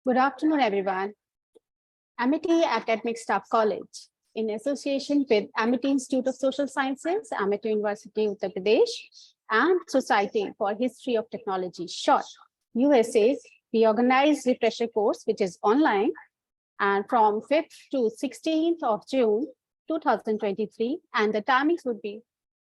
Good afternoon, everyone. Amity Academic Staff College, in association with Amity Institute of Social Sciences, Amity University, Uttar Pradesh, and Society for History of Technology, short, USA, we organize refresher course, which is online, and from 5th to 16th of June, 2023, and the timings would be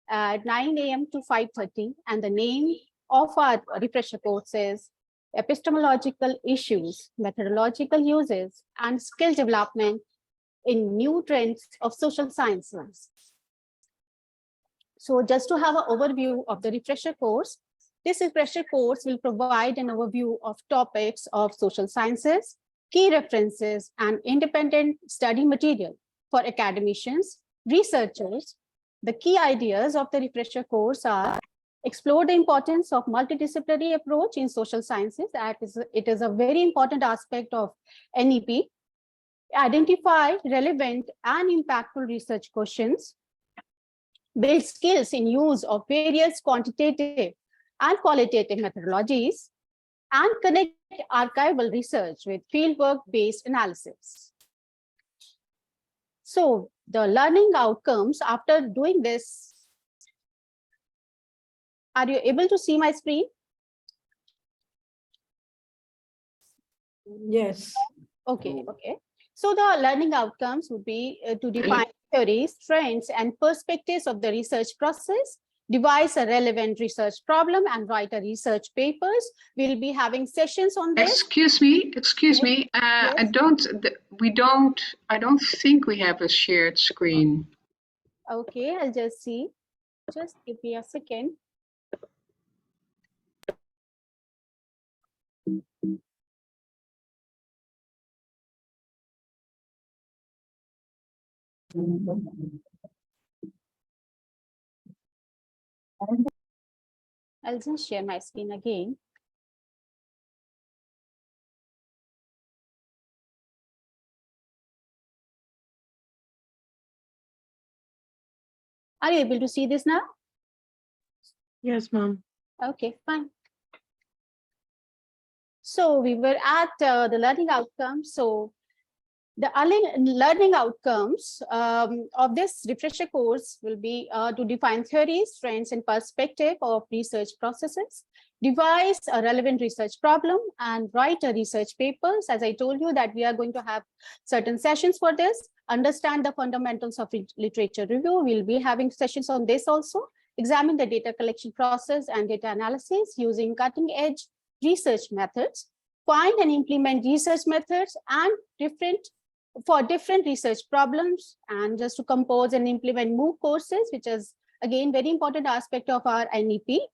at 9 a.m. to 5:30, and the name of our refresher course is Epistemological Issues, Methodological Uses, and Skill Development in New Trends of Social Sciences. So just to have an overview of the refresher course, this refresher course will provide an overview of topics of social sciences, key references, and independent study material for academicians, researchers. The key ideas of the refresher course are: explore the importance of multidisciplinary approach in social sciences. It is a very important aspect of NEP. Identify relevant and impactful research questions. Build skills in use of various quantitative and qualitative methodologies. And connect archival research with fieldwork-based analysis. So the learning outcomes after doing this, are you able to see my screen? Yes. Okay. So the learning outcomes would be to define theories, trends, and perspectives of the research process, devise a relevant research problem, and write a research papers. We'll be having sessions on this. Excuse me. Yes. I don't think we have a shared screen. Okay, I'll just see. Just give me a second. I'll just share my screen again. Are you able to see this now? Yes, ma'am. Okay, fine. So we were at the learning outcomes. So the learning outcomes of this refresher course will be to define theories, trends, and perspective of research processes, devise a relevant research problem, and write a research papers. As I told you that we are going to have certain sessions for this. Understand the fundamentals of literature review. We'll be having sessions on this also. Examine the data collection process and data analysis using cutting-edge research methods. Find and implement research methods and different research problems, and just to compose and implement MOOC courses, which is again very important aspect of our NEP.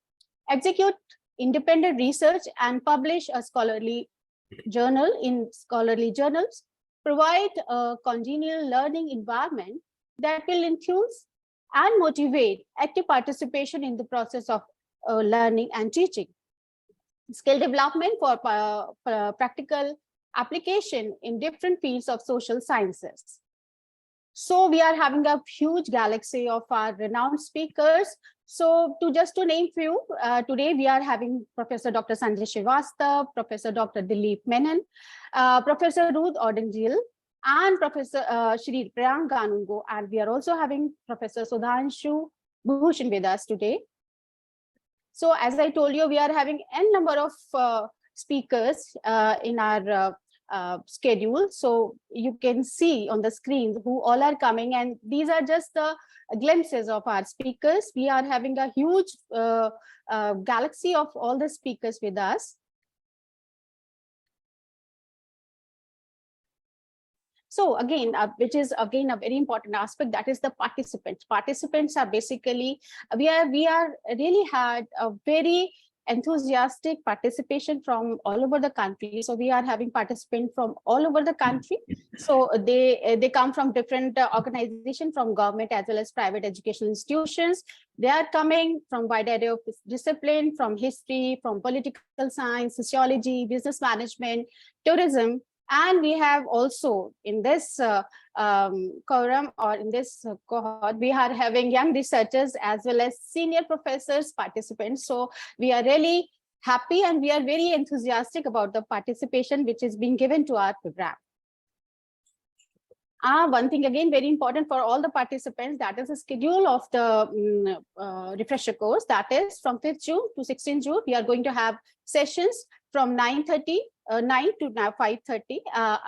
Execute independent research and publish a scholarly journal in scholarly journals. Provide a congenial learning environment that will enthuse and motivate active participation in the process of learning and teaching. Skill development for practical application in different fields of social sciences. So we are having a huge galaxy of our renowned speakers. So to name few, today we are having Professor Dr. Sanjay Srivastava, Professor Dr. Dilip Menon, Professor Ruth Ordengil, and Professor Shri Priyank Ganungo, and we are also having Professor Sudhanshu Bhushan with us today. So as I told you, we are having n number of speakers in our schedule. So you can see on the screen who all are coming, and these are just the glimpses of our speakers. We are having a huge galaxy of all the speakers with us. So again, which is again a very important aspect, that is the participants. Participants are basically, we are really had a very enthusiastic participation from all over the country. So we are having participants from all over the country. So they come from different organizations, from government as well as private educational institutions. They are coming from wide array of discipline, from history, from political science, sociology, business management, tourism. And we have also in this quorum or in this cohort, we are having young researchers as well as senior professors participants. So we are really happy and we are very enthusiastic about the participation which is being given to our program. One thing again very important for all the participants, that is the schedule of the refresher course. That is from 5th June to 16th June. We are going to have sessions from 9:30, 9 to 5:30.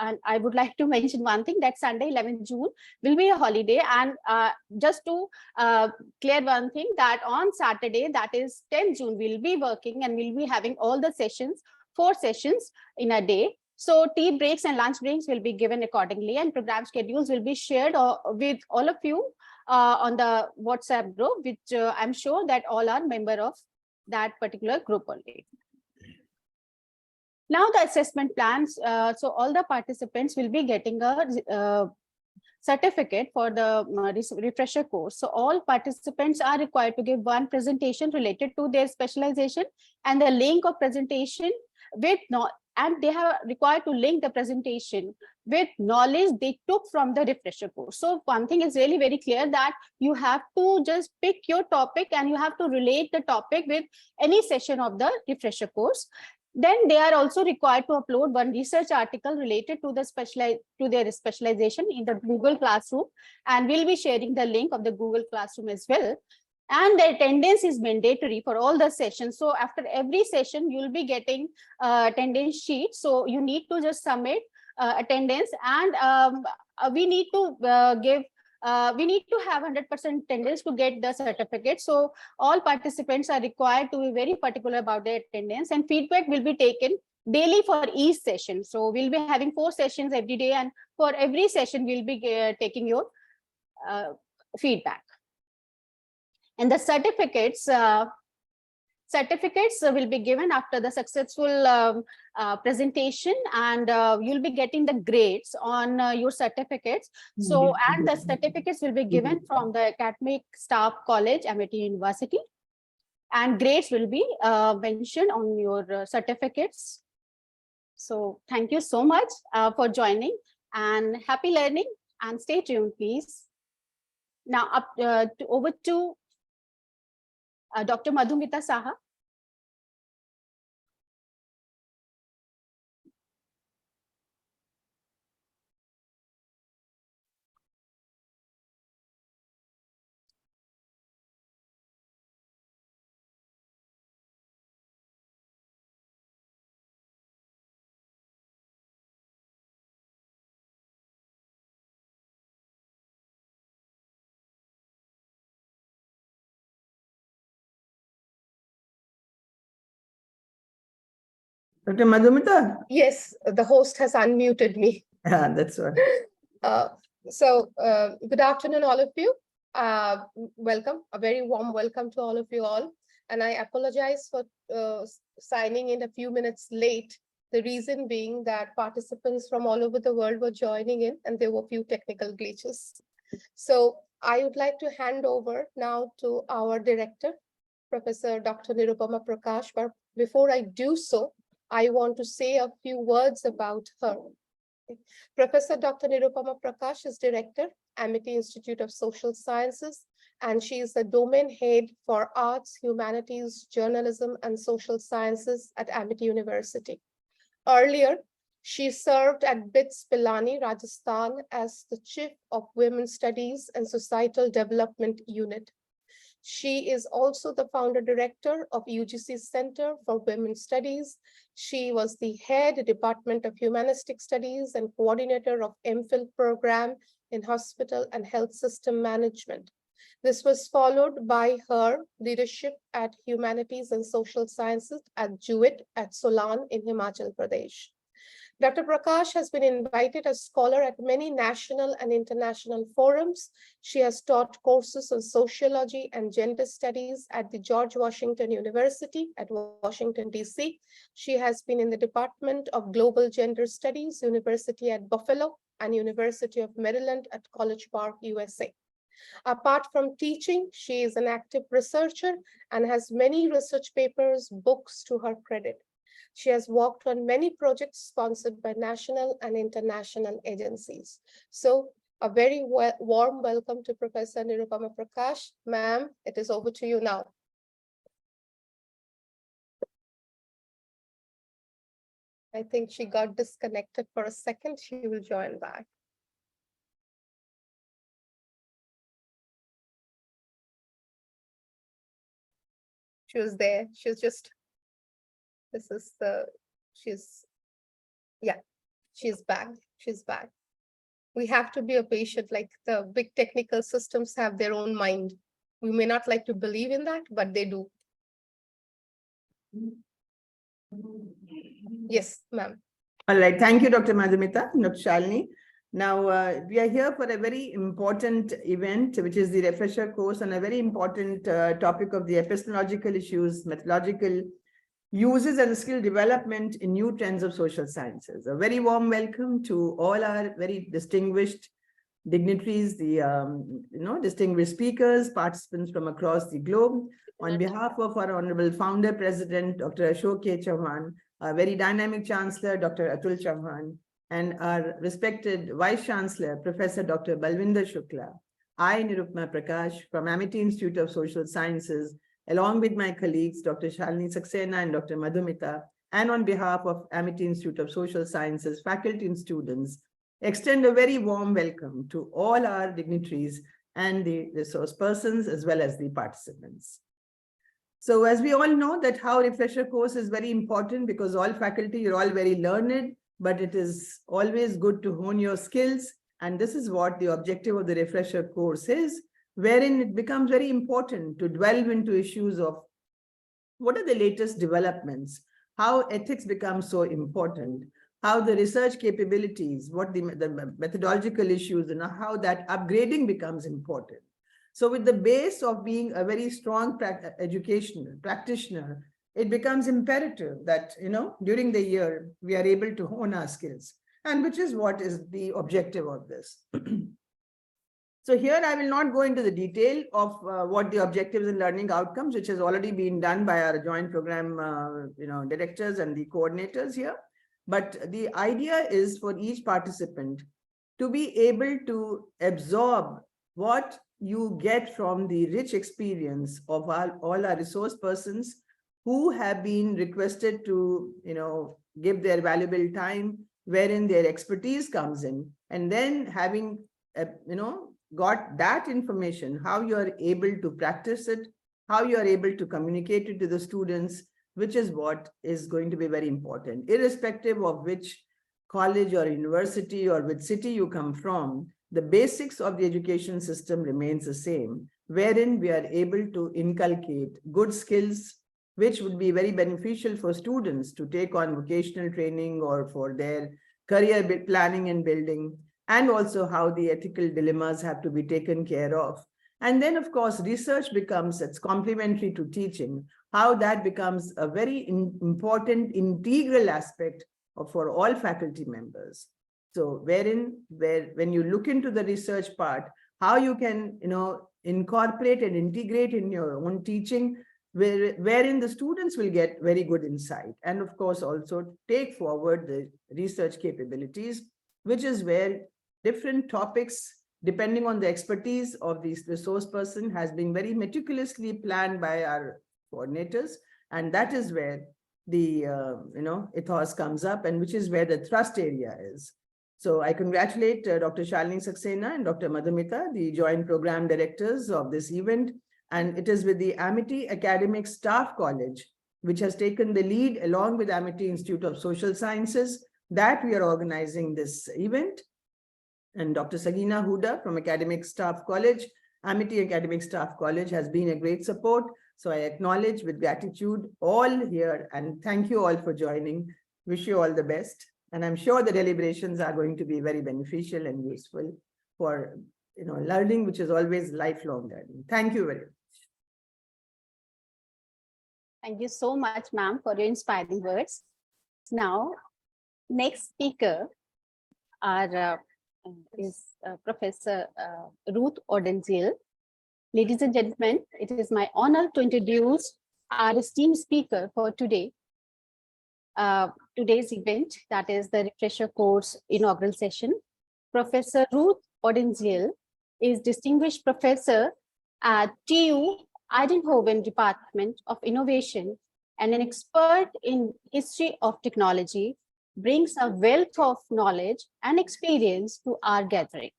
And I would like to mention one thing, that Sunday 11th June will be a holiday. And just to clear one thing, that on Saturday, that is 10th June, we'll be working and we'll be having all the sessions, 4 sessions in a day. So tea breaks and lunch breaks will be given accordingly, and program schedules will be shared with all of you on the WhatsApp group, which I'm sure that all are member of that particular group only. Now the assessment plans. So all the participants will be getting a certificate for the refresher course. So all participants are required to give one presentation related to their specialization and the link of presentation with and they have required to link the presentation with knowledge they took from the refresher course. So one thing is really very clear, that you have to just pick your topic and you have to relate the topic with any session of the refresher course. Then they are also required to upload one research article related to their specialization in the Google Classroom, and we'll be sharing the link of the Google Classroom as well. And the attendance is mandatory for all the sessions. So after every session, you'll be getting attendance sheet. So you need to just submit attendance, and we need to have 100% attendance to get the certificate. So all participants are required to be very particular about their attendance, and feedback will be taken daily for each session. So we'll be having 4 sessions every day, and for every session, we'll be taking your feedback. And the certificates will be given after the successful presentation, and you'll be getting the grades on your certificates. So, and the certificates will be given from the Academic Staff College, Amity University, and grades will be mentioned on your certificates. So thank you so much for joining, and happy learning, and stay tuned, please. Now over to Dr. Madhumita Saha. Dr. Madhumita? Yes, the host has unmuted me. Yeah, that's right. Good afternoon, all of you. Welcome, a very warm welcome to all of you all. And I apologize for signing in a few minutes late. The reason being that participants from all over the world were joining in, and there were a few technical glitches. So I would like to hand over now to our director, Professor Dr. Nirupama Prakash. But before I do so, I want to say a few words about her. Professor Dr. Nirupama Prakash is Director, Amity Institute of Social Sciences, and she is the domain head for Arts, Humanities, Journalism, and Social Sciences at Amity University. Earlier, she served at BITS Pilani, Rajasthan, as the Chief of Women's Studies and Societal Development Unit. She is also the founder director of UGC Center for Women's Studies. She was the head Department of Humanistic Studies and coordinator of MPhil program in Hospital and Health System Management. This was followed by her leadership at Humanities and Social Sciences at JUIT at Solan in Himachal Pradesh. Dr. Prakash has been invited as scholar at many national and international forums. She has taught courses on sociology and gender studies at the George Washington University at Washington, DC. She has been in the Department of Global Gender Studies, University at Buffalo, and University of Maryland at College Park, USA. Apart from teaching, she is an active researcher and has many research papers, books to her credit. She has worked on many projects sponsored by national and international agencies. So a very warm welcome to Professor Nirupama Prakash. Ma'am, it is over to you now. I think she got disconnected for a second. She will join back. She was there. She was just, she's back. She's back. We have to be a patient, like the big technical systems have their own mind. We may not like to believe in that, but they do. Yes, ma'am. All right. Thank you, Dr. Madhumita, Dr. Shalini. Now, we are here for a very important event, which is the refresher course on a very important topic of the epistemological issues, methodological uses and skill development in new trends of social sciences. A very warm welcome to all our very distinguished dignitaries, the distinguished speakers, participants from across the globe. On behalf of our Honorable Founder President, Dr. Ashok K. Chauhan, our very dynamic Chancellor, Dr. Atul Chauhan, and our respected Vice Chancellor, Professor Dr. Balwinder Shukla, I, Nirupma Prakash, from Amity Institute of Social Sciences, along with my colleagues, Dr. Shalini Saxena and Dr. Madhumita, and on behalf of Amity Institute of Social Sciences, faculty and students, extend a very warm welcome to all our dignitaries and the resource persons, as well as the participants. So as we all know that how refresher course is very important, because all faculty, you're all very learned, but it is always good to hone your skills. And this is what the objective of the refresher course is, wherein it becomes very important to delve into issues of what are the latest developments, how ethics becomes so important, how the research capabilities, what the methodological issues, and how that upgrading becomes important. So with the base of being a very strong educational practitioner, it becomes imperative that, during the year, we are able to hone our skills, and which is what is the objective of this. So here I will not go into the detail of what the objectives and learning outcomes, which has already been done by our joint program directors and the coordinators here. But the idea is for each participant to be able to absorb what you get from the rich experience of all our resource persons who have been requested to give their valuable time, wherein their expertise comes in, and then having got that information, how you are able to practice it, how you are able to communicate it to the students, which is what is going to be very important, irrespective of which college or university or which city you come from. The basics of the education system remains the same, wherein we are able to inculcate good skills, which would be very beneficial for students to take on vocational training or for their career planning and building, and also how the ethical dilemmas have to be taken care of. And then, of course, research becomes, it's complementary to teaching, how that becomes a very important integral aspect for all faculty members. So when you look into the research part, how you can incorporate and integrate in your own teaching, wherein the students will get very good insight, and of course also take forward the research capabilities, which is where different topics, depending on the expertise of this resource person, has been very meticulously planned by our coordinators, and that is where the ethos comes up, and which is where the thrust area is. So I congratulate Dr. Shalini Saxena and Dr. Madhumita, the joint program directors of this event. And it is with the Amity Academic Staff College, which has taken the lead along with Amity Institute of Social Sciences, that we are organizing this event. And Dr. Sagina Huda from Academic Staff College, Amity Academic Staff College, has been a great support. So I acknowledge with gratitude all here, and thank you all for joining. Wish you all the best. And I'm sure the deliberations are going to be very beneficial and useful for learning, which is always lifelong learning. Thank you very much. Thank you so much, ma'am, for your inspiring words. Now, next speaker is Professor Ruth Odenziel. Ladies and gentlemen, it is my honor to introduce our esteemed speaker for today. Today's event, that is the refresher course inaugural session. Professor Ruth Odenziel is Distinguished Professor at TU Eindhoven Department of Innovation and an expert in history of technology brings a wealth of knowledge and experience to our gathering.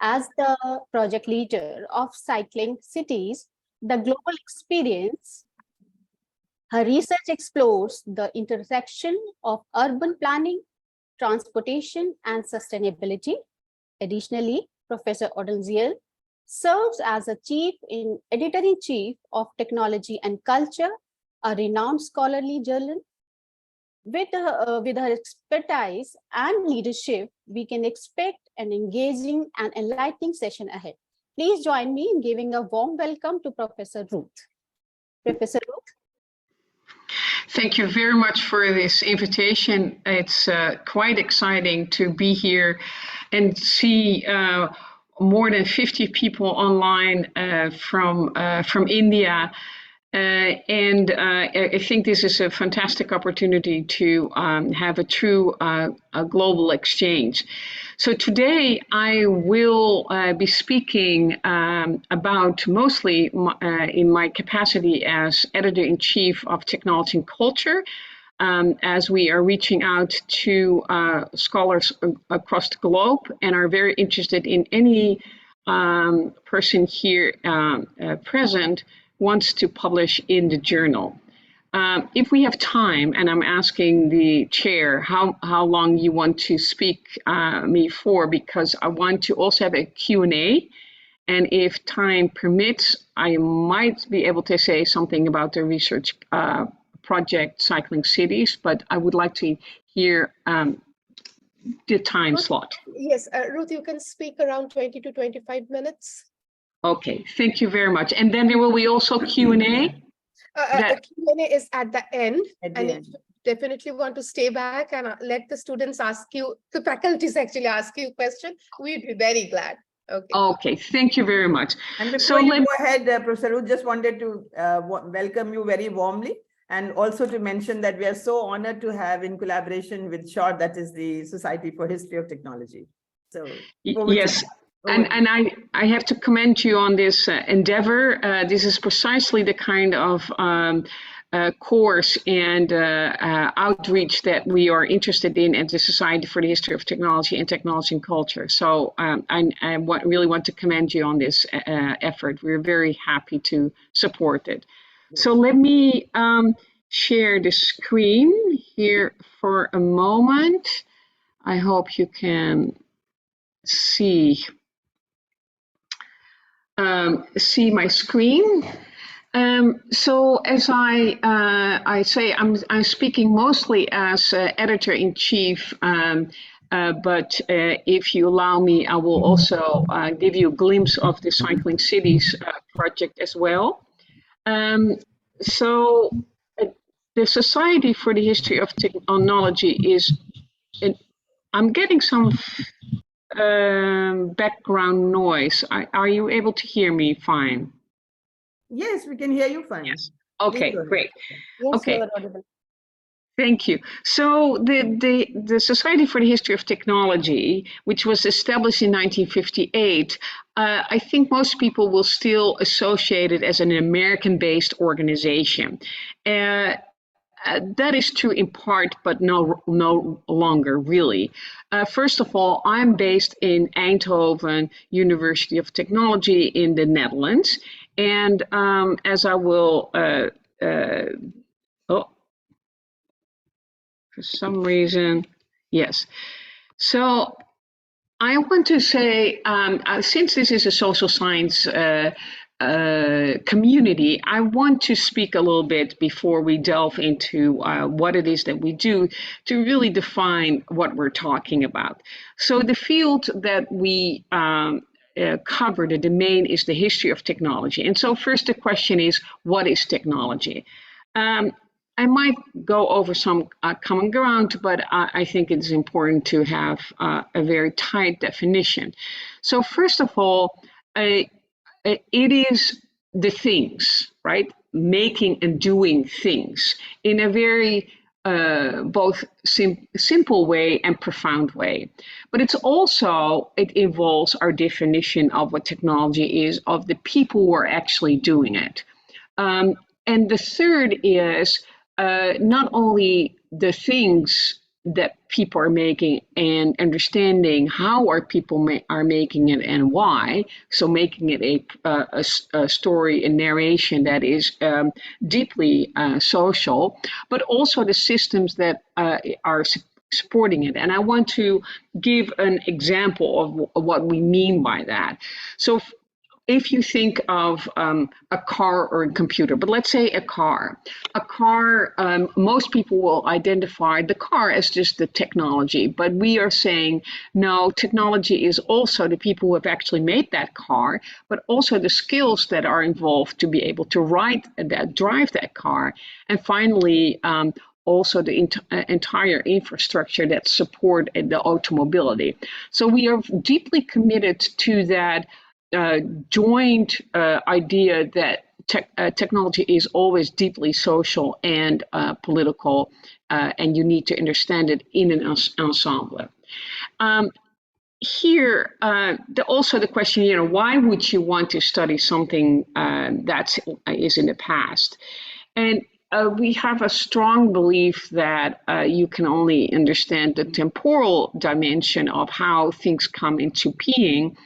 As the project leader of Cycling Cities, the global experience, her research explores the intersection of urban planning, transportation, and sustainability. Additionally, Professor Odenziel serves as a editor-in-chief of Technology and Culture, a renowned scholarly journal. With her expertise and leadership, we can expect an engaging and enlightening session ahead. Please join me in giving a warm welcome to Professor Ruth. Professor Ruth. Thank you very much for this invitation. It's quite exciting to be here and see more than 50 people online from India. I think this is a fantastic opportunity to have a true a global exchange. So today I will be speaking about mostly in my capacity as editor-in-chief of Technology and Culture, as we are reaching out to scholars across the globe and are very interested in any person here present wants to publish in the journal. If we have time, and I'm asking the chair how long you want to speak me for, because I want to also have a Q&A, and if time permits, I might be able to say something about the research project Cycling Cities, but I would like to hear the time slot. Yes, Ruth, you can speak around 20 to 25 minutes. Okay, thank you very much. And then there will be also Q&A? The Q&A is at the end, At the and end. if you definitely want to stay back and let the students ask you, the faculties actually ask you a question, we'd be very glad. Okay. Okay, thank you very much. And before So you let- go ahead, Professor Ruth, just wanted to welcome you very warmly, and also to mention that we are so honored to have in collaboration with SHORT, that is the Society for History of Technology. So over to Yes. you. Over to you. And I have to commend you on this endeavor. This is precisely the kind of course and outreach that we are interested in at the Society for the History of Technology and Technology and Culture. So I really want to commend you on this effort. We're very happy to support it. So let me share the screen here for a moment. I hope you can see my screen. So as I say, I'm speaking mostly as editor-in-chief, but if you allow me, I will also give you a glimpse of the Cycling Cities project as well. So the Society for the History of Technology is, I'm getting some background noise. Are you able to hear me fine? Yes, we can hear you fine. Yes. Okay, Please go ahead. great. Yes, Okay. you are audible. Thank you. So the Society for the History of Technology, which was established in 1958, I think most people will still associate it as an American-based organization. That is true in part, but no longer really. First of all, I'm based in Eindhoven University of Technology in the Netherlands. And as I will, for some reason, yes. So I want to say, since this is a social science community, I want to speak a little bit before we delve into what it is that we do to really define what we're talking about. So the field that we cover, the domain, is the history of technology. And so first the question is, what is technology? I might go over some common ground, but I think it's important to have a very tight definition. So first of all, it is the things, right? Making and doing things in a very both simple way and profound way. But it involves our definition of what technology is, of the people who are actually doing it. And the third is not only the things that people are making and understanding how are people are making it and why. So making it a story, a narration that is deeply social, but also the systems that are supporting it. And I want to give an example of what we mean by that. So if you think of a car or a computer, but let's say a car, most people will identify the car as just the technology, but we are saying, no, technology is also the people who have actually made that car, but also the skills that are involved to be able to drive that car. And finally, also the entire infrastructure that support the automobility. So we are deeply committed to that joint idea that technology is always deeply social and political, and you need to understand it in an ensemble. Here, also the question, why would you want to study something that is in the past? And we have a strong belief that you can only understand the temporal dimension of how things come into being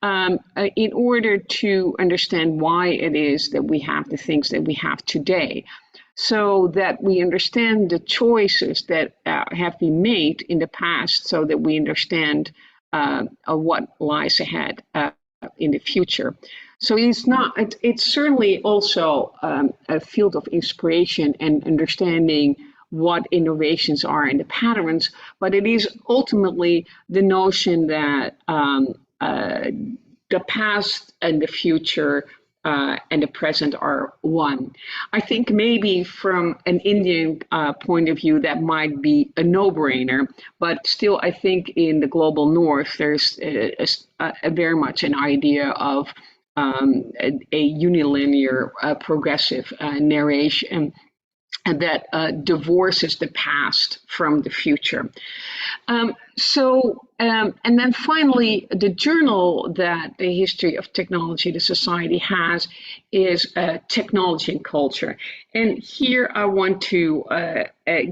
in order to understand why it is that we have the things that we have today, so that we understand the choices that have been made in the past, so that we understand what lies ahead in the future. So it's certainly also a field of inspiration and understanding what innovations are and the patterns, but it is ultimately the notion that the past and the future and the present are one. I think maybe from an Indian point of view, that might be a no-brainer, but still I think in the global north, there's a very much an idea of a unilinear progressive narration that divorces the past from the future. And then finally, the journal that the History of Technology, the Society has is Technology and Culture. And here I want to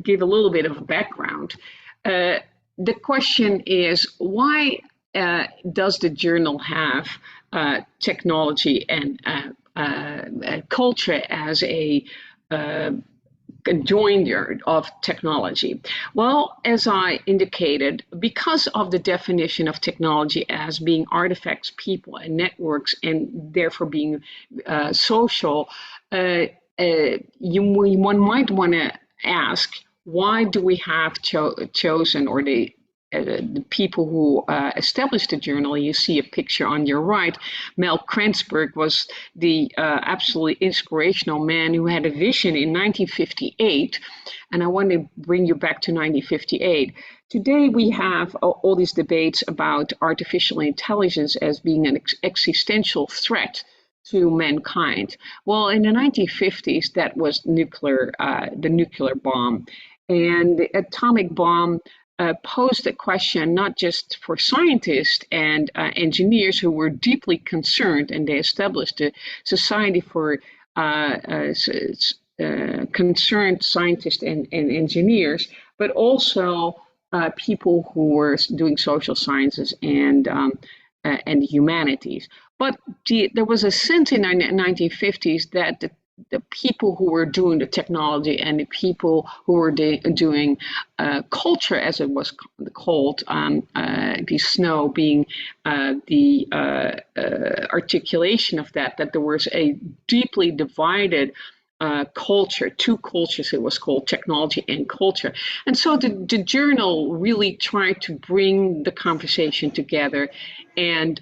give a little bit of a background. The question is, why does the journal have technology and culture as a conjoinder of technology? Well, as I indicated, because of the definition of technology as being artifacts, people, and networks, and therefore being social, one might want to ask, why do we have chosen, or the people who established the journal? You see a picture on your right. Mel Kranzberg was the absolutely inspirational man who had a vision in 1958. And I want to bring you back to 1958. Today we have all these debates about artificial intelligence as being an existential threat to mankind. Well, in the 1950s, that was the nuclear bomb. And the atomic bomb posed a question not just for scientists and engineers who were deeply concerned, and they established a society for concerned scientists and engineers, but also people who were doing social sciences and the humanities. But there was a sense in the 1950s that the people who were doing the technology and the people who were doing culture, as it was called, the SNOW being the articulation of that there was a deeply divided culture, two cultures, it was called, technology and culture. And so the journal really tried to bring the conversation together and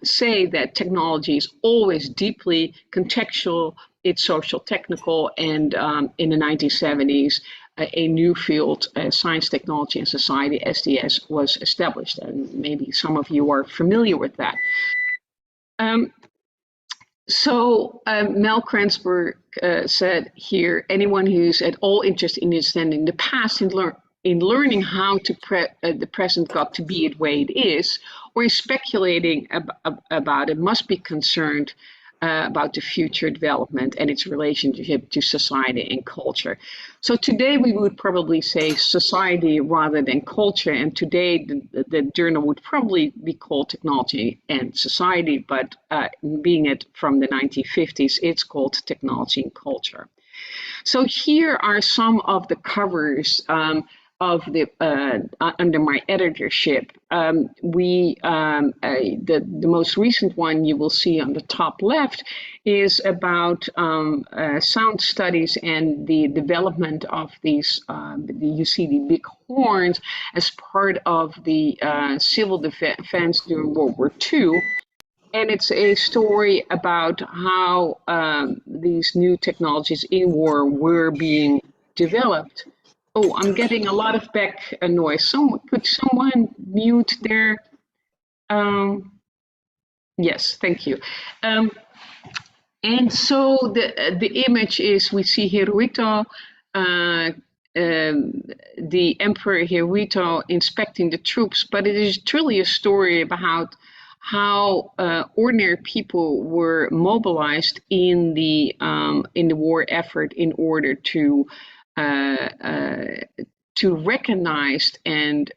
say that technology is always deeply contextual, it's social technical, and in the 1970s, a new field, Science, Technology and Society, SDS, was established. And maybe some of you are familiar with that. So Mel Kranzberg said here, anyone who's at all interested in understanding the past and in learning how to the present got to be the way it is, or is speculating about it, must be concerned about the future development and its relationship to society and culture. So today we would probably say society rather than culture, and today the journal would probably be called Technology and Society, but being it from the 1950s, it's called Technology and Culture. So here are some of the covers of the under my editorship. The most recent one you will see on the top left is about sound studies and the development of these. You see the big horns as part of the civil defense during World War II. And it's a story about how these new technologies in war were being developed. Oh, I'm getting a lot of back noise. Could someone mute their? Yes, thank you. And so the image is, we see Hirohito, the Emperor Hirohito inspecting the troops, but it is truly a story about how ordinary people were mobilized in the war effort in order to recognize and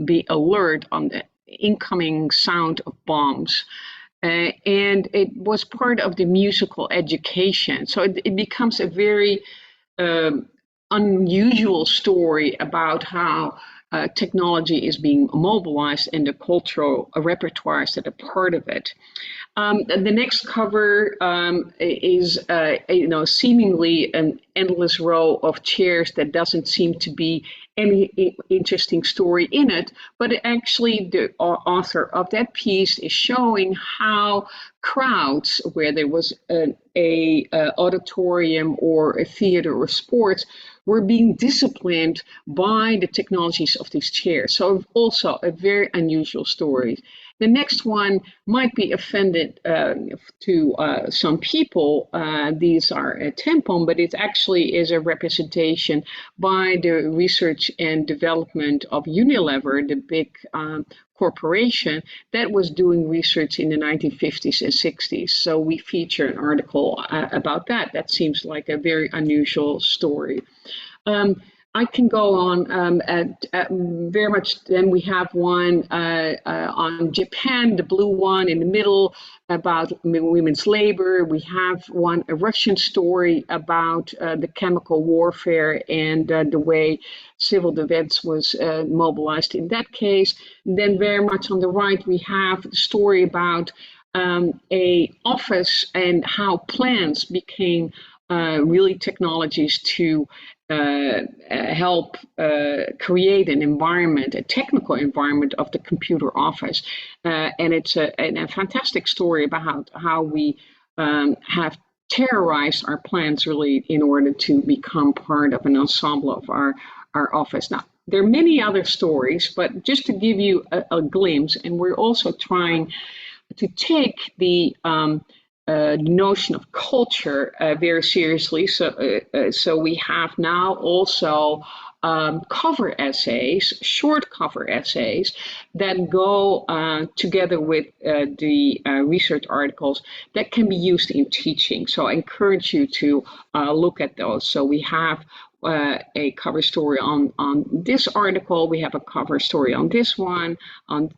be alert on the incoming sound of bombs. And it was part of the musical education. So it becomes a very unusual story about how technology is being mobilized and the cultural repertoires that are part of it. The next cover is, seemingly an endless row of chairs that doesn't seem to be any interesting story in it, but actually the author of that piece is showing how crowds, where there was a auditorium or a theater or sports, were being disciplined by the technologies of these chairs. So also a very unusual story. The next one might be offended to some people. These are a tampon, but it actually is a representation by the research and development of Unilever, the big corporation that was doing research in the 1950s and 60s. So we feature an article about that. That seems like a very unusual story. I can go on very much. Then we have one on Japan, the blue one in the middle, about women's labor. We have a Russian story about the chemical warfare and the way civil defense was mobilized in that case. And then very much on the right, we have the story about a office and how plans became really technologies to help create an environment, a technical environment of the computer office. And it's a fantastic story about how we have terrorized our plans really in order to become part of an ensemble of our office. Now, there are many other stories, but just to give you a glimpse, and we're also trying to take the notion of culture very seriously. So we have now also cover essays, short cover essays that go together with the research articles that can be used in teaching. So I encourage you to look at those. So we have a cover story on this article. We have a cover story on this one, and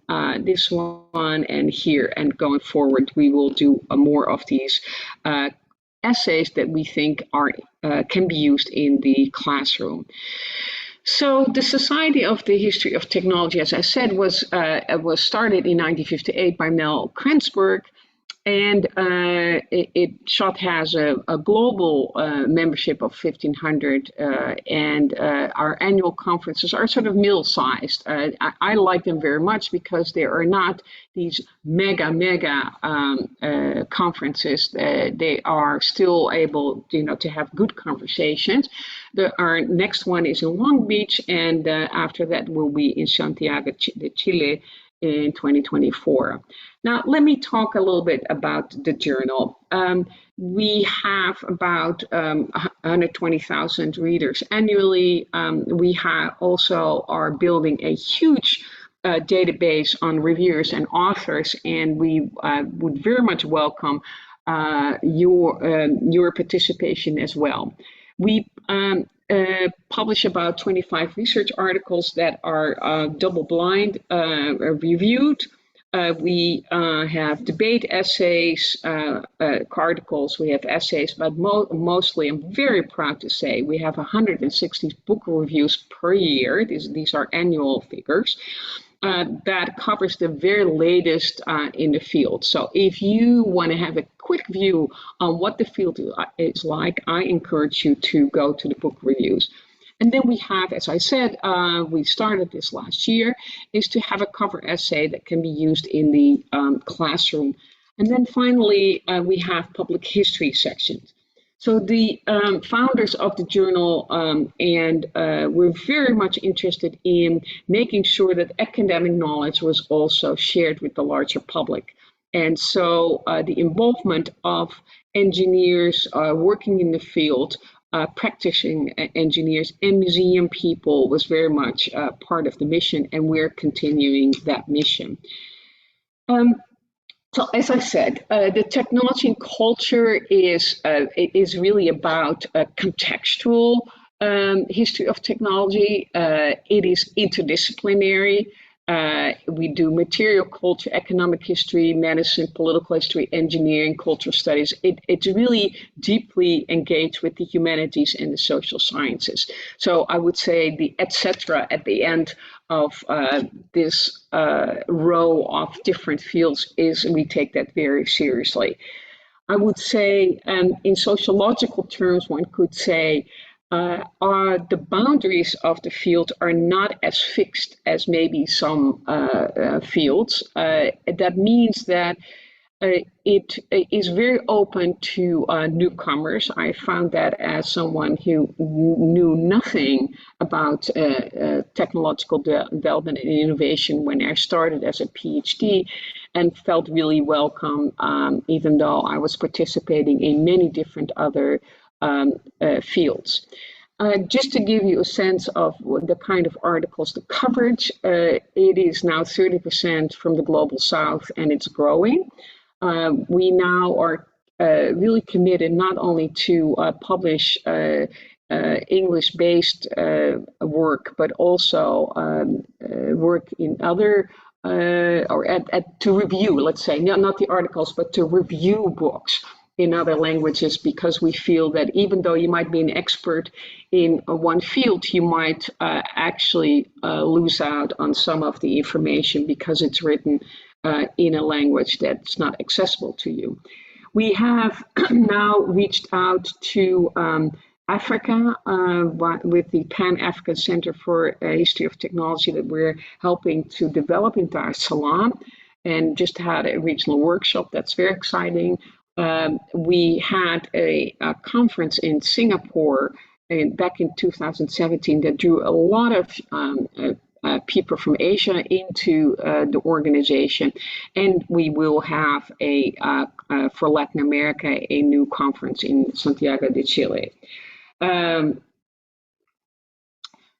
here. And going forward, we will do more of these essays that we think can be used in the classroom. So the Society of the History of Technology, as I said, was started in 1958 by Mel Kranzberg. And SHOT has a global membership of 1,500, and our annual conferences are sort of middle-sized. I like them very much because they are not these mega conferences. They are still able, to have good conversations. Our next one is in Long Beach, and after that will be in Santiago de Chile in 2024. Now, let me talk a little bit about the journal. We have about 120,000 readers annually. We also are building a huge database on reviewers and authors, and we would very much welcome your participation as well. We publish about 25 research articles that are double-blind reviewed. We have debate essays, articles, we have essays, but mostly, I'm very proud to say, we have 160 book reviews per year. These are annual figures. That covers the very latest in the field. So if you want to have a quick view on what the field is like, I encourage you to go to the book reviews. And then we have, as I said, we started this last year, is to have a cover essay that can be used in the classroom. And then finally, we have public history sections. So the founders of the journal and were very much interested in making sure that academic knowledge was also shared with the larger public. And so the involvement of engineers working in the field, practicing engineers and museum people was very much part of the mission, and we're continuing that mission. So as I said, the technology and culture is really about a contextual history of technology. It is interdisciplinary. We do material culture, economic history, medicine, political history, engineering, cultural studies. It's really deeply engaged with the humanities and the social sciences. So I would say the etc. at the end of this row of different fields is, we take that very seriously. I would say, in sociological terms, one could say, the boundaries of the field are not as fixed as maybe some fields. That means that it is very open to newcomers. I found that as someone who knew nothing about technological development and innovation when I started as a PhD, and felt really welcome, even though I was participating in many different other fields. Just to give you a sense of the kind of articles, the coverage, it is now 30% from the Global South, and it's growing. We now are really committed not only to publish English-based work, but also work in other, to review, let's say, not the articles, but to review books in other languages, because we feel that even though you might be an expert in one field, you might actually lose out on some of the information because it's written in a language that's not accessible to you. We have now reached out to Africa with the Pan-African Center for History of Technology that we're helping to develop in Dar es Salaam, and just had a regional workshop that's very exciting. We had a conference in Singapore back in 2017 that drew a lot of people from Asia into the organization, and we will have for Latin America a new conference in Santiago de Chile.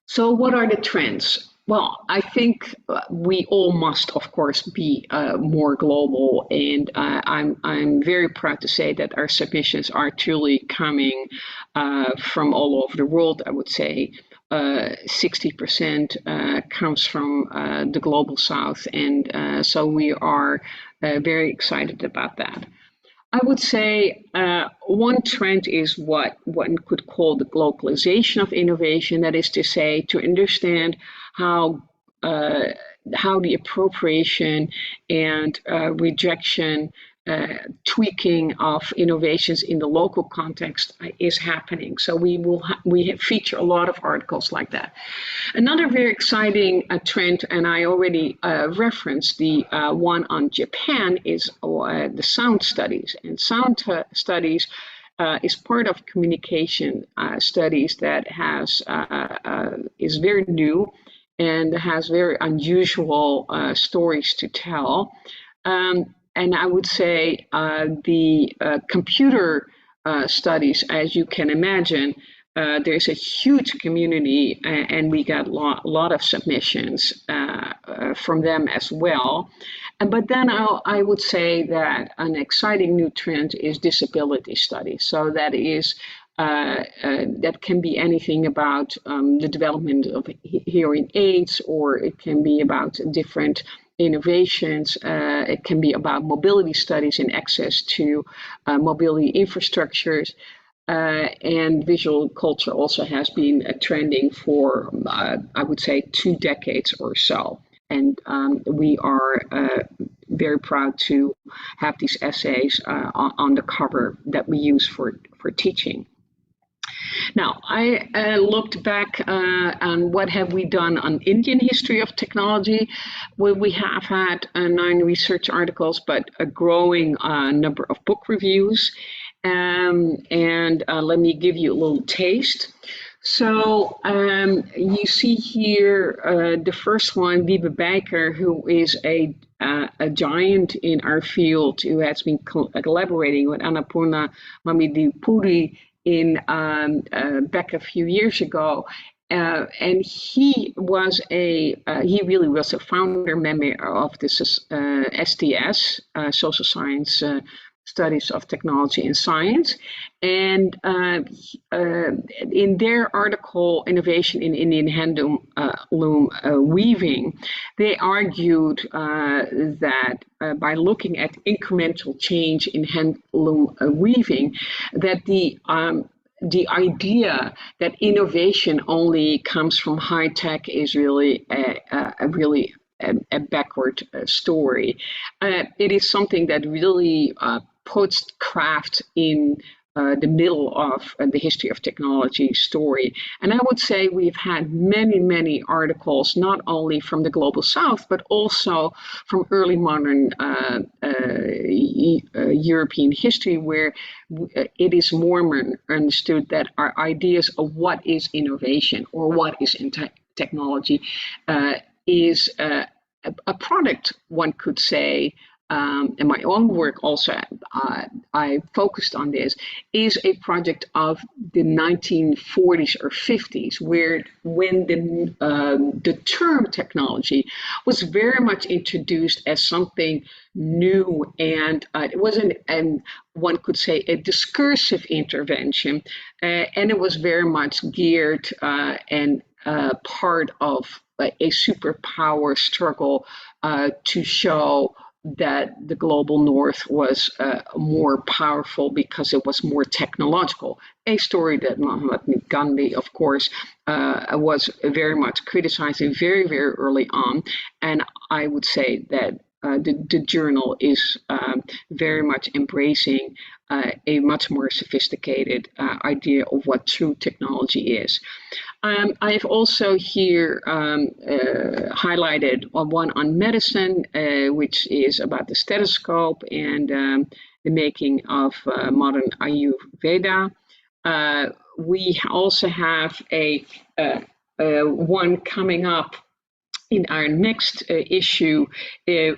So what are the trends? Well, I think we all must, of course, be more global, and I'm very proud to say that our submissions are truly coming from all over the world. I would say 60% comes from the Global South, and so we are very excited about that. I would say one trend is what one could call the globalization of innovation. That is to say, to understand how the appropriation and rejection, tweaking of innovations in the local context is happening. So we feature a lot of articles like that. Another very exciting trend, and I already referenced the one on Japan, is the sound studies. And sound studies is part of communication studies that is very new and has very unusual stories to tell. And I would say the computer studies, as you can imagine, there's a huge community, and we got a lot of submissions from them as well. But then I would say that an exciting new trend is disability studies. So that is that can be anything about the development of hearing aids, or it can be about different innovations. It can be about mobility studies and access to mobility infrastructures. And visual culture also has been trending for, I would say, 2 decades or so. And we are very proud to have these essays on the cover that we use for teaching. Now, I looked back on what have we done on Indian history of technology. Well, we have had 9 research articles, but a growing number of book reviews. And let me give you a little taste. So you see here the first one, Wiebe Bijker, who is a giant in our field, who has been collaborating with Annapurna Mamidipudi back a few years ago. And he really was a founder member of this STS, Social Science Studies of Technology and Science. And in their article, Innovation in Indian Handloom Weaving, they argued that by looking at incremental change in handloom weaving, that the idea that innovation only comes from high tech is really a backward story. It is something that really puts craft in the middle of the history of technology story. And I would say we've had many, many articles, not only from the global south, but also from early modern European history, where it is more understood that our ideas of what is innovation or what is in technology is a product, one could say. In my own work also, I focused on this, is a project of the 1940s or 50s, when the term technology was very much introduced as something new, and it wasn't, and one could say, a discursive intervention, and it was very much geared and part of a superpower struggle to show that the global north was more powerful because it was more technological. A story that Mahatma Gandhi, of course, was very much criticizing very, very early on. And I would say that the journal is very much embracing a much more sophisticated idea of what true technology is. I've also here highlighted one on medicine, which is about the stethoscope and the making of modern Ayurveda. We also have a one coming up in our next issue,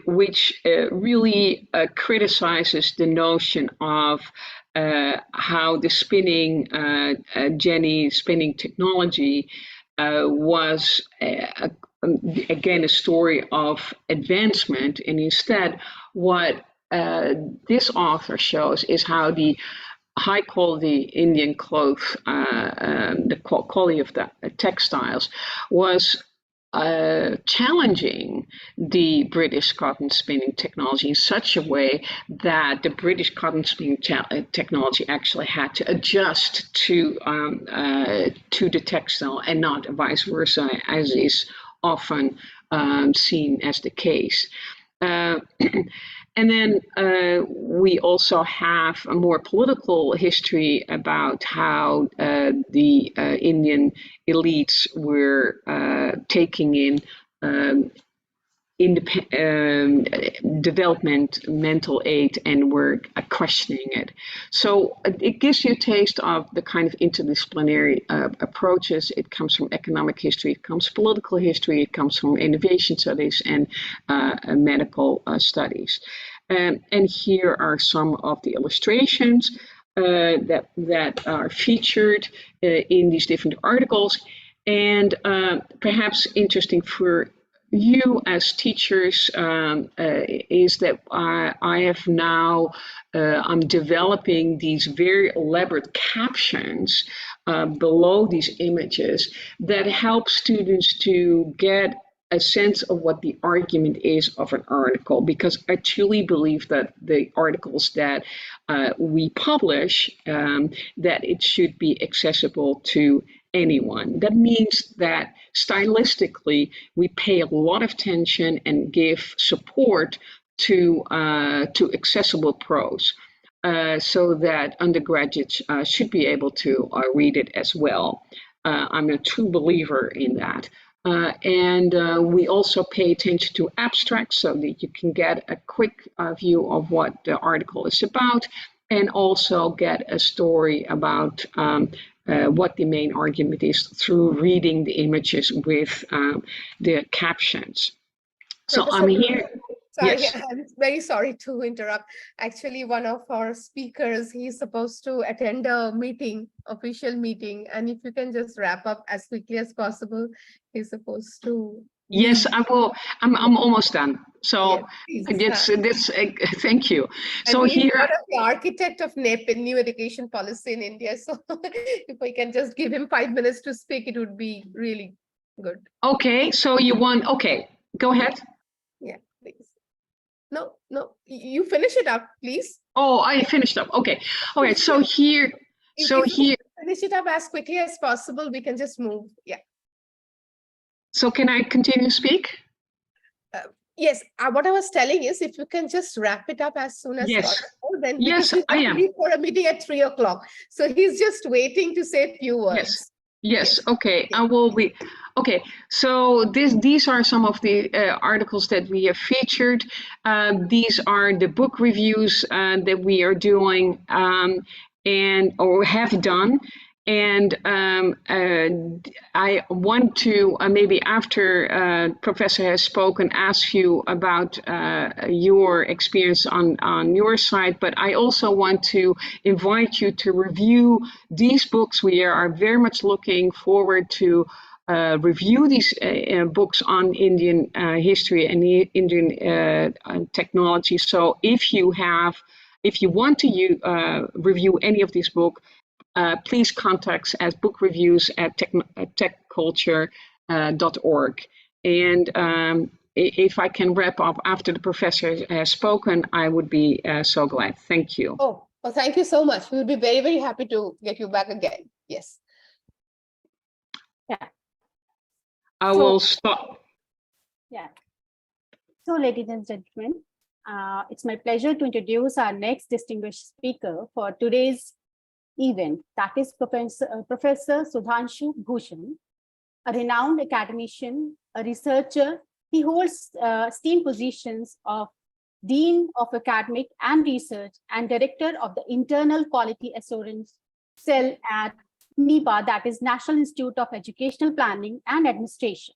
which really criticizes the notion of how the spinning, Jenny spinning technology was, again, a story of advancement. And instead, what this author shows is how the high quality Indian cloth, the quality of the textiles, was challenging the British cotton spinning technology in such a way that the British cotton spinning technology actually had to adjust to the textile, and not vice versa, as is often seen as the case. And then we also have a more political history about how the Indian elites were taking in developmental aid and were questioning it. So it gives you a taste of the kind of interdisciplinary approaches. It comes from economic history, it comes from political history, it comes from innovation studies and medical studies. And here are some of the illustrations. that are featured in these different articles. And perhaps interesting for you as teachers is that I have now, I'm developing these very elaborate captions below these images that help students to get a sense of what the argument is of an article, because I truly believe that the articles that we publish, that it should be accessible to anyone. That means that stylistically, we pay a lot of attention and give support to accessible prose, so that undergraduates should be able to read it as well. I'm a true believer in that. And we also pay attention to abstracts so that you can get a quick view of what the article is about, and also get a story about what the main argument is through reading the images with the captions. So Professor, I'm here. sorry, Yes. I'm very sorry to interrupt. Actually, one of our speakers, he's supposed to attend a meeting, official meeting, and if you can just wrap up as quickly as possible, he's supposed to. Yes, I will. I'm almost done. So Yes, please. thank you. And So he's here, one of the architect of NEP, New Education Policy in India. So if we can just give him 5 minutes to speak, it would be really good. okay, so you want, okay, go ahead. Yeah, please. No, you finish it up, please. Oh, I finished up. Okay. All right. So here, If so you here, finish it up as quickly as possible, we can just move. Yeah. so can I continue to speak? Yes, what I was telling is if you can just wrap it up as soon as Yes. possible, then Yes, because we I have to am. leave for a meeting at 3 o'clock. So he's just waiting to say a few words. Yes. Yes. Yes. Okay. I will be. Okay. So these are some of the articles that we have featured. These are the book reviews that we are doing or have done. And I want to maybe after Professor has spoken, ask you about your experience on your side, but I also want to invite you to review these books. We are very much looking forward to review these books on Indian history and Indian technology. So if you want to review any of these books, please contact us at bookrareviews@techculture.org. And if I can wrap up after the professor has spoken, I would be so glad. Thank you. Oh, well, thank you so much. We would be very, very happy to get you back again. Yes. Yeah. I will stop. Yeah. So, ladies and gentlemen, it's my pleasure to introduce our next distinguished speaker for today's event, that is Professor Sudhanshu Bhushan, a renowned academician, a researcher. He holds esteemed positions of Dean of Academic and Research and Director of the Internal Quality Assurance Cell at NIPA, that is National Institute of Educational Planning and Administration.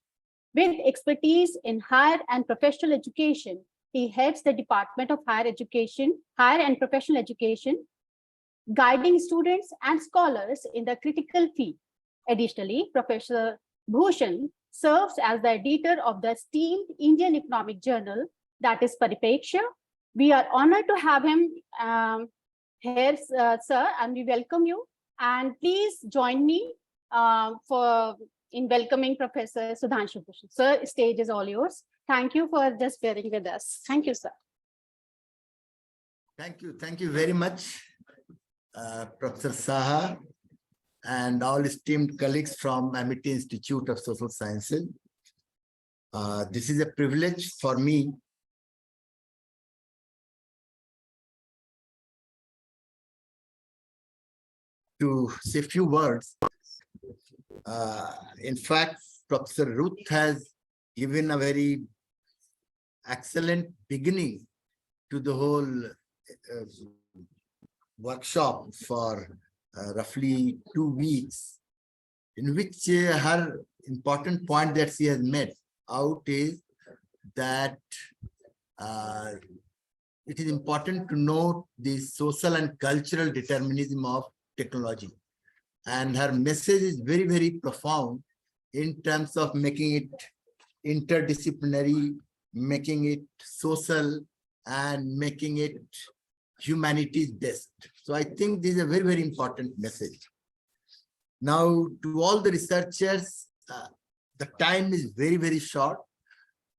With expertise in higher and professional education, he heads the Department of Higher and Professional Education, guiding students and scholars in the critical field. Additionally, Professor Bhushan serves as the editor of the esteemed Indian Economic Journal, that is Paripeksha. We are honored to have him here, sir, and we welcome you. And please join me in welcoming Professor Sudhanshu Bhushan. Sir, stage is all yours. Thank you for just bearing with us. Thank you, sir. Thank you. Thank you very much, Professor Saha, and all esteemed colleagues from Amity Institute of Social Sciences. This is a privilege for me to say a few words. In fact, Professor Ruth has given a very excellent beginning to the whole workshop for roughly 2 weeks, in which her important point that she has made out is that it is important to note the social and cultural determinism of technology. And her message is very, very profound in terms of making it interdisciplinary, making it social, and making it humanities based. So I think this is a very, very important message. Now, to all the researchers, the time is very, very short.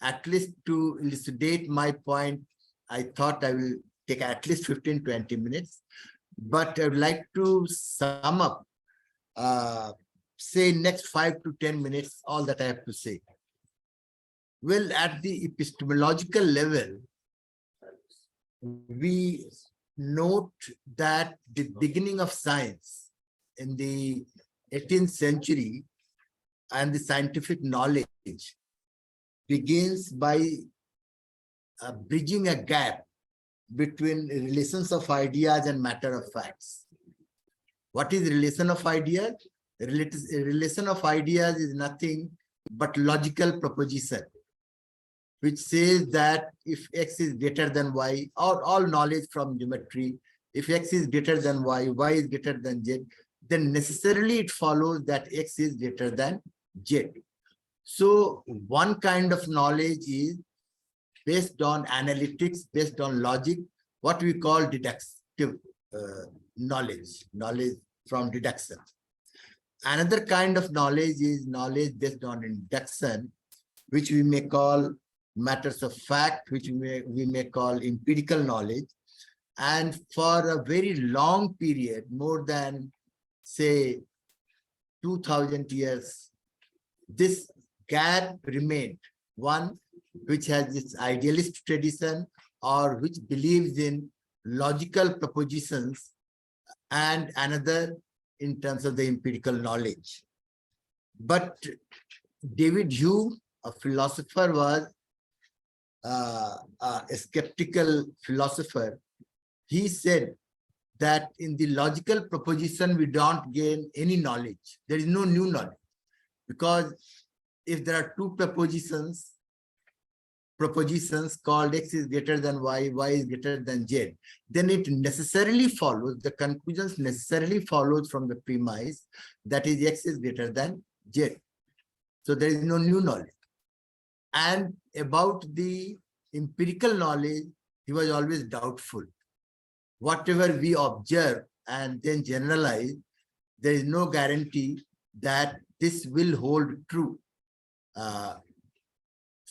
At least to elucidate my point, I thought I will take at least 15-20 minutes. But I would like to sum up, say next 5 to 10 minutes, all that I have to say. Well, at the epistemological level, we note that the beginning of science in the 18th century and the scientific knowledge begins by bridging a gap between relations of ideas and matter of facts. What is relation of ideas? Relation of ideas is nothing but logical proposition, which says that if x is greater than y, or all knowledge from geometry, if x is greater than y, y is greater than z, then necessarily it follows that x is greater than z. So one kind of knowledge is based on analytics, based on logic, what we call deductive knowledge from deduction. Another kind of knowledge is knowledge based on induction, which we may call matters of fact, which we may call empirical knowledge. And for a very long period, more than, say, 2000 years, this gap remained. One which has its idealist tradition or which believes in logical propositions, and another in terms of the empirical knowledge. But David Hume, a philosopher, was a skeptical philosopher. He said that in the logical proposition, we don't gain any knowledge. There is no new knowledge, because if there are two propositions called x is greater than y, y is greater than z, then it necessarily follows, the conclusions necessarily follows from the premise that is x is greater than z. So there is no new knowledge. And about the empirical knowledge, he was always doubtful. Whatever we observe and then generalize, there is no guarantee that this will hold true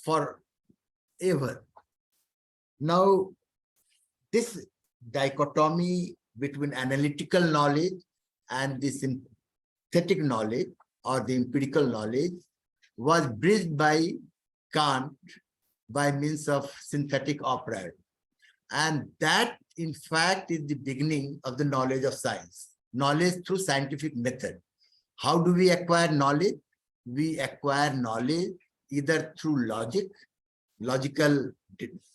forever. Now, this dichotomy between analytical knowledge and the synthetic knowledge or the empirical knowledge was bridged by Kant by means of synthetic a priori. And that, in fact, is the beginning of the knowledge of science, knowledge through scientific method. How do we acquire knowledge? We acquire knowledge either through logical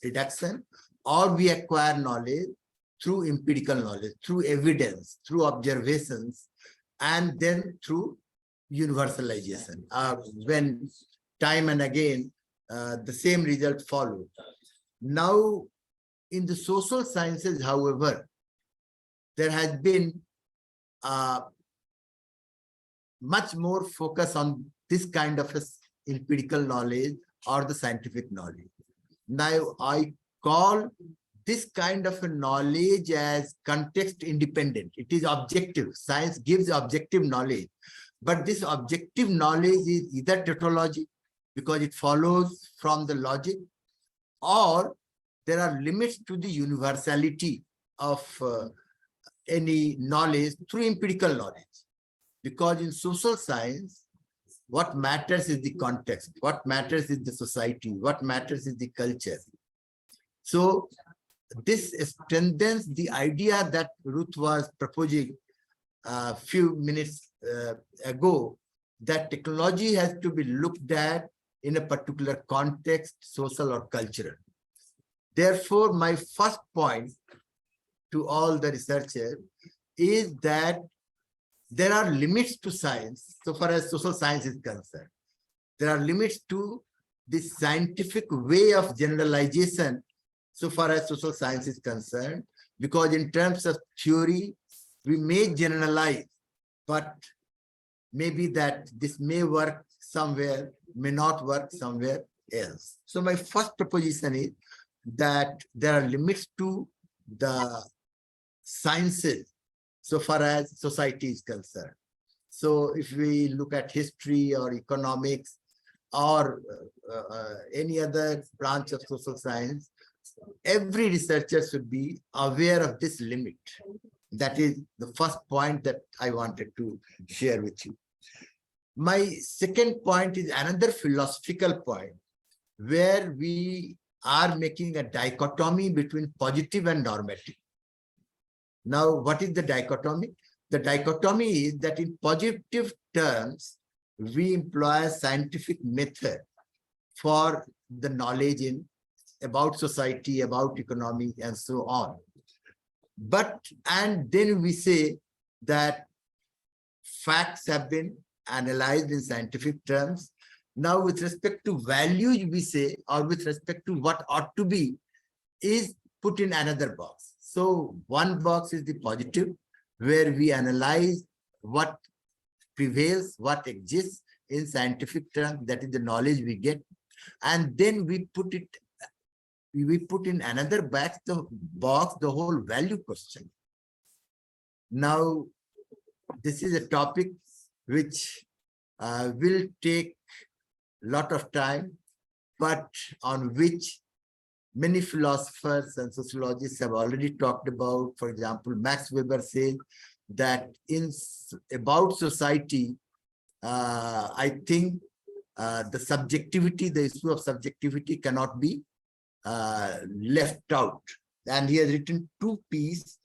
deduction, or we acquire knowledge through empirical knowledge, through evidence, through observations, and then through universalization. When time and again the same result follows. Now, in the social sciences, however, there has been much more focus on this kind of empirical knowledge or the scientific knowledge. Now, I call this kind of a knowledge as context independent. It is objective. Science gives objective knowledge, but this objective knowledge is either tautology, because it follows from the logic, or there are limits to the universality of any knowledge through empirical knowledge. Because in social science, what matters is the context, what matters is the society, what matters is the culture. So this strengthens the idea that Ruth was proposing a few minutes ago, that technology has to be looked at in a particular context, social or cultural. Therefore, my first point to all the researchers is that there are limits to science, so far as social science is concerned. There are limits to the scientific way of generalization so far as social science is concerned, because in terms of theory, we may generalize, but maybe that this may work somewhere, may not work somewhere else. So my first proposition is that there are limits to the sciences so far as society is concerned. So if we look at history or economics or any other branch of social science, every researcher should be aware of this limit. That is the first point that I wanted to share with you. My second point is another philosophical point where we are making a dichotomy between positive and normative. Now, what is the dichotomy? The dichotomy is that in positive terms, we employ a scientific method for the knowledge about society, about economy, and so on. And then we say that facts have been analyzed in scientific terms. Now, with respect to values, we say, or with respect to what ought to be, is put in another box. So one box is the positive, where we analyze what prevails, what exists in scientific terms, that is the knowledge we get. And then we put in another box the whole value question. Now, this is a topic which will take a lot of time, but on which many philosophers and sociologists have already talked about. For example, Max Weber says that about society, I think the issue of subjectivity cannot be left out. And he has written two pieces,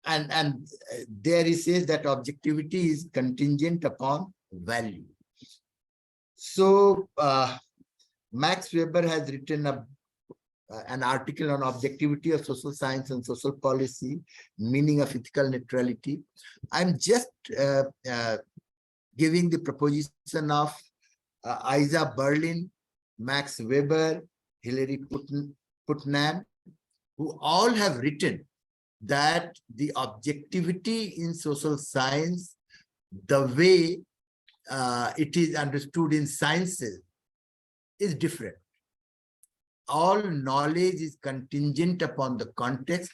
and there he says that objectivity is contingent upon value. So Max Weber has written an article on objectivity of social science and social policy, meaning of ethical neutrality. I'm just giving the proposition of Isa Berlin, Max Weber, Hilary Putnam, who all have written that the objectivity in social science, the way it is understood in sciences, is different. All knowledge is contingent upon the context,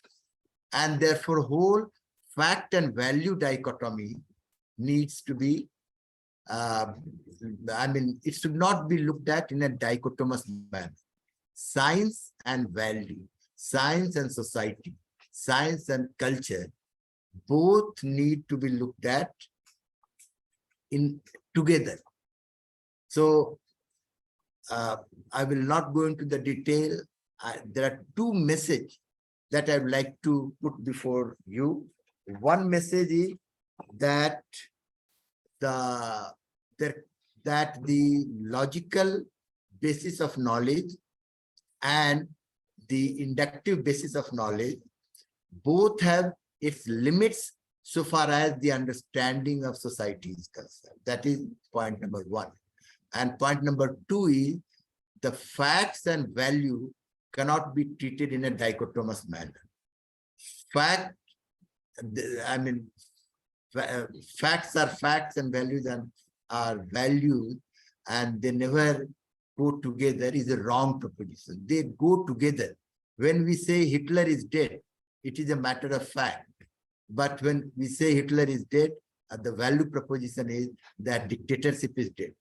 and therefore whole fact and value dichotomy needs to be, it should not be looked at in a dichotomous manner. Science and value, science and society, science and culture, both need to be looked at together. So I will not go into the detail. There are two messages that I would like to put before you. One message is that the logical basis of knowledge and the inductive basis of knowledge both have its limits so far as the understanding of society is concerned. That is point number one. And point number two is the facts and value cannot be treated in a dichotomous manner. Facts are facts and values are values, and they never go together is a wrong proposition. They go together. When we say Hitler is dead, it is a matter of fact. But when we say Hitler is dead, the value proposition is that dictatorship is dead.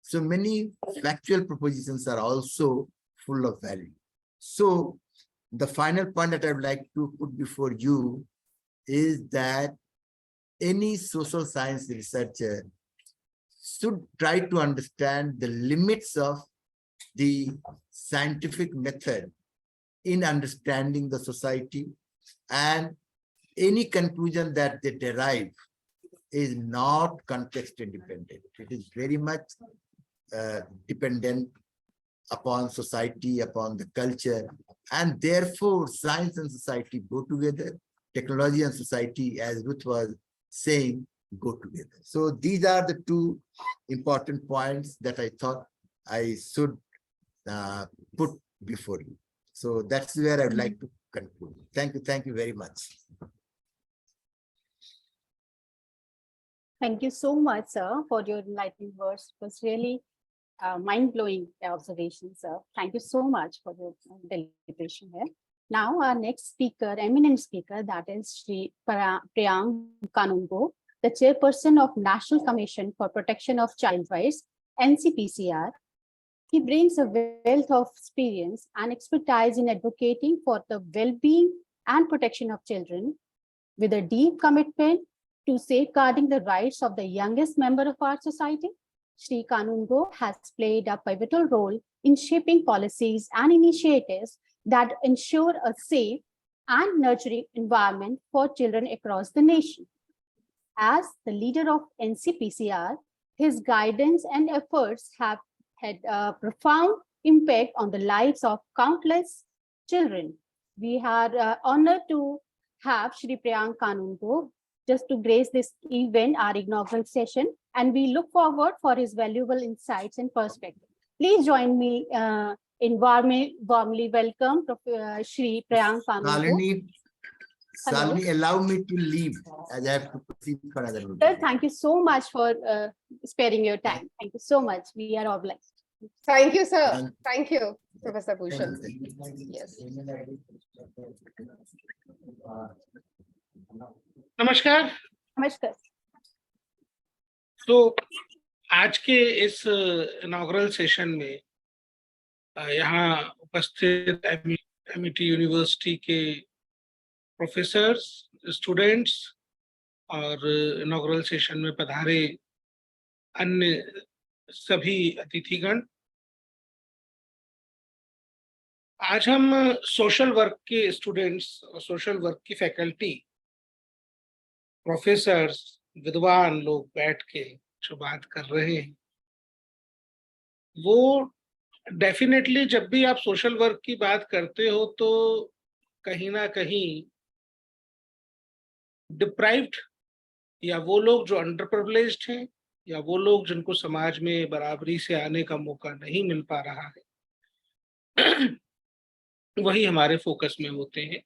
So many factual propositions are also full of value. So the final point that I would like to put before you is that any social science researcher should try to understand the limits of the scientific method in understanding the society, and any conclusion that they derive is not context independent. It is very much dependent upon society, upon the culture, and therefore science and society go together. Technology and society, as Ruth was saying, go together. So these are the two important points that I thought I should put before you. So that's where I would like to conclude. Thank you very much. Thank you so much, sir, for your enlightening words. It was really mind-blowing observation, sir. Thank you so much for your deliberation here. Now, our next speaker, eminent speaker, that is Shri Priyank Kanungo, the chairperson of National Commission for Protection of Child Rights, NCPCR. He brings a wealth of experience and expertise in advocating for the well-being and protection of children, with a deep commitment to safeguarding the rights of the youngest member of our society. Shri Kanungo has played a pivotal role in shaping policies and initiatives that ensure a safe and nurturing environment for children across the nation. As the leader of NCPCR, his guidance and efforts have had a profound impact on the lives of countless children. We are honored to have Shri Priyank Kanungo just to grace this event, our inaugural session, and we look forward for his valuable insights and perspective. Please join me in warmly welcome Shri Priyank Kanungo. Shalini, allow me to leave as I have to proceed for another meeting. Sir, thank you so much for sparing your time. Thank you so much. We are all blessed. Thank you, sir. Thank you, Professor Bhushan. Yes. नमस्कार। Namaskar. तो आज के इस inaugural session में यहाँ उपस्थित MET university के professors, students और इनॉग्रल सेशन में पधारे अन्य सभी अतिथिगण, आज हम सोशल वर्क के स्टूडेंट्स और सोशल वर्क की फैकल्टी, प्रोफेसर्स, विद्वान लोग बैठ के जो बात कर रहे हैं, वो डेफिनेटली जब भी आप सोशल वर्क की बात करते हो तो कहीं ना कहीं डिप्राइव्ड या वो लोग जो अंडर प्रिविलेज्ड हैं या वो लोग जिनको समाज में बराबरी से आने का मौका नहीं मिल पा रहा है, वही हमारे फोकस में होते हैं।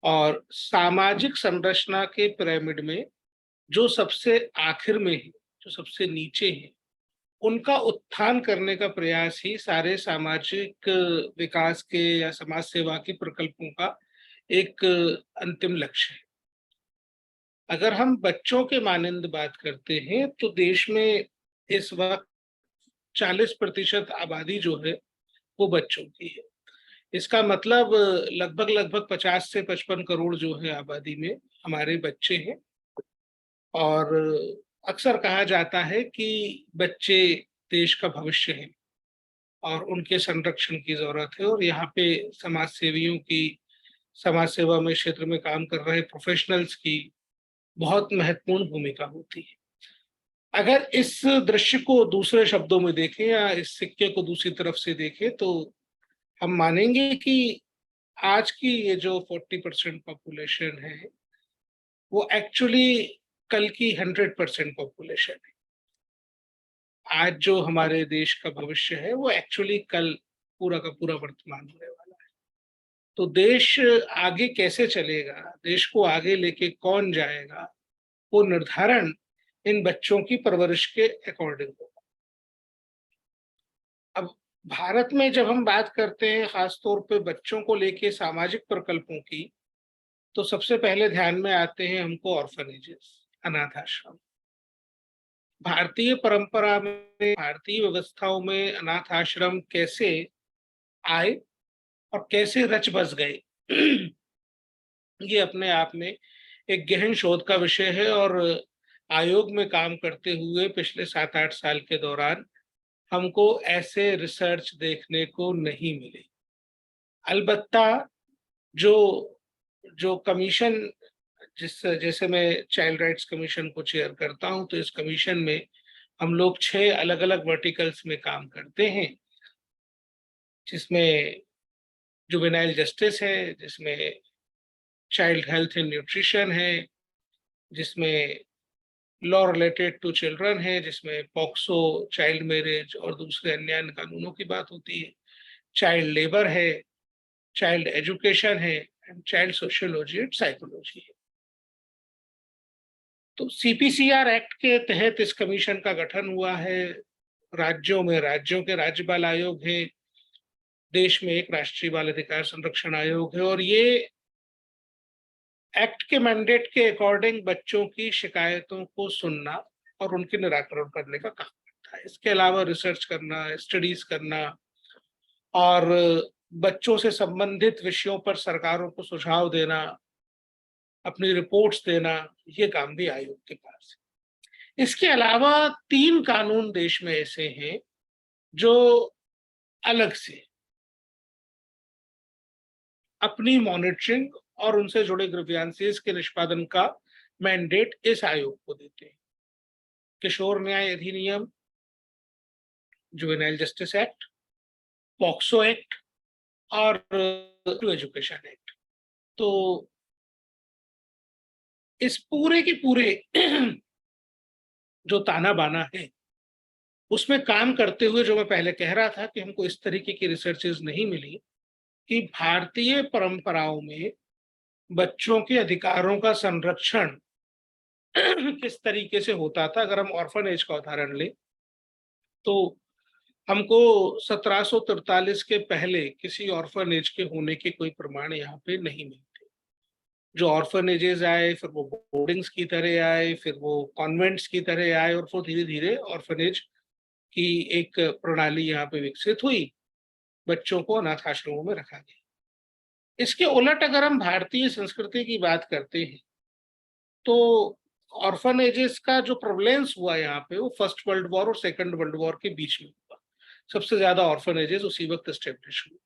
और सामाजिक संरचना के पिरामिड में जो सबसे आखिर में है, जो सबसे नीचे है, उनका उत्थान करने का प्रयास ही सारे सामाजिक विकास के या समाज सेवा के प्रकल्पों का एक अंतिम लक्ष्य है। अगर हम बच्चों के मानंद बात करते हैं तो देश में इस वक्त 40% आबादी जो है वो बच्चों की है। इसका मतलब लगभग 50 से 55 करोड़ जो है आबादी में हमारे बच्चे हैं। और अक्सर कहा जाता है कि बच्चे देश का भविष्य हैं और उनके संरक्षण की जरूरत है। और यहाँ पे समाज सेवियों की, समाज सेवा में क्षेत्र में काम कर रहे प्रोफेशनल्स की बहुत महत्वपूर्ण भूमिका होती है। अगर इस दृश्य को दूसरे शब्दों में देखें या इस सिक्के को दूसरी तरफ से देखें तो हम मानेंगे कि आज की ये जो 40% पॉपुलेशन है वो एक्चुअली कल की 100% पॉपुलेशन है। आज जो हमारे देश का भविष्य है वो एक्चुअली कल पूरा का पूरा वर्तमान होने वाला है। तो देश आगे कैसे चलेगा, देश को आगे लेके कौन जाएगा, वो निर्धारण इन बच्चों की परवरिश के अकॉर्डिंग होगा। अब भारत में जब हम बात करते हैं खासतौर पे बच्चों को लेके सामाजिक प्रकल्पों की, तो सबसे पहले ध्यान में आते हैं हमको ऑर्फनेजेस, अनाथ आश्रम। भारतीय परंपरा में, भारतीय व्यवस्थाओं में अनाथ आश्रम कैसे आए और कैसे रच बस गए, ये अपने आप में एक गहन शोध का विषय है। और आयोग में काम करते हुए पिछले 7-8 साल के दौरान हमको ऐसे रिसर्च देखने को नहीं मिले। अलबत्ता जो कमीशन, जैसे मैं चाइल्ड राइट्स कमीशन को चेयर करता हूं, तो इस कमीशन में हम लोग 6 अलग अलग वर्टिकल्स में काम करते हैं, जिसमें जुवेनाइल जस्टिस है, जिसमें चाइल्ड हेल्थ एंड न्यूट्रिशन है, जिसमें लॉ रिलेटेड टू चिल्ड्रन है, जिसमें पॉक्सो, चाइल्ड मैरिज और दूसरे अन्य कानूनों की बात होती है, चाइल्ड लेबर है, चाइल्ड एजुकेशन है and child sociology and psychology है। तो CPCR एक्ट के तहत इस कमीशन का गठन हुआ है। राज्यों में राज्यों के राज्य बाल आयोग है, देश में एक राष्ट्रीय बाल अधिकार संरक्षण आयोग है, और ये एक्ट के मैंडेट के अकॉर्डिंग बच्चों की शिकायतों को सुनना और उनके निराकरण करने का काम करता है। इसके अलावा रिसर्च करना, स्टडीज करना और बच्चों से संबंधित विषयों पर सरकारों को सुझाव देना, अपनी रिपोर्ट्स देना, ये काम भी आयोग के पास है। इसके अलावा 3 कानून देश में ऐसे हैं जो अलग से अपनी मॉनिटरिंग और उनसे जुड़े ग्रीवियंसेस के निष्पादन का मैंडेट इस आयोग को देते हैं। किशोर न्याय अधिनियम, juvenile justice act, POCSO act और एजुकेशन एक्ट। तो इस पूरे के पूरे जो ताना बाना है उसमें काम करते हुए जो मैं पहले कह रहा था कि हमको इस तरीके की रिसर्चेज नहीं मिली कि भारतीय परंपराओं में बच्चों के अधिकारों का संरक्षण किस तरीके से होता था। अगर हम ऑर्फनेज का उदाहरण लें तो हमको 1743 के पहले किसी ऑर्फनेज के होने के कोई प्रमाण यहाँ पे नहीं मिलते। जो ऑर्फनेजेस आए फिर वो बोर्डिंग्स की तरह आए, फिर वो कॉन्वेंट्स की तरह आए, और फिर धीरे धीरे ऑर्फनेज की एक प्रणाली यहाँ पे विकसित हुई, बच्चों को अनाथ आश्रमों में रखा गया। इसके उलट अगर हम भारतीय संस्कृति की बात करते हैं तो ऑर्फनेजेस का जो प्रेवलेंस हुआ यहाँ पे वो फर्स्ट वर्ल्ड वॉर और सेकंड वर्ल्ड वॉर के बीच में हुआ। सबसे ज्यादा ऑर्फनेजेस उसी वक्त एस्टेब्लिश हुए।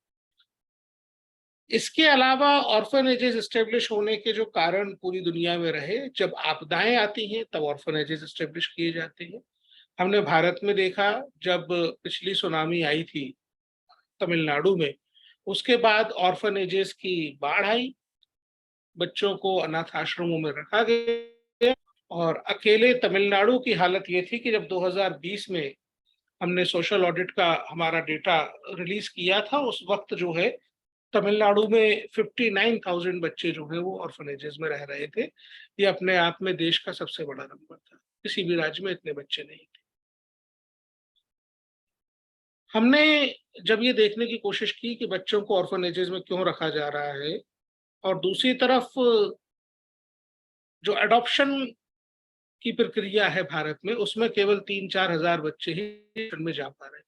इसके अलावा ऑर्फनेजेस एस्टेब्लिश होने के जो कारण पूरी दुनिया में रहे, जब आपदाएं आती हैं तब ऑर्फनेजेस एस्टेब्लिश किए जाते हैं। हमने भारत में देखा जब पिछली सुनामी आई थी तमिलनाडु में, उसके बाद ऑर्फनेजेस की बाढ़ आई, बच्चों को अनाथ आश्रमों में रखा गया। और अकेले तमिलनाडु की हालत ये थी कि जब 2020 में हमने सोशल ऑडिट का हमारा डेटा रिलीज किया था, उस वक्त जो है तमिलनाडु में 59,000 बच्चे जो है वो ऑर्फनेजेस में रह रहे थे। ये अपने आप में देश का सबसे बड़ा नंबर था, किसी भी राज्य में इतने बच्चे नहीं थे। हमने जब ये देखने की कोशिश की कि बच्चों को ऑर्फनेजेस में क्यों रखा जा रहा है, और दूसरी तरफ जो अडॉप्शन की प्रक्रिया है भारत में, उसमें केवल 3-4 हजार बच्चे ही में जा पा रहे हैं।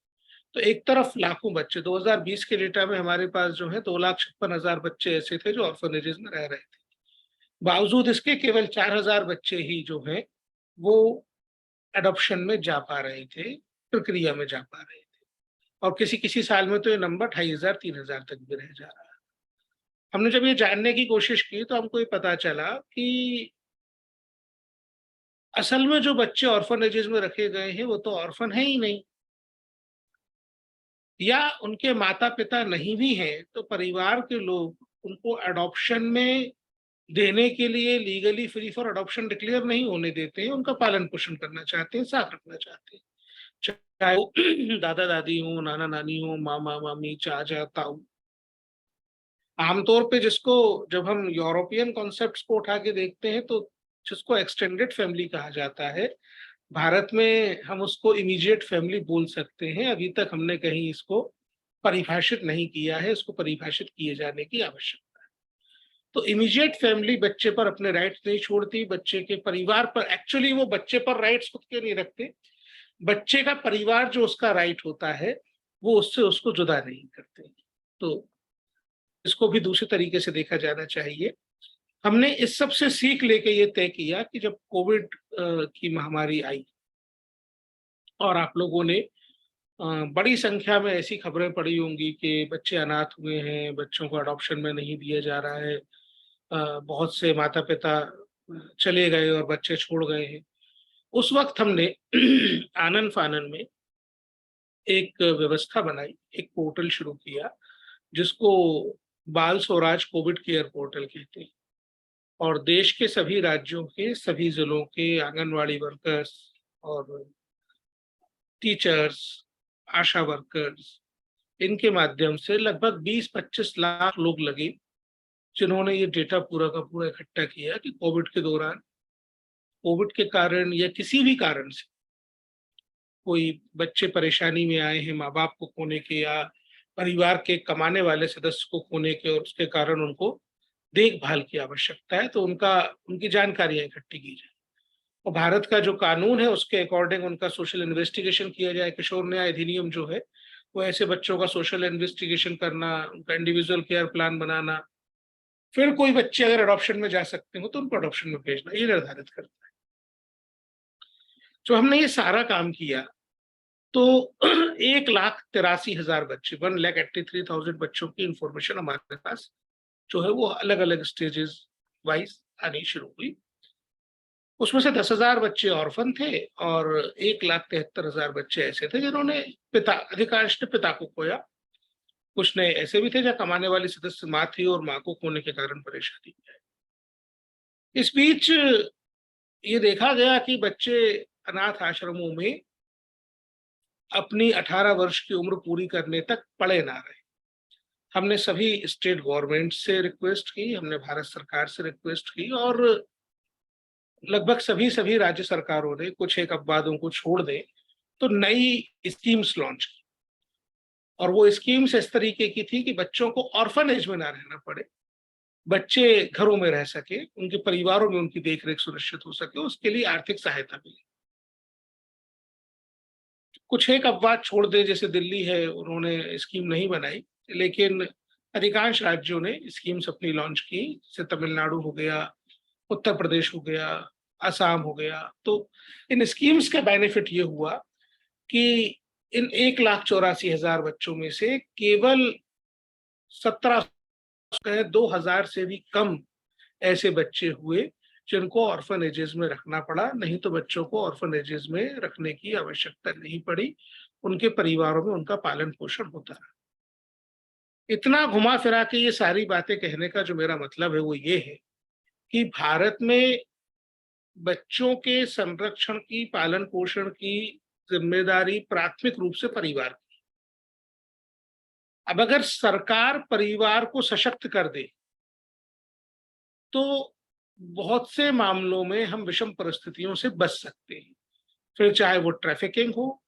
तो एक तरफ लाखों बच्चे, 2020 के डेटा में हमारे पास जो है 2,56,000 बच्चे ऐसे थे जो ऑर्फनेजेस में रह रहे थे। बावजूद इसके केवल 4,000 बच्चे ही जो है वो अडॉप्शन में जा पा रहे थे, प्रक्रिया में जा पा रहे थे। और किसी किसी साल में तो ये नंबर 2,500-3,000 तक भी रह जा रहा है। हमने जब ये जानने की कोशिश की तो हमको ये पता चला कि असल में जो बच्चे ऑर्फनेजेस में रखे गए हैं वो तो ऑर्फन है ही नहीं, या उनके माता पिता नहीं भी हैं तो परिवार के लोग उनको अडॉप्शन में देने के लिए legally free for adoption declare नहीं होने देते हैं। उनका पालन पोषण करना चाहते हैं, साथ रखना चाहते हैं, चाहे वो दादा दादी हो, नाना नानी हो, मामा मामी, चाचा ताऊ। आमतौर पे जिसको जब हम यूरोपियन कॉन्सेप्ट्स को उठा के देखते हैं तो जिसको एक्सटेंडेड फैमिली कहा जाता है, भारत में हम उसको इमीडिएट फैमिली बोल सकते हैं। अभी तक हमने कहीं इसको परिभाषित नहीं किया है, इसको परिभाषित किए जाने की आवश्यकता है। तो इमीडिएट फैमिली बच्चे पर अपने राइट्स नहीं छोड़ती, बच्चे के परिवार पर, एक्चुअली वो बच्चे पर राइट्स खुद के नहीं रखते, बच्चे का परिवार जो उसका राइट होता है वो उससे उसको जुदा नहीं करते। तो इसको भी दूसरे तरीके से देखा जाना चाहिए। हमने इस सब से सीख लेके ये तय किया कि जब कोविड की महामारी आई और आप लोगों ने बड़ी संख्या में ऐसी खबरें पढ़ी होंगी कि बच्चे अनाथ हुए हैं, बच्चों को अडॉप्शन में नहीं दिया जा रहा है, बहुत से माता पिता चले गए और बच्चे छोड़ गए हैं। उस वक्त हमने आनन फानन में एक व्यवस्था बनाई, एक पोर्टल शुरू किया जिसको बाल स्वराज कोविड केयर पोर्टल कहते हैं। और देश के सभी राज्यों के सभी जिलों के आंगनवाड़ी वर्कर्स और टीचर्स, आशा वर्कर्स इनके माध्यम से लगभग 20-25 लाख लोग लगे जिन्होंने ये डेटा पूरा का पूरा इकट्ठा किया कि कोविड के दौरान, कोविड के कारण या किसी भी कारण से कोई बच्चे परेशानी में आए हैं माँ बाप को खोने के या परिवार के कमाने वाले सदस्य को खोने के, और उसके कारण उनको देखभाल की आवश्यकता है, तो उनकी जानकारियां इकट्ठी की जाए। और भारत का जो कानून है उसके अकॉर्डिंग उनका सोशल इन्वेस्टिगेशन किया जाए। किशोर न्याय अधिनियम जो है वो ऐसे बच्चों का सोशल इन्वेस्टिगेशन करना, उनका इंडिविजुअल केयर प्लान बनाना, फिर कोई बच्चे अगर अडॉप्शन में जा सकते हो तो उनको अडॉप्शन में भेजना, ये निर्धारित करता है। जो हमने ये सारा काम किया तो 1,83,000 बच्चे, 1,83,000 बच्चों की इंफॉर्मेशन हमारे पास जो है वो अलग अलग स्टेजेस वाइज आनी शुरू हुई। उसमें से 10,000 बच्चे ऑर्फन थे और 1,73,000 बच्चे ऐसे थे जिन्होंने अधिकांश ने पिता को खोया। कुछ ने ऐसे भी थे जहाँ कमाने वाली सदस्य माँ थी और माँ को खोने के कारण परेशानी है। इस बीच ये देखा गया कि बच्चे अनाथ आश्रमों में अपनी 18 वर्ष की उम्र पूरी करने तक पढ़े ना रहे। हमने सभी स्टेट गवर्नमेंट से रिक्वेस्ट की, हमने भारत सरकार से रिक्वेस्ट की, और लगभग सभी राज्य सरकारों ने, कुछ एक अपवादों को छोड़ दें, तो नई स्कीम्स लॉन्च की। और वो स्कीम्स इस तरीके की थी कि बच्चों को ऑर्फनेज में ना रहना पड़े, बच्चे घरों में रह सके, उनके परिवारों में उनकी देखरेख सुनिश्चित हो सके, उसके लिए आर्थिक सहायता मिले। कुछ एक अपवाद छोड़ दे, जैसे दिल्ली है, उन्होंने स्कीम नहीं बनाई, लेकिन अधिकांश राज्यों ने स्कीम्स अपनी लॉन्च की, जैसे तमिलनाडु हो गया, उत्तर प्रदेश हो गया, असम हो गया। तो इन स्कीम्स का बेनिफिट ये हुआ कि इन 1,84,000 बच्चों में से केवल 2,000 से भी कम ऐसे बच्चे हुए जिनको ऑर्फनेजेस में रखना पड़ा। नहीं तो बच्चों को ऑर्फनेजेस में रखने की आवश्यकता नहीं पड़ी, उनके परिवारों में उनका पालन पोषण होता रहा। इतना घुमा फिरा के ये सारी बातें कहने का जो मेरा मतलब है वो ये है कि भारत में बच्चों के संरक्षण की, पालन पोषण की जिम्मेदारी प्राथमिक रूप से परिवार की। अब अगर सरकार परिवार को सशक्त कर दे तो बहुत से मामलों में हम विषम परिस्थितियों से बच सकते हैं, फिर चाहे वो ट्रैफिकिंग हो,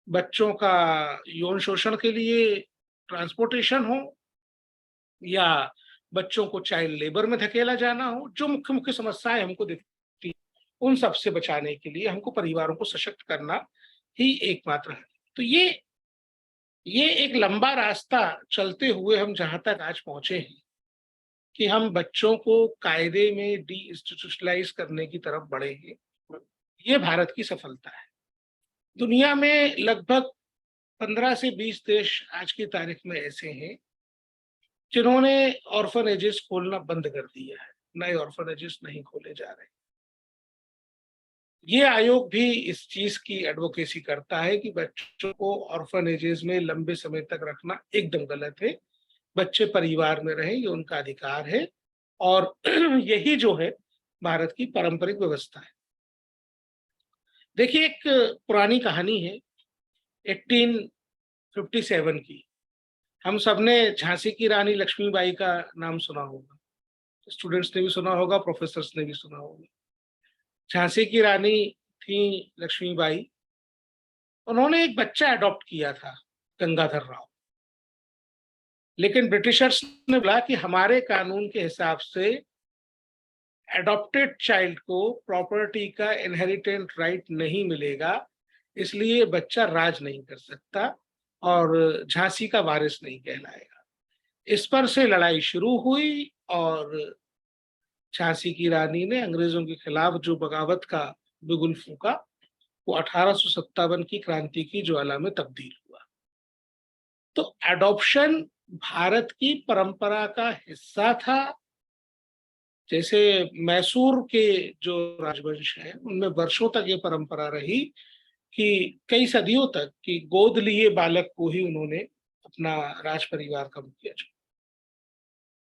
बच्चों का यौन शोषण के लिए ट्रांसपोर्टेशन हो, या बच्चों को चाइल्ड लेबर में धकेला जाना हो। जो मुख्य मुख्य समस्याएं हमको दिखती, उन सब से बचाने के लिए हमको परिवारों को सशक्त करना ही एकमात्र है। तो ये एक लंबा रास्ता चलते हुए हम जहां तक आज पहुंचे हैं कि हम बच्चों को कायदे में डी इंस्टीट्यूशनलाइज करने की तरफ बढ़े हैं, ये भारत की सफलता है। दुनिया में लगभग 15 से 20 देश आज की तारीख में ऐसे हैं जिन्होंने ऑर्फनेजेस खोलना बंद कर दिया है, नए ऑर्फनेजेस नहीं खोले जा रहे। ये आयोग भी इस चीज की एडवोकेसी करता है कि बच्चों को ऑर्फनेजेस में लंबे समय तक रखना एकदम गलत है, बच्चे परिवार में रहें, ये उनका अधिकार है, और यही जो है भारत की पारंपरिक व्यवस्था है। देखिए, एक पुरानी कहानी है 1857 की। हम सबने झांसी की रानी लक्ष्मीबाई का नाम सुना होगा, स्टूडेंट्स ने भी सुना होगा, प्रोफेसर्स ने भी सुना होगा। झांसी की रानी थी लक्ष्मीबाई, उन्होंने एक बच्चा अडॉप्ट किया था, गंगाधर राव। लेकिन ब्रिटिशर्स ने बोला कि हमारे कानून के हिसाब से अडॉप्टेड चाइल्ड को प्रॉपर्टी का इनहेरिटेंट राइट नहीं मिलेगा, इसलिए बच्चा राज नहीं कर सकता और झांसी का वारिस नहीं कहलाएगा। इस पर से लड़ाई शुरू हुई और झांसी की रानी ने अंग्रेजों के खिलाफ जो बगावत का बिगुल फूंका, वो 1857 की क्रांति की ज्वाला में तब्दील हुआ। तो एडॉप्शन भारत की परंपरा का हिस्सा था। जैसे मैसूर के जो राजवंश है उनमें वर्षों तक ये परंपरा रही कि कई सदियों तक कि गोद लिए बालक को ही उन्होंने अपना राज परिवार का मुखिया चुना।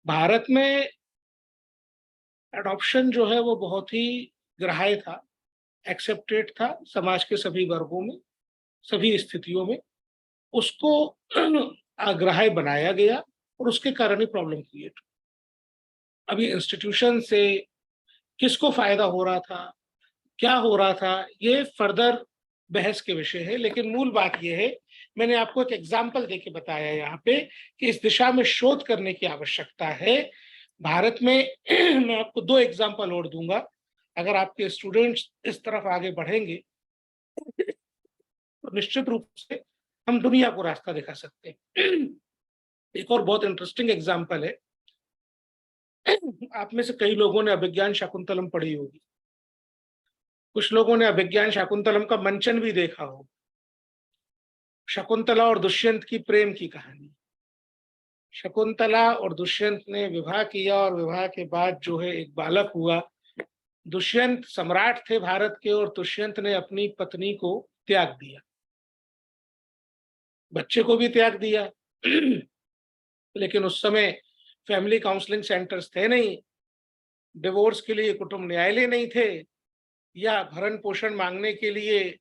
भारत में एडॉप्शन जो है वो बहुत ही ग्राह्य था, एक्सेप्टेड था समाज के सभी वर्गों में, सभी स्थितियों में। उसको अग्राह्य बनाया गया और उसके कारण ही प्रॉब्लम क्रिएट हुई। अभी इंस्टीट्यूशन से किसको फायदा हो रहा था, क्या हो रहा था, ये फर्दर बहस के विषय है, लेकिन मूल बात यह है, मैंने आपको एक एग्जाम्पल देके बताया यहाँ पे कि इस दिशा में शोध करने की आवश्यकता है भारत में। मैं आपको 2 एग्जाम्पल और दूंगा। अगर आपके स्टूडेंट्स इस तरफ आगे बढ़ेंगे तो निश्चित रूप से हम दुनिया को रास्ता दिखा सकते हैं। एक और बहुत इंटरेस्टिंग एग्जाम्पल है, आप में से कई लोगों ने अभिज्ञान शाकुंतलम पढ़ी होगी, कुछ लोगों ने अभिज्ञान शाकुंतलम का मंचन भी देखा होगा। शकुंतला और दुष्यंत की प्रेम की कहानी। शकुंतला और दुष्यंत ने विवाह किया और विवाह के बाद जो है एक बालक हुआ। दुष्यंत सम्राट थे भारत के और दुष्यंत ने अपनी पत्नी को त्याग दिया, बच्चे को भी त्याग दिया। लेकिन उस समय फैमिली काउंसलिंग सेंटर्स थे नहीं, डिवोर्स के लिए कुटुंब न्यायालय नहीं थे, या भरण पोषण मांगने के लिए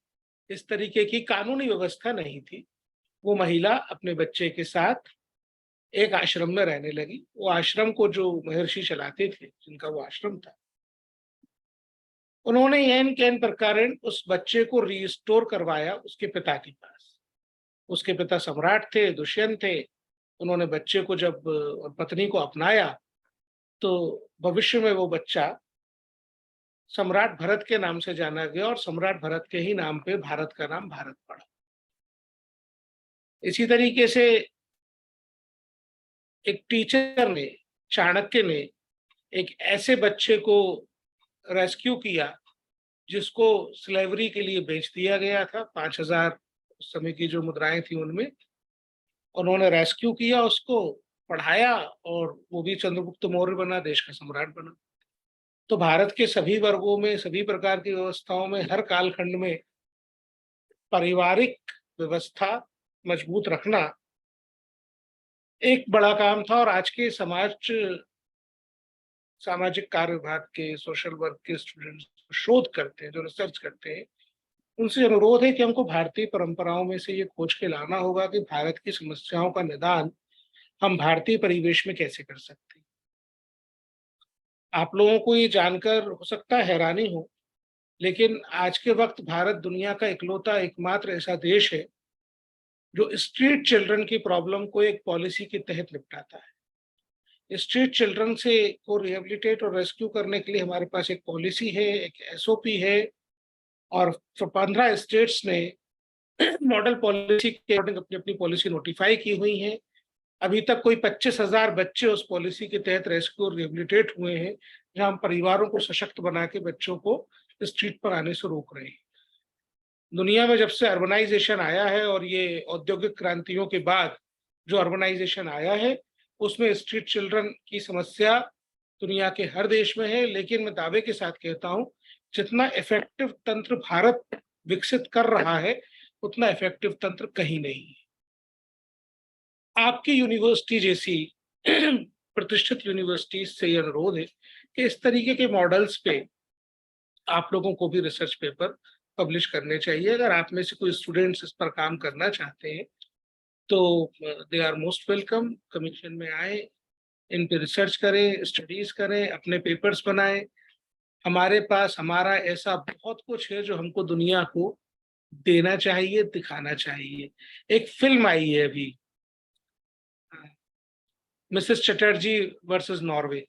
इस तरीके की कानूनी व्यवस्था नहीं थी। वो महिला अपने बच्चे के साथ एक आश्रम में रहने लगी। वो आश्रम को जो महर्षि चलाते थे, जिनका वो आश्रम था, उन्होंने एन कैन प्रकार उस बच्चे को रिस्टोर करवाया उसके पिता के पास। उसके पिता सम्राट थे, दुष्यंत थे। उन्होंने बच्चे को जब और पत्नी को अपनाया तो भविष्य में वो बच्चा सम्राट भरत के नाम से जाना गया और सम्राट भरत के ही नाम पे भारत का नाम भारत पड़ा। इसी तरीके से एक टीचर ने, चाणक्य ने, एक ऐसे बच्चे को रेस्क्यू किया जिसको स्लेवरी के लिए बेच दिया गया था। 5000 उस समय की जो मुद्राएं थी उनमें उन्होंने रेस्क्यू किया, उसको पढ़ाया और वो भी चंद्रगुप्त मौर्य बना, देश का सम्राट बना। तो भारत के सभी वर्गों में, सभी प्रकार की व्यवस्थाओं में, हर कालखंड में पारिवारिक व्यवस्था मजबूत रखना एक बड़ा काम था। और आज के सामाजिक कार्य विभाग के, सोशल वर्क के स्टूडेंट्स शोध करते हैं, जो रिसर्च करते हैं, उनसे अनुरोध है कि हमको भारतीय परंपराओं में से ये खोज के लाना होगा कि भारत की समस्याओं का निदान हम भारतीय परिवेश में कैसे कर सकते हैं। आप लोगों को ये जानकर हो सकता है हैरानी हो, लेकिन आज के वक्त भारत दुनिया का इकलौता एकमात्र ऐसा देश है जो स्ट्रीट चिल्ड्रन की प्रॉब्लम को एक पॉलिसी के तहत निपटाता है। स्ट्रीट चिल्ड्रन से को रिहेबिलिटेट और रेस्क्यू करने के लिए हमारे पास एक पॉलिसी है, एक एसओपी है, और 15 स्टेट्स ने मॉडल पॉलिसी के अकॉर्डिंग अपनी अपनी पॉलिसी नोटिफाई की हुई है। अभी तक कोई 25,000 बच्चे उस पॉलिसी के तहत रेस्क्यू और रिहेबिलिटेट हुए हैं, जहां हम परिवारों को सशक्त बना के बच्चों को स्ट्रीट पर आने से रोक रहे हैं। दुनिया में जब से अर्बनाइजेशन आया है और ये औद्योगिक क्रांतियों के बाद जो अर्बनाइजेशन आया है, उसमें स्ट्रीट चिल्ड्रन की समस्या दुनिया के हर देश में है। लेकिन मैं दावे के साथ कहता हूं, जितना इफेक्टिव तंत्र भारत विकसित कर रहा है, उतना इफेक्टिव तंत्र कहीं नहीं है। आपकी यूनिवर्सिटी जैसी प्रतिष्ठित यूनिवर्सिटी से यह अनुरोध है कि इस तरीके के मॉडल्स पे आप लोगों को भी रिसर्च पेपर पब्लिश करने चाहिए। अगर आप में से कोई स्टूडेंट्स इस पर काम करना चाहते हैं तो they are most welcome. Commission में आए, इन पे रिसर्च करें, स्टडीज करें, अपने पेपर्स बनाएं। हमारे पास हमारा ऐसा बहुत कुछ है जो हमको दुनिया को देना चाहिए, दिखाना चाहिए। एक फिल्म आई है अभी, मिसेस चटर्जी वर्सेस नॉर्वे।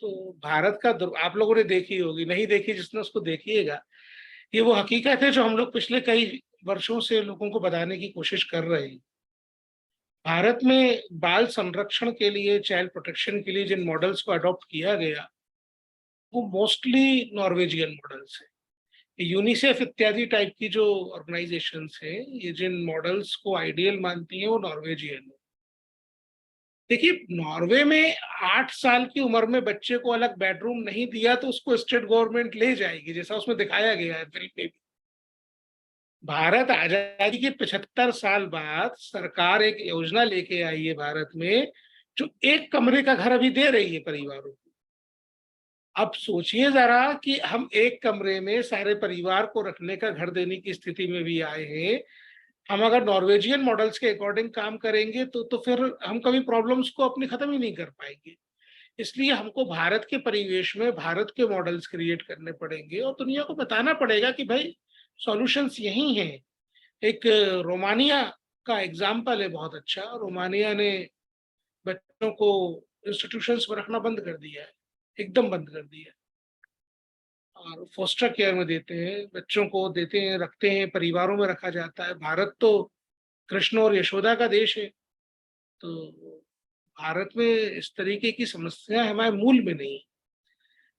तो भारत का आप लोगों ने देखी होगी, नहीं देखी जिसने उसको देखिएगा। ये वो हकीकत है जो हम लोग पिछले कई वर्षों से लोगों को बताने की कोशिश कर रहे हैं। भारत में बाल संरक्षण के लिए, चाइल्ड प्रोटेक्शन के लिए जिन मॉडल्स को अडॉप्ट किया गया, वो मोस्टली नॉर्वेजियन मॉडल्स है। यूनिसेफ इत्यादि टाइप की जो ऑर्गेनाइजेशंस है, ये जिन मॉडल्स को आइडियल मानती हैं, वो नॉर्वेजियन है। देखिए, नॉर्वे में 8 साल की उम्र में बच्चे को अलग बेडरूम नहीं दिया तो उसको स्टेट गवर्नमेंट ले जाएगी, जैसा उसमें दिखाया गया है फिल्म में भी। भारत आजादी के 75 साल बाद सरकार एक योजना लेके आई है भारत में, जो एक कमरे का घर अभी दे रही है परिवारों को। अब सोचिए जरा कि हम एक कमरे में सारे परिवार को रखने का घर देने की स्थिति में भी आए हैं। हम अगर नॉर्वेजियन मॉडल्स के अकॉर्डिंग काम करेंगे तो फिर हम कभी प्रॉब्लम्स को अपनी खत्म ही नहीं कर पाएंगे। इसलिए हमको भारत के परिवेश में भारत के मॉडल्स क्रिएट करने पड़ेंगे और दुनिया को बताना पड़ेगा कि भाई सॉल्यूशंस यही हैं। एक रोमानिया का एग्जाम्पल है बहुत अच्छा। रोमानिया ने बच्चों को इंस्टीट्यूशंस में रखना बंद कर दिया है, एकदम बंद कर दिया है, और फोस्टर केयर में देते हैं, बच्चों को देते हैं, रखते हैं, परिवारों में रखा जाता है। भारत तो कृष्ण और यशोदा का देश है, तो भारत में इस तरीके की समस्या हमारे मूल में नहीं।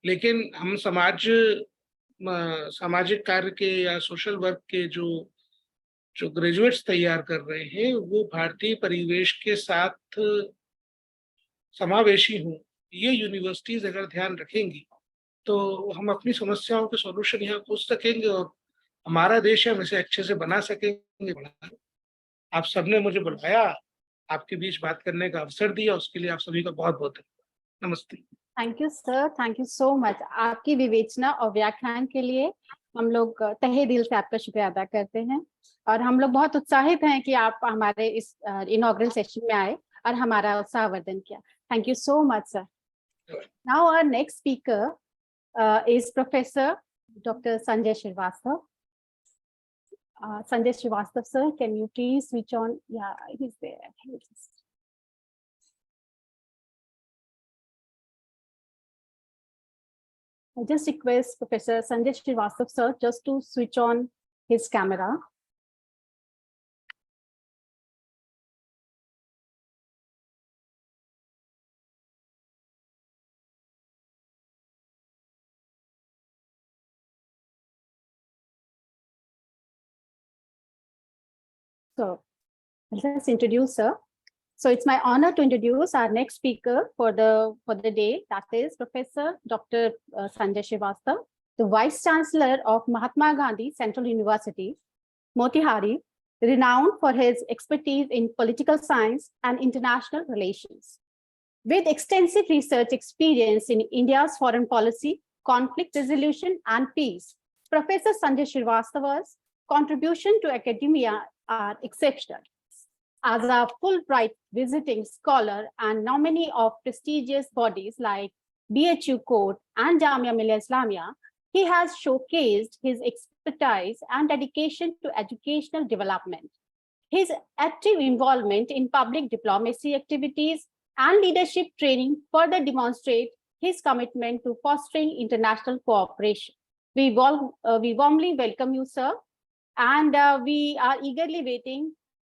लेकिन हम सामाजिक कार्य के या सोशल वर्क के जो ग्रेजुएट्स तैयार कर रहे हैं वो भारतीय परिवेश के साथ समावेशी हों, ये यूनिवर्सिटीज अगर ध्यान रखेंगी तो हम अपनी समस्याओं के सॉल्यूशन यहाँ खोज सकेंगे और हमारा देश हम इसे अच्छे से बना सकेंगे। आप सबने मुझे बुलाया, आपके बीच बात करने का अवसर दिया, उसके लिए आप सभी का बहुत बहुत धन्यवाद। नमस्ते। Thank you sir, thank you so much. आपकी विवेचना और व्याख्यान के लिए हम लोग तहे दिल से आपका शुक्रिया अदा करते हैं और हम लोग बहुत उत्साहित हैं कि आप हमारे इस इनॉग्रल सेशन में आए और हमारा उत्साहवर्धन किया। Thank you so much sir. Now our next speaker is Professor Dr. Sanjay Srivastava. Sanjay Srivastava, sir, can you please switch on? Yeah, he's there. I just request Professor Sanjay Srivastava, sir, just to switch on his camera. So I'll just introduce her. So it's my honor to introduce our next speaker for the day, that is Professor Dr. Sanjay Srivastava, the Vice Chancellor of Mahatma Gandhi Central University, Motihari, renowned for his expertise in political science and international relations. With extensive research experience in India's foreign policy, conflict resolution, and peace, Professor Sanjay Srivastava's contribution to academia are exceptional. As a Fulbright visiting scholar and nominee of prestigious bodies like BHU Code and Jamia Millia Islamia, he has showcased his expertise and dedication to educational development. His active involvement in public diplomacy activities and leadership training further demonstrate his commitment to fostering international cooperation. We warmly welcome you, sir, and we are eagerly waiting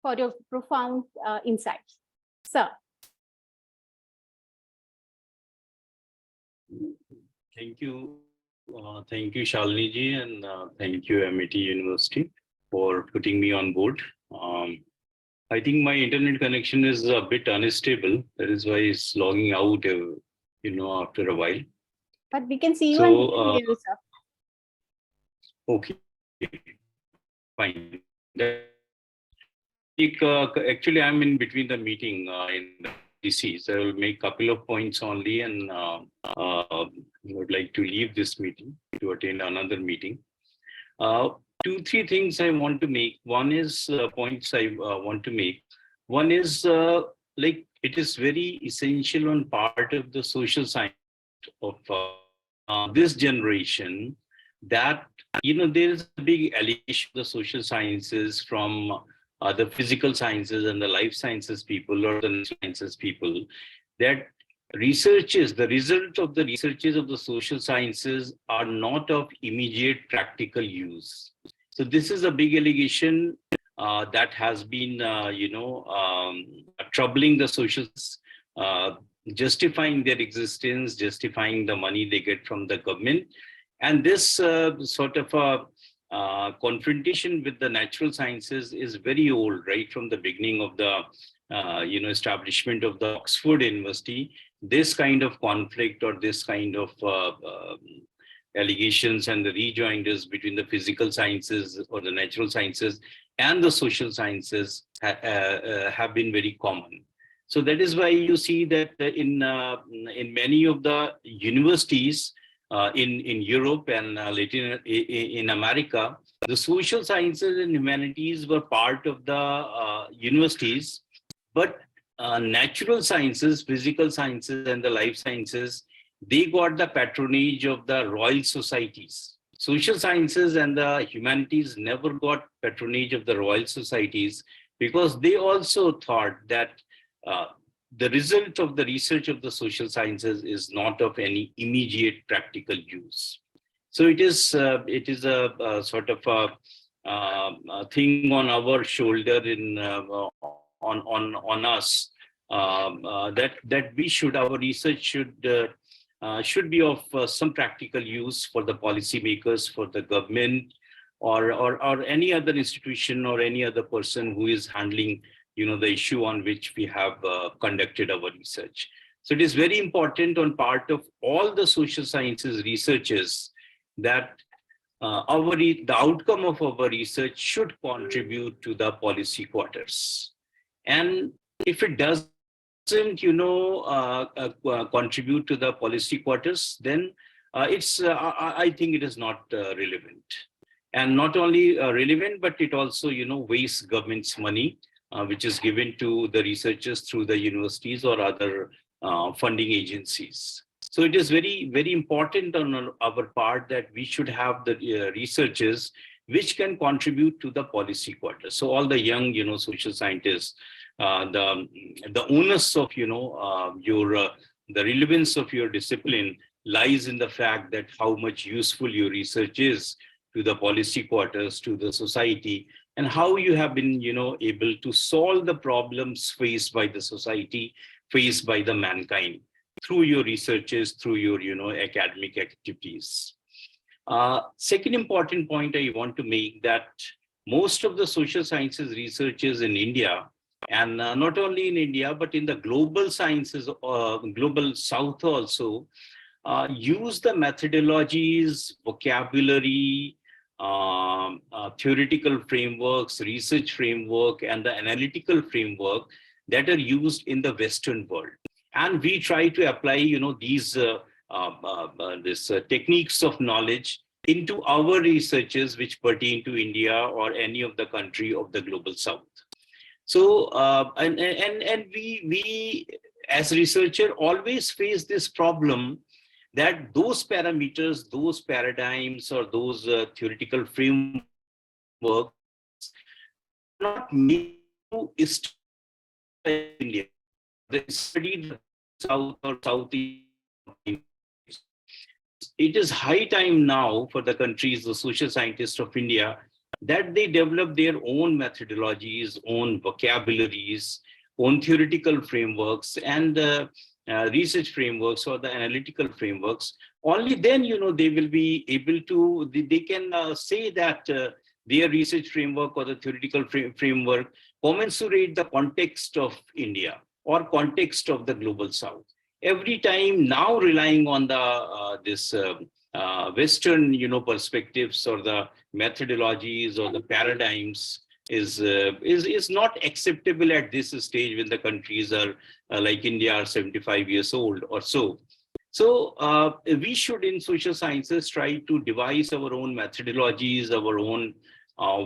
for your profound insights. Sir. Thank you, Shalini ji, and thank you, MIT University, for putting me on board. I think my internet connection is a bit unstable. That is why it's logging out, after a while. But we can see you and hear you, sir. Okay, fine. Actually, I'm in between the meeting in the DC, so I will make a couple of points only, and would like to leave this meeting to attend another meeting. 2-3 things I want to make. One is points I want to make. One is it is very essential on part of the social science of this generation that there is a big allegation of the social sciences from the physical sciences and the life sciences people or the sciences people, that the result of the researches of the social sciences are not of immediate practical use. So this is a big allegation that has been, troubling the socials, justifying their existence, justifying the money they get from the government. And this sort of confrontation with the natural sciences is very old, right from the beginning of the establishment of the Oxford University. This kind of conflict or this kind of allegations and the rejoinders between the physical sciences or the natural sciences and the social sciences have been very common. So that is why you see that in many of the universities in Europe and in America, the social sciences and humanities were part of the universities, but natural sciences, physical sciences, and the life sciences, they got the patronage of the royal societies. Social sciences and the humanities never got patronage of the royal societies because they also thought that the result of the research of the social sciences is not of any immediate practical use. So it is a sort of a thing on our shoulder on us that we should, our research should be of some practical use for the policymakers, for the government, or any other institution or any other person who is handling the issue on which we have conducted our research. So it is very important on part of all the social sciences researchers that the outcome of our research should contribute to the policy quarters. And if it doesn't contribute to the policy quarters, then I think it is not relevant. And not only relevant, but it also wastes government's money, which is given to the researchers through the universities or other funding agencies. So it is very, very important on our part that we should have the researchers which can contribute to the policy quarter. So all the young, social scientists, the onus of, the relevance of your discipline lies in the fact that how much useful your research is to the policy quarters, to the society, and how you have been, able to solve the problems faced by the society, faced by the mankind through your researches, through your, academic activities. Second important point I want to make that most of the social sciences researchers in India, and not only in India, but in the global sciences, global South also, use the methodologies, vocabulary, theoretical frameworks, research framework, and the analytical framework that are used in the Western world. And we try to apply, these techniques of knowledge into our researches which pertain to India or any of the country of the global South. So, and we as researcher always face this problem that those parameters, those paradigms, or those theoretical frameworks not made to study India. They studied South or Southeast. It is high time now for the countries, the social scientists of India, that they develop their own methodologies, own vocabularies, own theoretical frameworks, and research frameworks or the analytical frameworks. Only then, they will be able to, they can say that their research framework or the theoretical framework commensurate the context of India or context of the global South. Every time now relying on the this Western, perspectives or the methodologies or the paradigms is not acceptable at this stage when the countries are like India are 75 years old or so. So we should in social sciences try to devise our own methodologies, our own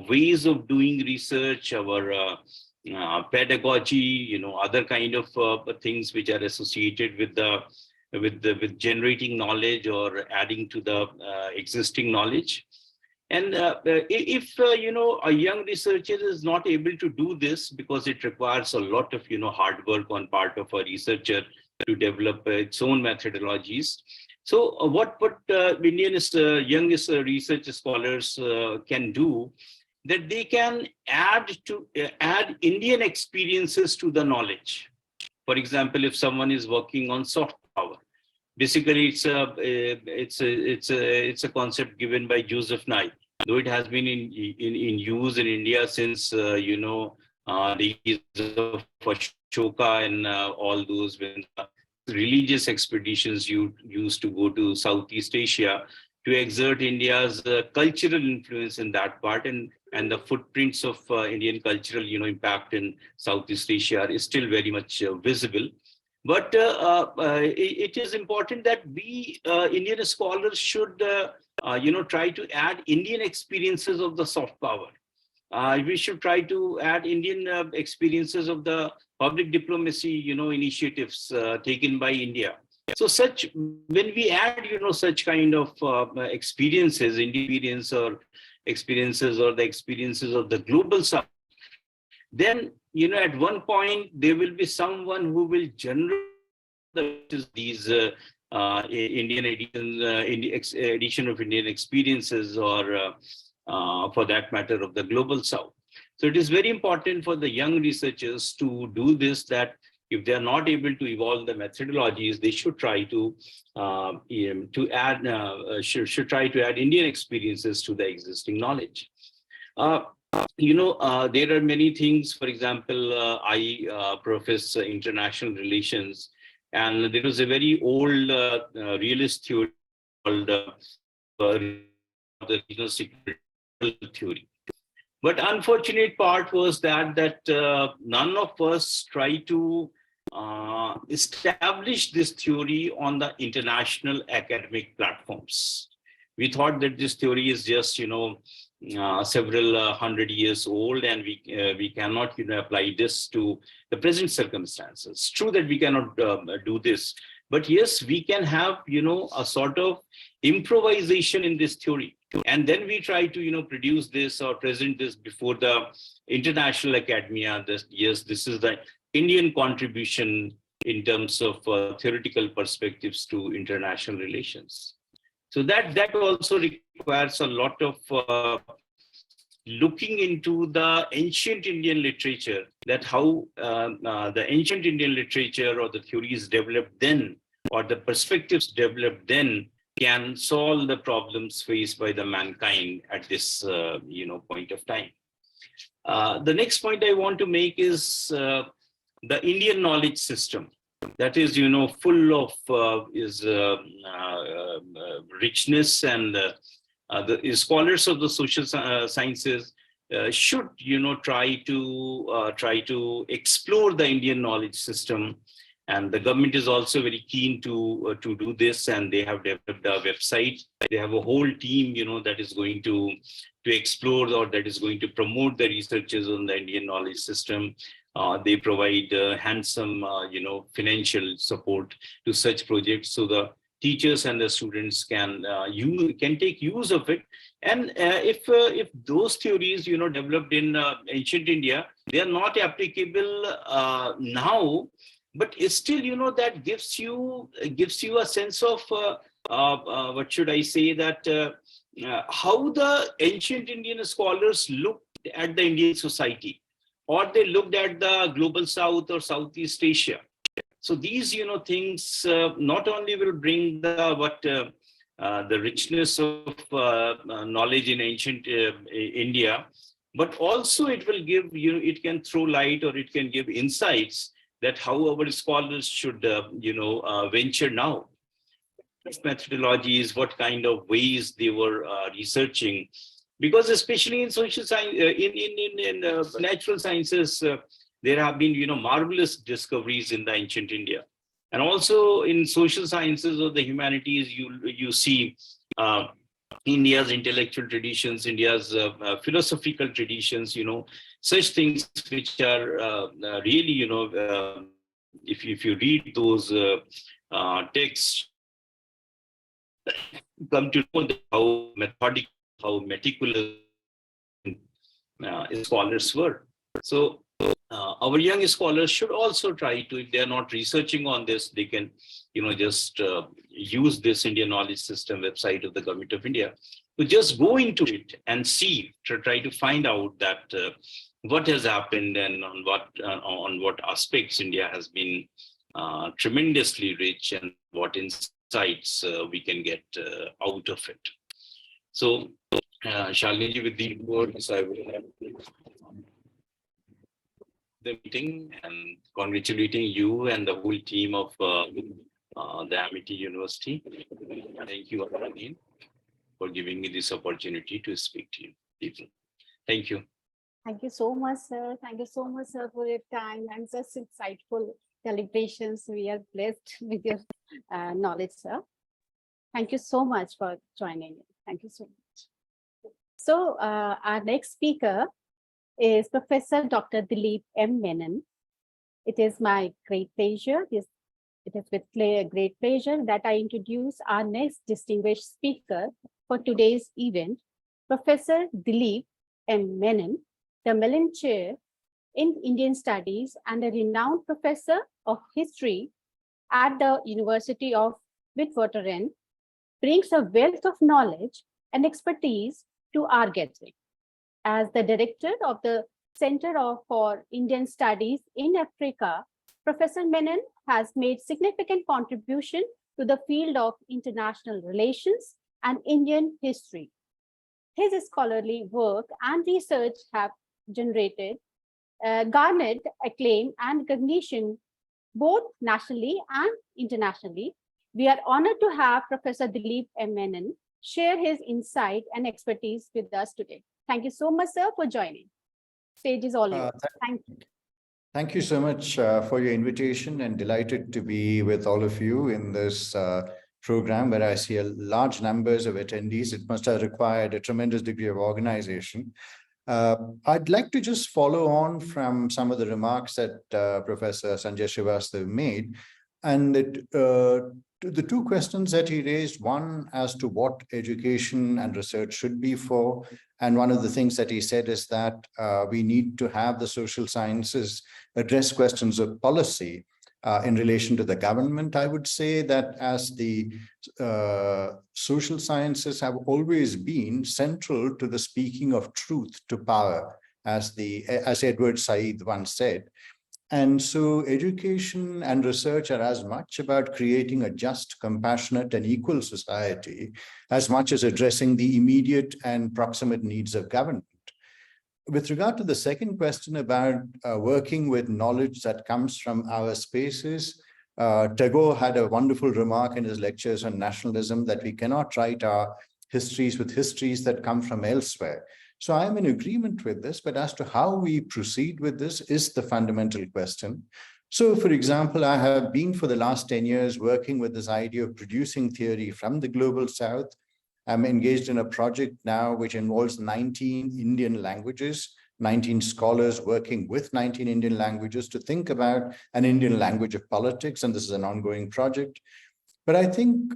ways of doing research, our pedagogy, other kind of things which are associated with generating knowledge or adding to the existing knowledge. And if a young researcher is not able to do this because it requires a lot of hard work on part of a researcher to develop its own methodologies. So what Indian youngest research scholars can do, that they can add Indian experiences to the knowledge. For example, if someone is working on soft power, basically it's a concept given by Joseph Nye, though it has been in use in India since the days of Ashoka and all those when religious expeditions used to go to Southeast Asia to exert India's cultural influence in that part, and the footprints of Indian cultural impact in Southeast Asia is still very much visible. But it is important that we Indian scholars should try to add Indian experiences of the soft power. We should try to add Indian experiences of the public diplomacy, initiatives taken by India. So when we add, such kind of experiences, Indian experience or experiences or the experiences of the global south, then, at one point, there will be someone who will generate these Indian edition of Indian experiences, or for that matter, of the global south. So it is very important for the young researchers to do this, that if they are not able to evolve the methodologies, they should try to should try to add Indian experiences to the existing knowledge. There are many things. For example, I profess international relations, and there was a very old realist theory called the regional security theory. But unfortunate part was that none of us tried to establish this theory on the international academic platforms. We thought that this theory is just, several hundred years old, and we cannot, apply this to the present circumstances. It's true that we cannot do this, but yes, we can have, a sort of improvisation in this theory. And then we try to, produce this or present this before the international academia. Yes, this is the Indian contribution in terms of theoretical perspectives to international relations. So that also requires a lot of looking into the ancient Indian literature, that how the ancient Indian literature or the theories developed then, or the perspectives developed then, can solve the problems faced by the mankind at this point of time. The next point I want to make is the Indian knowledge system. That is, full of richness, and the scholars of the social sciences should, try to explore the Indian knowledge system. And the government is also very keen to do this, and they have developed a website. They have a whole team, that is going to explore, or that is going to promote the researches on the Indian knowledge system. They provide handsome, financial support to such projects, so the teachers and the students can take use of it. And if those theories, developed in ancient India, they are not applicable now. But it's still, that gives you a sense of what should I say, that how the ancient Indian scholars looked at the Indian society, or they looked at the global south or Southeast Asia. So these, things not only will bring the richness of knowledge in ancient India, but also it will give, it can throw light, or it can give insights that how our scholars should, venture now. Methodologies, what kind of ways they were researching, because especially in social science, in natural sciences, there have been, marvelous discoveries in the ancient India, and also in social sciences or the humanities, you see India's intellectual traditions, India's philosophical traditions, such things which are really, if you read those texts, come to know how methodical, how meticulous scholars were. So our young scholars should also try to, if they are not researching on this, they can, just use this Indian knowledge system website of the Government of India to just go into it and see, to try to find out that what has happened, and on what aspects India has been tremendously rich, and what insights we can get out of it. So, Shalini, with the words, I will have the meeting, and congratulating you and the whole team of the Amity University. Thank you again for giving me this opportunity to speak to you people. Thank you. Thank you so much, sir. Thank you so much, sir, for your time and such insightful deliberations. We are blessed with your knowledge, sir. Thank you so much for joining. Thank you so much. So our next speaker is Professor Dr. Dilip M. Menon. It is my great pleasure. It is with great pleasure that I introduce our next distinguished speaker for today's event, Professor Dilip M. Menon, the Mellon Chair in Indian Studies and a renowned professor of history at the University of Witwatersrand, brings a wealth of knowledge and expertise to our gathering. As the director of the Center for Indian Studies in Africa, Professor Menon has made significant contribution to the field of international relations and Indian history. His scholarly work and research have garnered acclaim and recognition both nationally and internationally. We are honored to have Professor Dilip M. Menon share his insight and expertise with us today. Thank you so much, sir, for joining. Stage is all yours. Thank you. Thank you so much for your invitation, and delighted to be with all of you in this program where I see a large numbers of attendees. It must have required a tremendous degree of organization. I'd like to just follow on from some of the remarks that Professor Sanjay Srivastav made, and the two questions that he raised, one as to what education and research should be for, and one of the things that he said is that we need to have the social sciences address questions of policy in relation to the government. I would say that as the social sciences have always been central to the speaking of truth to power, as Edward Said once said. And so education and research are as much about creating a just, compassionate, and equal society as much as addressing the immediate and proximate needs of government. With regard to the second question about working with knowledge that comes from our spaces, Tagore had a wonderful remark in his lectures on nationalism that we cannot write our histories with histories that come from elsewhere. So I'm in agreement with this, but as to how we proceed with this is the fundamental question. So, for example, I have been for the last 10 years working with this idea of producing theory from the global south. I'm engaged in a project now which involves 19 Indian languages, 19 scholars working with 19 Indian languages to think about an Indian language of politics, and this is an ongoing project. But I think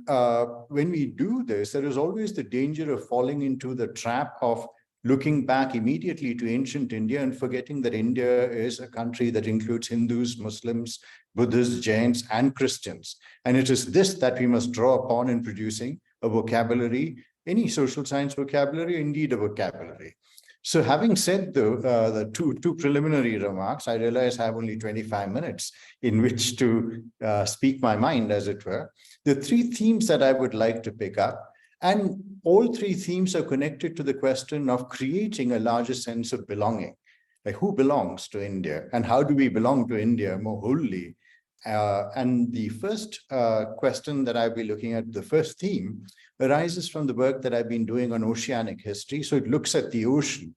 when we do this, there is always the danger of falling into the trap of looking back immediately to ancient India and forgetting that India is a country that includes Hindus, Muslims, Buddhists, Jains, and Christians. And it is this that we must draw upon in producing a vocabulary, any social science vocabulary, indeed a vocabulary. So having said the two preliminary remarks, I realize I have only 25 minutes in which to speak my mind, as it were. The three themes that I would like to pick up, and all three themes are connected to the question of creating a larger sense of belonging. Like, who belongs to India and how do we belong to India more wholly? And the first question that I'll be looking at, the first theme, arises from the work that I've been doing on oceanic history. So it looks at the ocean.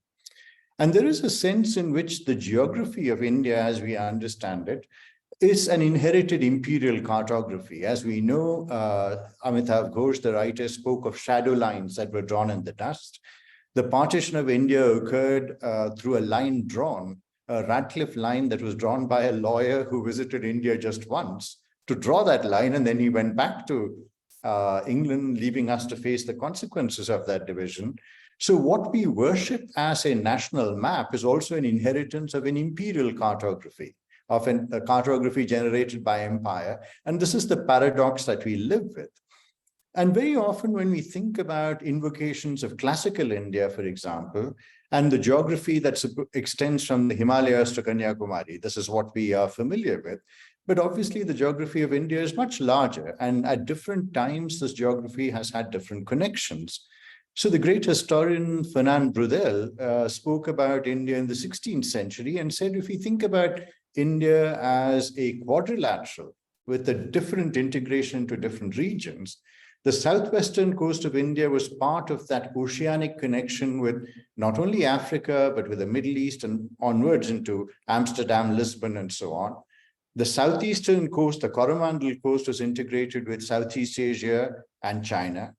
And there is a sense in which the geography of India, as we understand it, is an inherited imperial cartography. As we know, Amitav Ghosh, the writer, spoke of shadow lines that were drawn in the dust. The partition of India occurred through a line drawn, a Radcliffe line that was drawn by a lawyer who visited India just once to draw that line, and then he went back to England, leaving us to face the consequences of that division. So what we worship as a national map is also an inheritance of an imperial cartography, of a cartography generated by empire. And this is the paradox that we live with. And very often when we think about invocations of classical India, for example, and the geography that extends from the Himalayas to Kanyakumari, this is what we are familiar with. But obviously the geography of India is much larger, and at different times, this geography has had different connections. So the great historian Fernand Braudel spoke about India in the 16th century and said, if we think about India as a quadrilateral with a different integration into different regions, the southwestern coast of India was part of that oceanic connection with not only Africa, but with the Middle East and onwards into Amsterdam, Lisbon, and so on. The southeastern coast, the Coromandel coast, was integrated with Southeast Asia and China.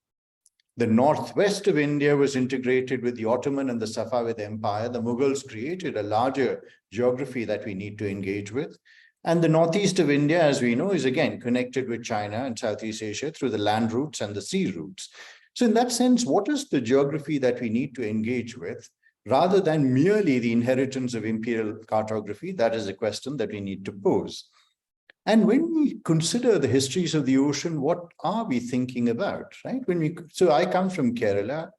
The northwest of India was integrated with the Ottoman and the Safavid Empire. The Mughals created a larger geography that we need to engage with. And the northeast of India, as we know, is again connected with China and Southeast Asia through the land routes and the sea routes. So in that sense, what is the geography that we need to engage with rather than merely the inheritance of imperial cartography? That is a question that we need to pose. And when we consider the histories of the ocean, what are we thinking about, right? So I come from Kerala,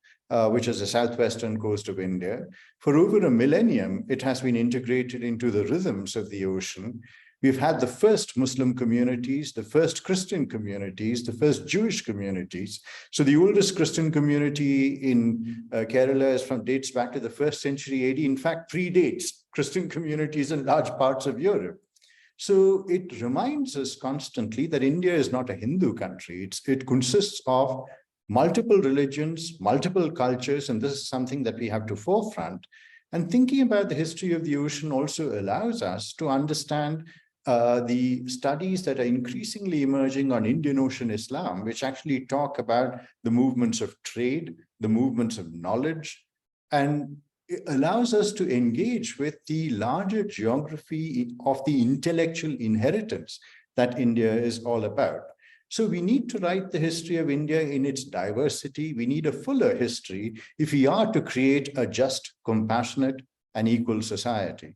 which is the southwestern coast of India. For over a millennium, it has been integrated into the rhythms of the ocean. We've had the first Muslim communities, the first Christian communities, the first Jewish communities. So the oldest Christian community in Kerala dates back to the 1st century AD. In fact, predates Christian communities in large parts of Europe. So it reminds us constantly that India is not a Hindu country. It consists of multiple religions, multiple cultures, and this is something that we have to forefront. And thinking about the history of the ocean also allows us to understand the studies that are increasingly emerging on Indian Ocean Islam, which actually talk about the movements of trade, the movements of knowledge, and it allows us to engage with the larger geography of the intellectual inheritance that India is all about. So we need to write the history of India in its diversity. We need a fuller history if we are to create a just, compassionate, and equal society.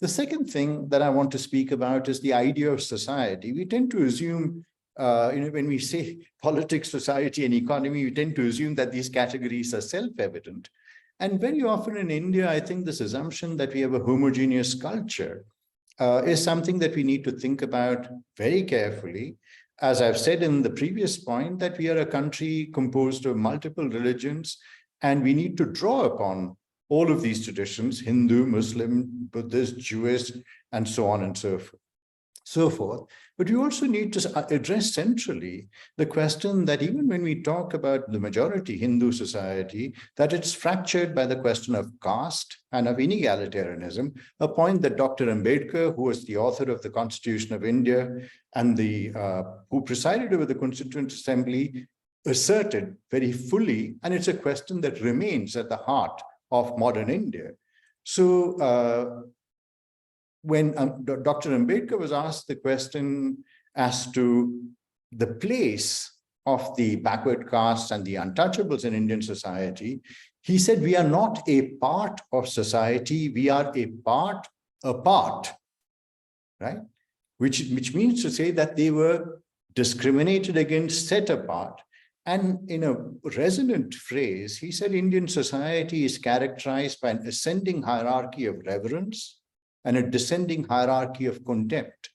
The second thing that I want to speak about is the idea of society. We tend to assume, when we say politics, society, and economy, we tend to assume that these categories are self-evident. And very often in India, I think this assumption that we have a homogeneous culture is something that we need to think about very carefully. As I've said in the previous point, that we are a country composed of multiple religions, and we need to draw upon all of these traditions, Hindu, Muslim, Buddhist, Jewish, and so on and so forth. But we also need to address centrally the question that even when we talk about the majority Hindu society, that it's fractured by the question of caste and of inegalitarianism, a point that Dr. Ambedkar, who was the author of the Constitution of India and who presided over the Constituent Assembly, asserted very fully, and it's a question that remains at the heart of modern India. So when Dr. Ambedkar was asked the question as to the place of the backward castes and the untouchables in Indian society, he said, we are not a part of society, we are a part apart, right? Which means to say that they were discriminated against, set apart. And in a resonant phrase, he said Indian society is characterized by an ascending hierarchy of reverence and a descending hierarchy of contempt.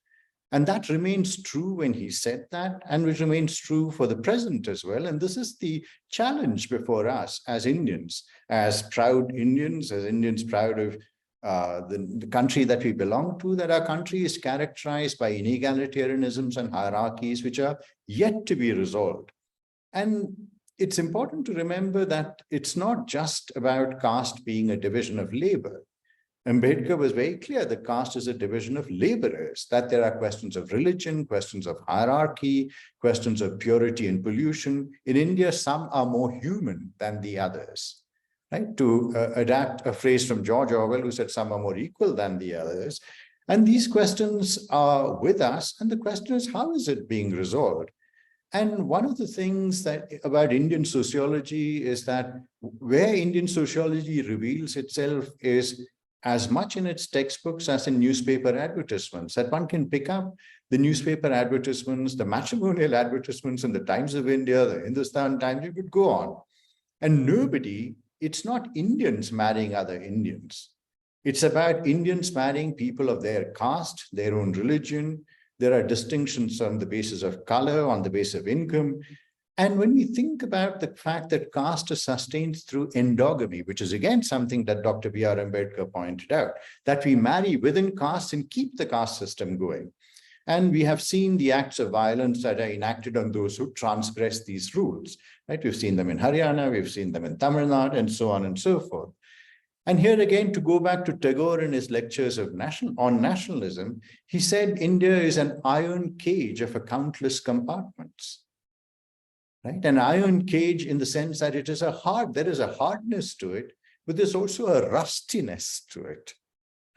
And that remains true when he said that, and which remains true for the present as well. And this is the challenge before us as Indians, as proud Indians, as Indians proud of the country that we belong to, that our country is characterized by inegalitarianisms and hierarchies which are yet to be resolved. And it's important to remember that it's not just about caste being a division of labor. Ambedkar was very clear that caste is a division of laborers, that there are questions of religion, questions of hierarchy, questions of purity and pollution. In India, some are more human than the others, right? To adapt a phrase from George Orwell, who said some are more equal than the others. And these questions are with us. And the question is, how is it being resolved? And one of the things about Indian sociology is that where Indian sociology reveals itself is as much in its textbooks as in newspaper advertisements, that one can pick up the newspaper advertisements, the matrimonial advertisements in the Times of India, the Hindustan Times, you could go on. And it's not Indians marrying other Indians. It's about Indians marrying people of their caste, their own religion. There are distinctions on the basis of color, on the basis of income. And when we think about the fact that caste is sustained through endogamy, which is again something that Dr. B.R. Ambedkar pointed out, that we marry within caste and keep the caste system going. And we have seen the acts of violence that are enacted on those who transgress these rules, right? We've seen them in Haryana, we've seen them in Tamil Nadu, and so on and so forth. And here again, to go back to Tagore in his lectures on nationalism, he said India is an iron cage of countless compartments. right? An iron cage in the sense that it is there is a hardness to it, but there's also a rustiness to it,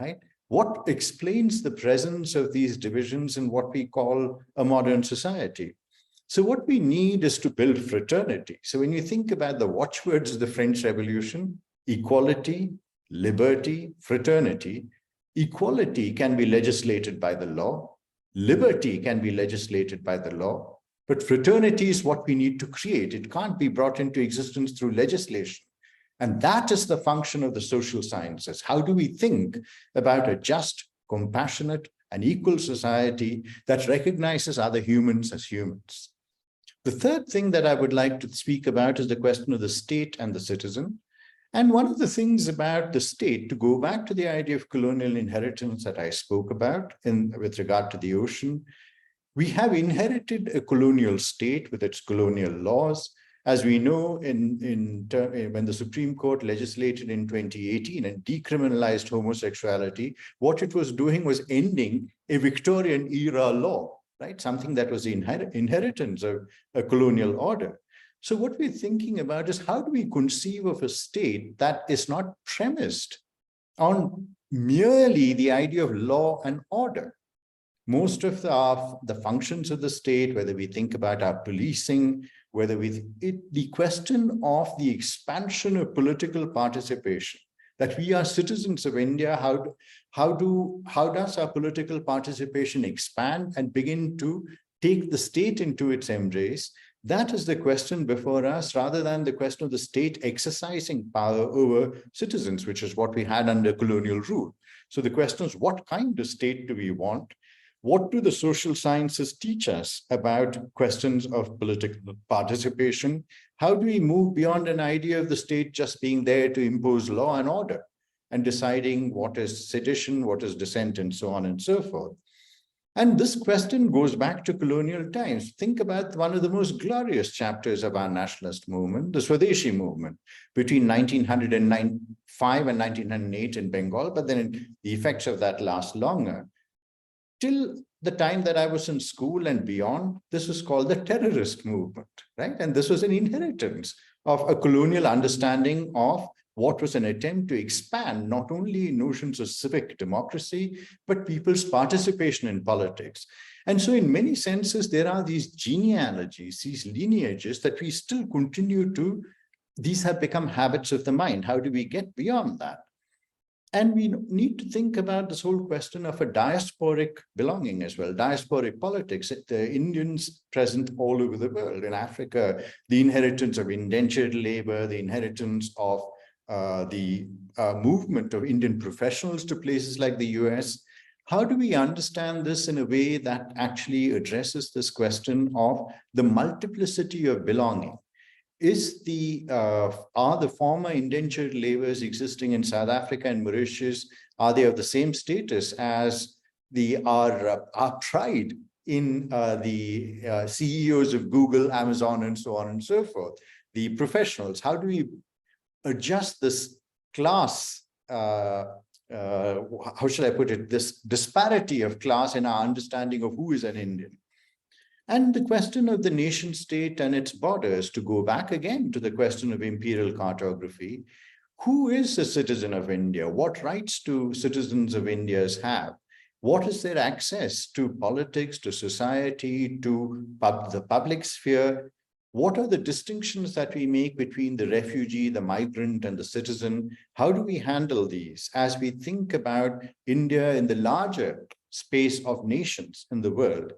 right? What explains the presence of these divisions in what we call a modern society? So what we need is to build fraternity. So when you think about the watchwords of the French Revolution, equality, liberty, fraternity, equality can be legislated by the law, liberty can be legislated by the law, but fraternity is what we need to create. It can't be brought into existence through legislation. And that is the function of the social sciences. How do we think about a just, compassionate, and equal society that recognizes other humans as humans? The third thing that I would like to speak about is the question of the state and the citizen. And one of the things about the state, to go back to the idea of colonial inheritance that I spoke about with regard to the ocean, we have inherited a colonial state with its colonial laws. As we know, when the Supreme Court legislated in 2018 and decriminalized homosexuality, what it was doing was ending a Victorian era law, right? Something that was the inheritance of a colonial order. So what we're thinking about is how do we conceive of a state that is not premised on merely the idea of law and order? Most of the functions of the state, whether we think about our policing, the question of the expansion of political participation, that we are citizens of India, how does our political participation expand and begin to take the state into its embrace? That is the question before us, rather than the question of the state exercising power over citizens, which is what we had under colonial rule. So the question is, what kind of state do we want? What do the social sciences teach us about questions of political participation? How do we move beyond an idea of the state just being there to impose law and order and deciding what is sedition, what is dissent, and so on and so forth? And this question goes back to colonial times. Think about one of the most glorious chapters of our nationalist movement, the Swadeshi movement, between 1905 and 1908 in Bengal, but then the effects of that last longer. Till the time that I was in school and beyond, this was called the terrorist movement, right? And this was an inheritance of a colonial understanding of what was an attempt to expand not only notions of civic democracy, but people's participation in politics. And so in many senses, there are these genealogies, these lineages that we still continue to, these have become habits of the mind. How do we get beyond that? And we need to think about this whole question of a diasporic belonging as well, diasporic politics. The Indians present all over the world. In Africa, the inheritance of indentured labor, the inheritance of the movement of Indian professionals to places like the US. How do we understand this in a way that actually addresses this question of the multiplicity of belonging? Are the former indentured laborers existing in South Africa and Mauritius, are they of the same status as our pride in the CEOs of Google, Amazon, and so on and so forth? The professionals, how do we adjust this class, how should I put it, this disparity of class in our understanding of who is an Indian? And the question of the nation state and its borders, to go back again to the question of imperial cartography, who is a citizen of India? What rights do citizens of India have? What is their access to politics, to society, to the public sphere? What are the distinctions that we make between the refugee, the migrant, and the citizen? How do we handle these as we think about India in the larger space of nations in the world?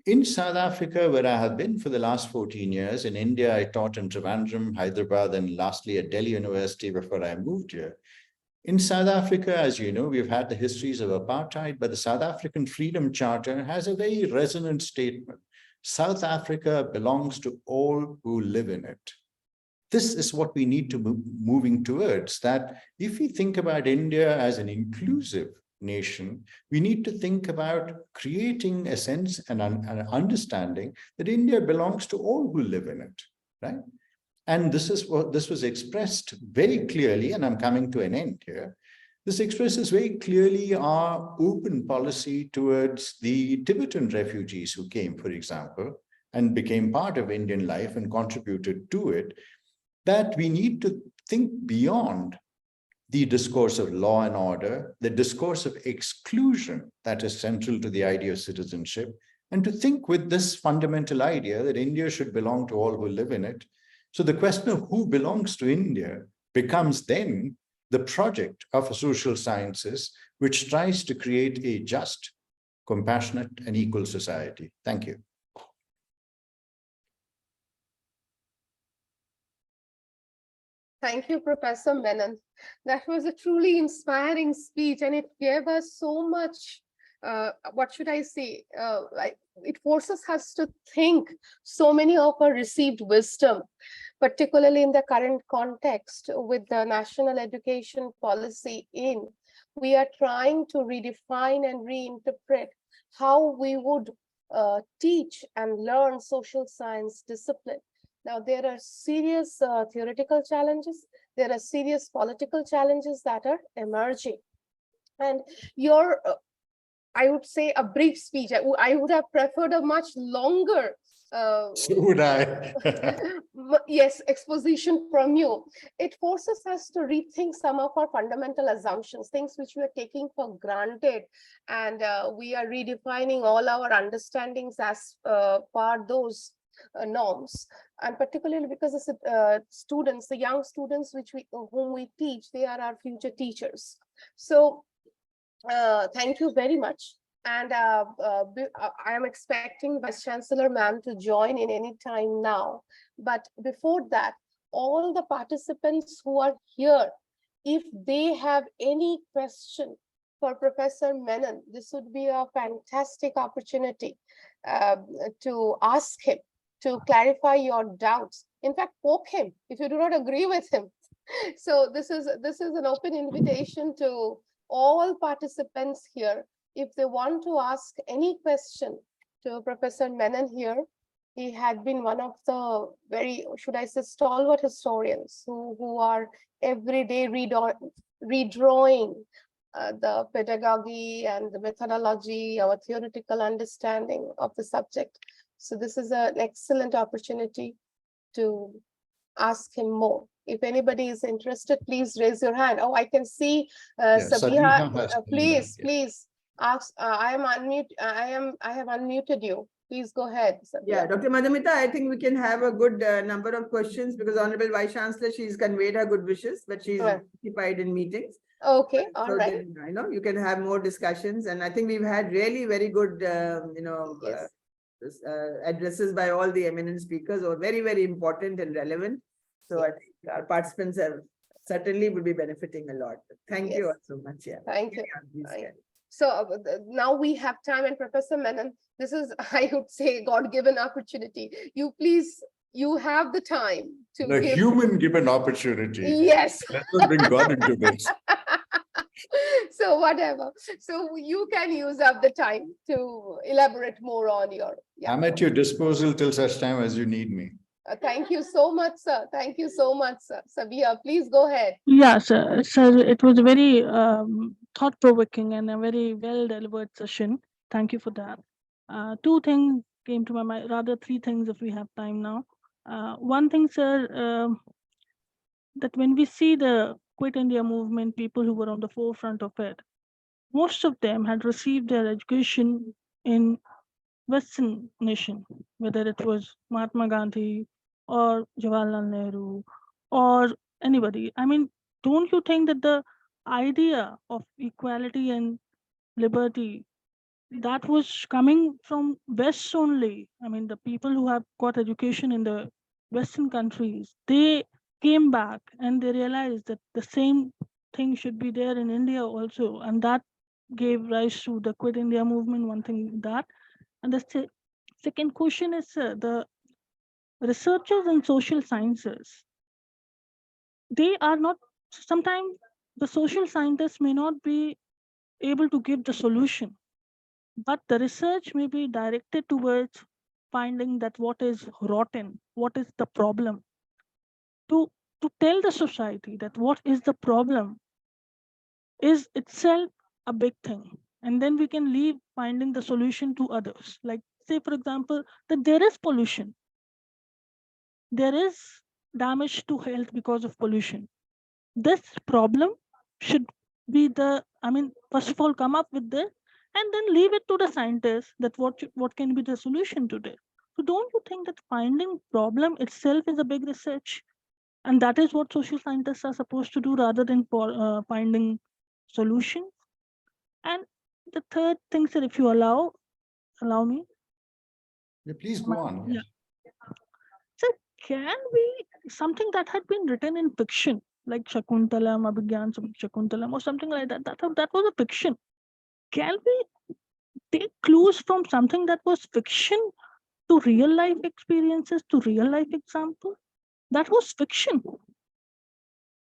In South Africa, where I have been for the last 14 years, in India, I taught in Trivandrum, Hyderabad, and lastly at Delhi University before I moved here. In South Africa, as you know, we've had the histories of apartheid, but the South African Freedom Charter has a very resonant statement. South Africa belongs to all who live in it. This is what we need to be moving towards, that if we think about India as an inclusive nation, we need to think about creating a sense and an understanding that India belongs to all who live in it, right? And this was expressed very clearly, and I'm coming to an end here. This expresses very clearly our open policy towards the Tibetan refugees who came, for example, and became part of Indian life and contributed to it, that we need to think beyond the discourse of law and order, the discourse of exclusion that is central to the idea of citizenship, and to think with this fundamental idea that India should belong to all who live in it. So the question of who belongs to India becomes then the project of social sciences, which tries to create a just, compassionate, and equal society. Thank you. Thank you, Professor Menon. That was a truly inspiring speech, and it gave us so much, what should I say, it forces us to think so many of our received wisdom, particularly in the current context with the national education policy in. We are trying to redefine and reinterpret how we would teach and learn social science discipline. Now, there are serious theoretical challenges. There are serious political challenges that are emerging. And your, I would say, a brief speech. I would have preferred a much longer So would I. yes, exposition from you. It forces us to rethink some of our fundamental assumptions, things which we are taking for granted, and we are redefining all our understandings as per those norms. And particularly because the students, the young students whom we teach, they are our future teachers. So thank you very much. And I am expecting Vice Chancellor ma'am to join in any time now. But before that, all the participants who are here, if they have any question for Professor Menon, this would be a fantastic opportunity to ask him, to clarify your doubts. In fact, poke him if you do not agree with him. So this is an open invitation to all participants here. If they want to ask any question to Professor Menon here, he had been one of the very, should I say, stalwart historians who are every day redrawing the pedagogy and the methodology, our theoretical understanding of the subject. So this is an excellent opportunity to ask him more. If anybody is interested, please raise your hand. Oh, I can see Sabiha. Please ask. I have unmuted you. Please go ahead, Sabiha. Yeah, Dr. Madhumita, I think we can have a good number of questions because Honorable Vice Chancellor, she's conveyed her good wishes, but she's occupied in meetings. Okay, all right. Then, I know you can have more discussions, and I think we've had really very good, addresses by all the eminent speakers, or very, very important and relevant. So I think our participants have certainly will be benefiting a lot. Thank you all so much. Yeah. Thank you. So now we have time, and Professor Menon, this is, I would say, God-given opportunity. You have the time to the give... human-given opportunity. Yes. Let's bring God into this. So whatever. So you can use up the time to elaborate more on your... Yeah. I'm at your disposal till such time as you need me. Thank you so much, sir. Thank you so much, sir. Sabiha, please go ahead. Yeah, sir. It was a very thought-provoking and a very well-delivered session. Thank you for that. Two things came to my mind, rather three things if we have time now. One thing, sir, that when we see the Quit India movement, people who were on the forefront of it, most of them had received their education in Western nation, whether it was Mahatma Gandhi or Jawaharlal Nehru or anybody. I mean, don't you think that the idea of equality and liberty, that was coming from West only? I mean, the people who have got education in the Western countries, they came back and they realized that the same thing should be there in India also. And that gave rise to the Quit India movement, one thing that. And the second question is, the researchers in social sciences, they are not, sometimes the social scientists may not be able to give the solution, but the research may be directed towards finding that what is rotten, what is the problem, to tell the society that what is the problem is itself a big thing. And then we can leave finding the solution to others. Like say, for example, that there is pollution. There is damage to health because of pollution. This problem should be first of all, come up with this and then leave it to the scientists that what can be the solution today. So don't you think that finding problem itself is a big research? And that is what social scientists are supposed to do rather than finding solutions. And the third thing, sir, if you allow me. Yeah, please go on. Yeah. So can we, something that had been written in fiction, like Shakuntalam, Abhigyan Shakuntalam, or something like that, that was a fiction. Can we take clues from something that was fiction to real life experiences, to real life example? That was fiction.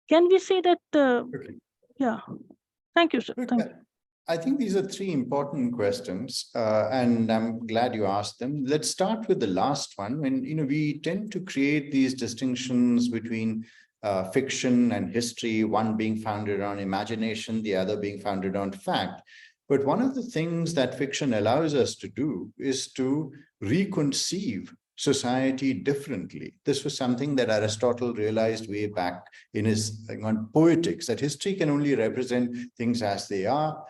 Can we say that? Okay. Yeah. Thank you, sir. Look, Thank you. I think these are three important questions, and I'm glad you asked them. Let's start with the last one. When we tend to create these distinctions between fiction and history, one being founded on imagination, the other being founded on fact. But one of the things that fiction allows us to do is to reconceive society differently. This was something that Aristotle realized way back in his on Poetics, that history can only represent things as they are.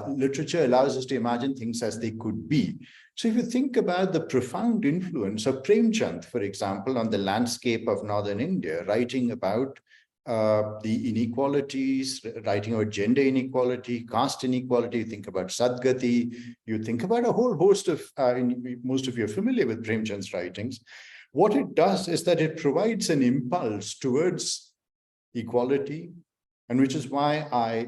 Literature allows us to imagine things as they could be. So if you think about the profound influence of Premchand, for example, on the landscape of northern India, writing about the inequalities, writing about gender inequality, caste inequality, you think about Sadgati, you think about a whole host of, most of you are familiar with Premchand's writings. What it does is that it provides an impulse towards equality, and which is why I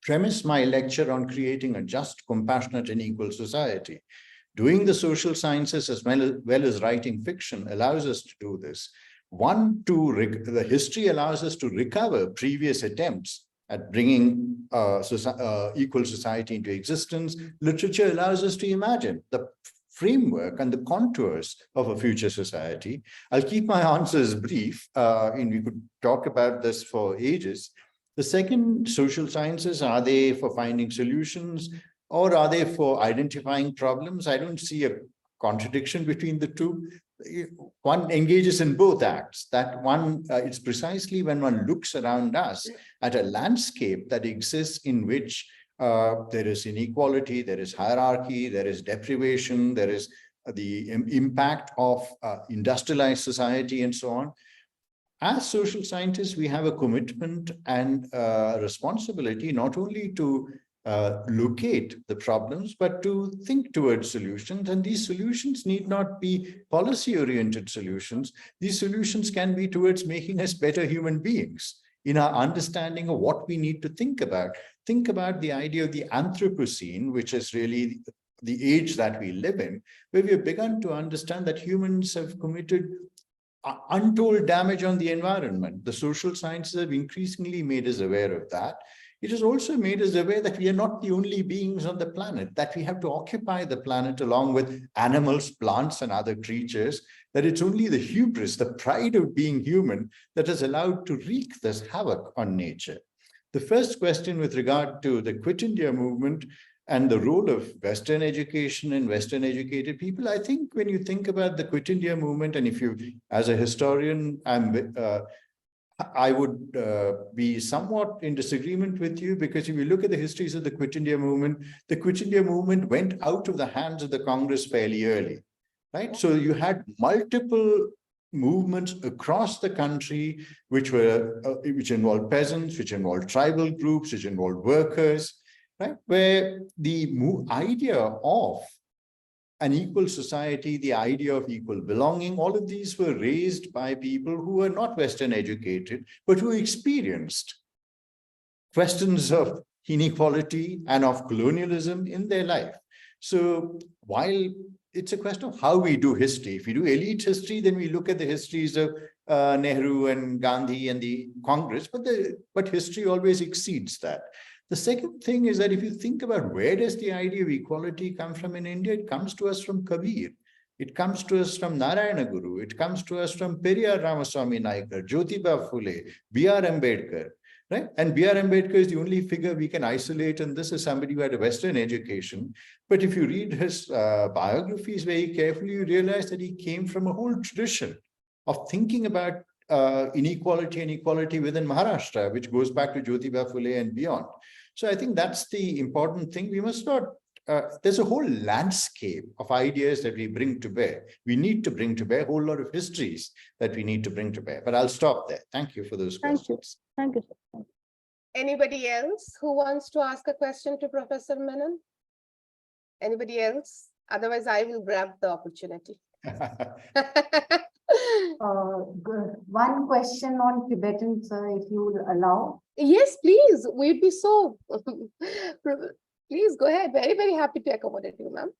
premise my lecture on creating a just, compassionate, and equal society. Doing the social sciences as well as writing fiction allows us to do this. One, the history allows us to recover previous attempts at bringing equal society into existence. Literature allows us to imagine the framework and the contours of a future society. I'll keep my answers brief, and we could talk about this for ages. The second, social sciences, are they for finding solutions or are they for identifying problems? I don't see a contradiction between the two. One engages in both acts. That one, it's precisely when one looks around us at a landscape that exists in which there is inequality, there is hierarchy, there is deprivation, there is the impact of industrialized society and so on. As social scientists, we have a commitment and responsibility not only to locate the problems, but to think towards solutions. And these solutions need not be policy-oriented solutions. These solutions can be towards making us better human beings in our understanding of what we need to think about. Think about the idea of the Anthropocene, which is really the age that we live in, where we have begun to understand that humans have committed untold damage on the environment. The social sciences have increasingly made us aware of that. It has also made us aware that we are not the only beings on the planet, that we have to occupy the planet along with animals, plants, and other creatures, that it's only the hubris, the pride of being human, that has allowed to wreak this havoc on nature. The first question with regard to the Quit India movement and the role of Western education and Western educated people, I think when you think about the Quit India movement, and if you, as a historian, I would be somewhat in disagreement with you, because if you look at the histories of the Quit India movement went out of the hands of the Congress fairly early, right? So you had multiple movements across the country, which involved peasants, which involved tribal groups, which involved workers, right? Where the idea of an equal society, the idea of equal belonging, all of these were raised by people who were not Western educated, but who experienced questions of inequality and of colonialism in their life. So while it's a question of how we do history, if we do elite history, then we look at the histories of Nehru and Gandhi and the Congress, but history always exceeds that. The second thing is that if you think about where does the idea of equality come from in India, it comes to us from Kabir. It comes to us from Narayana Guru. It comes to us from Periyar Ramaswamy Naikar, Jyotiba Phule, B.R. Ambedkar. right? And B.R. Ambedkar is the only figure we can isolate, and this is somebody who had a Western education. But if you read his biographies very carefully, you realize that he came from a whole tradition of thinking about inequality and equality within Maharashtra, which goes back to Jyotiba Phule and beyond. So I think that's the important thing. We must not, there's a whole landscape of ideas that we bring to bear. We need to bring to bear a whole lot of histories that we need to bring to bear. But I'll stop there. Thank you for those questions. Thank you. Anybody else who wants to ask a question to Professor Menon? Anybody else? Otherwise, I will grab the opportunity. Good. One question on Tibetan, sir, if you will allow. Yes, please. We'd be so. Please go ahead. Very, very happy to accommodate you, ma'am.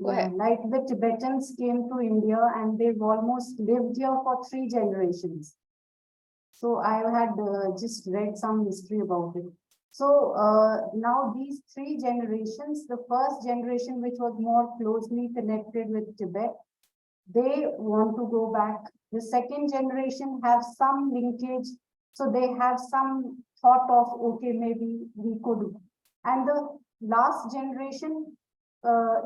Go ahead. Like the Tibetans came to India and they've almost lived here for 3 generations. So I had just read some history about it. So now these 3 generations, the first generation, which was more closely connected with Tibet, they want to go back. The second generation have some linkage. So they have some thought of, okay, maybe we could. And the last generation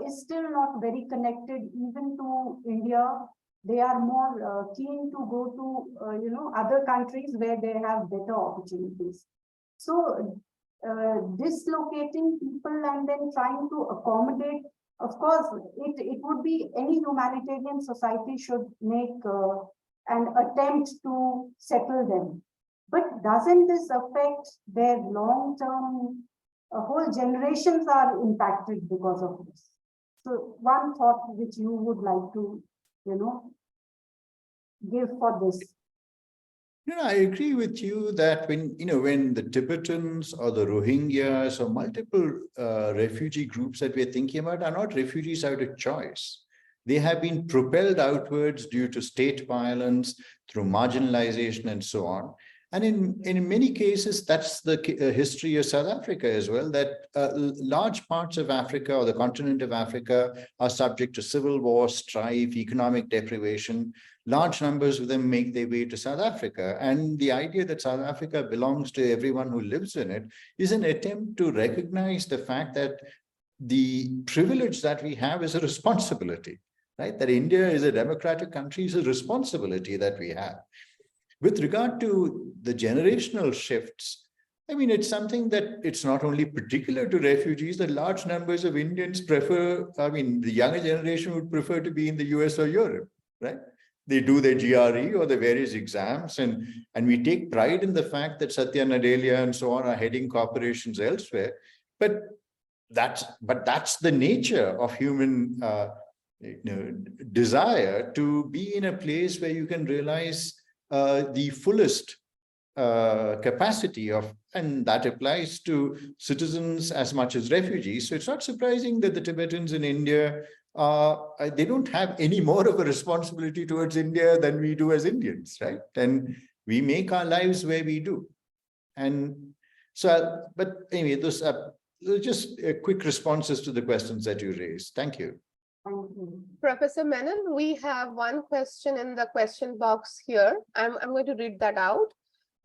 is still not very connected even to India. They are more keen to go to, other countries where they have better opportunities. So dislocating people and then trying to accommodate, of course, it would be any humanitarian society should make an attempt to settle them. But doesn't this affect their long-term, whole generations are impacted because of this? So one thought which you would like to, give for this. I agree with you that when the Tibetans or the Rohingyas or multiple refugee groups that we're thinking about are not refugees out of choice. They have been propelled outwards due to state violence, through marginalization and so on. And in many cases, that's the history of South Africa as well, that large parts of Africa or the continent of Africa are subject to civil war, strife, economic deprivation. Large numbers of them make their way to South Africa. And the idea that South Africa belongs to everyone who lives in it is an attempt to recognize the fact that the privilege that we have is a responsibility, right? That India is a democratic country is a responsibility that we have. With regard to the generational shifts, it's something that it's not only particular to refugees, that large numbers of Indians prefer, the younger generation would prefer to be in the US or Europe, right? They do their GRE or the various exams, and we take pride in the fact that Satya Nadella and so on are heading corporations elsewhere. But that's the nature of human desire to be in a place where you can realize the fullest capacity of, and that applies to citizens as much as refugees. So it's not surprising that the Tibetans in India, they don't have any more of a responsibility towards India than we do as Indians, right? And we make our lives where we do. And so, but anyway, those are just quick responses to the questions that you raised. Thank you. Professor Menon, we have one question in the question box here. I'm going to read that out.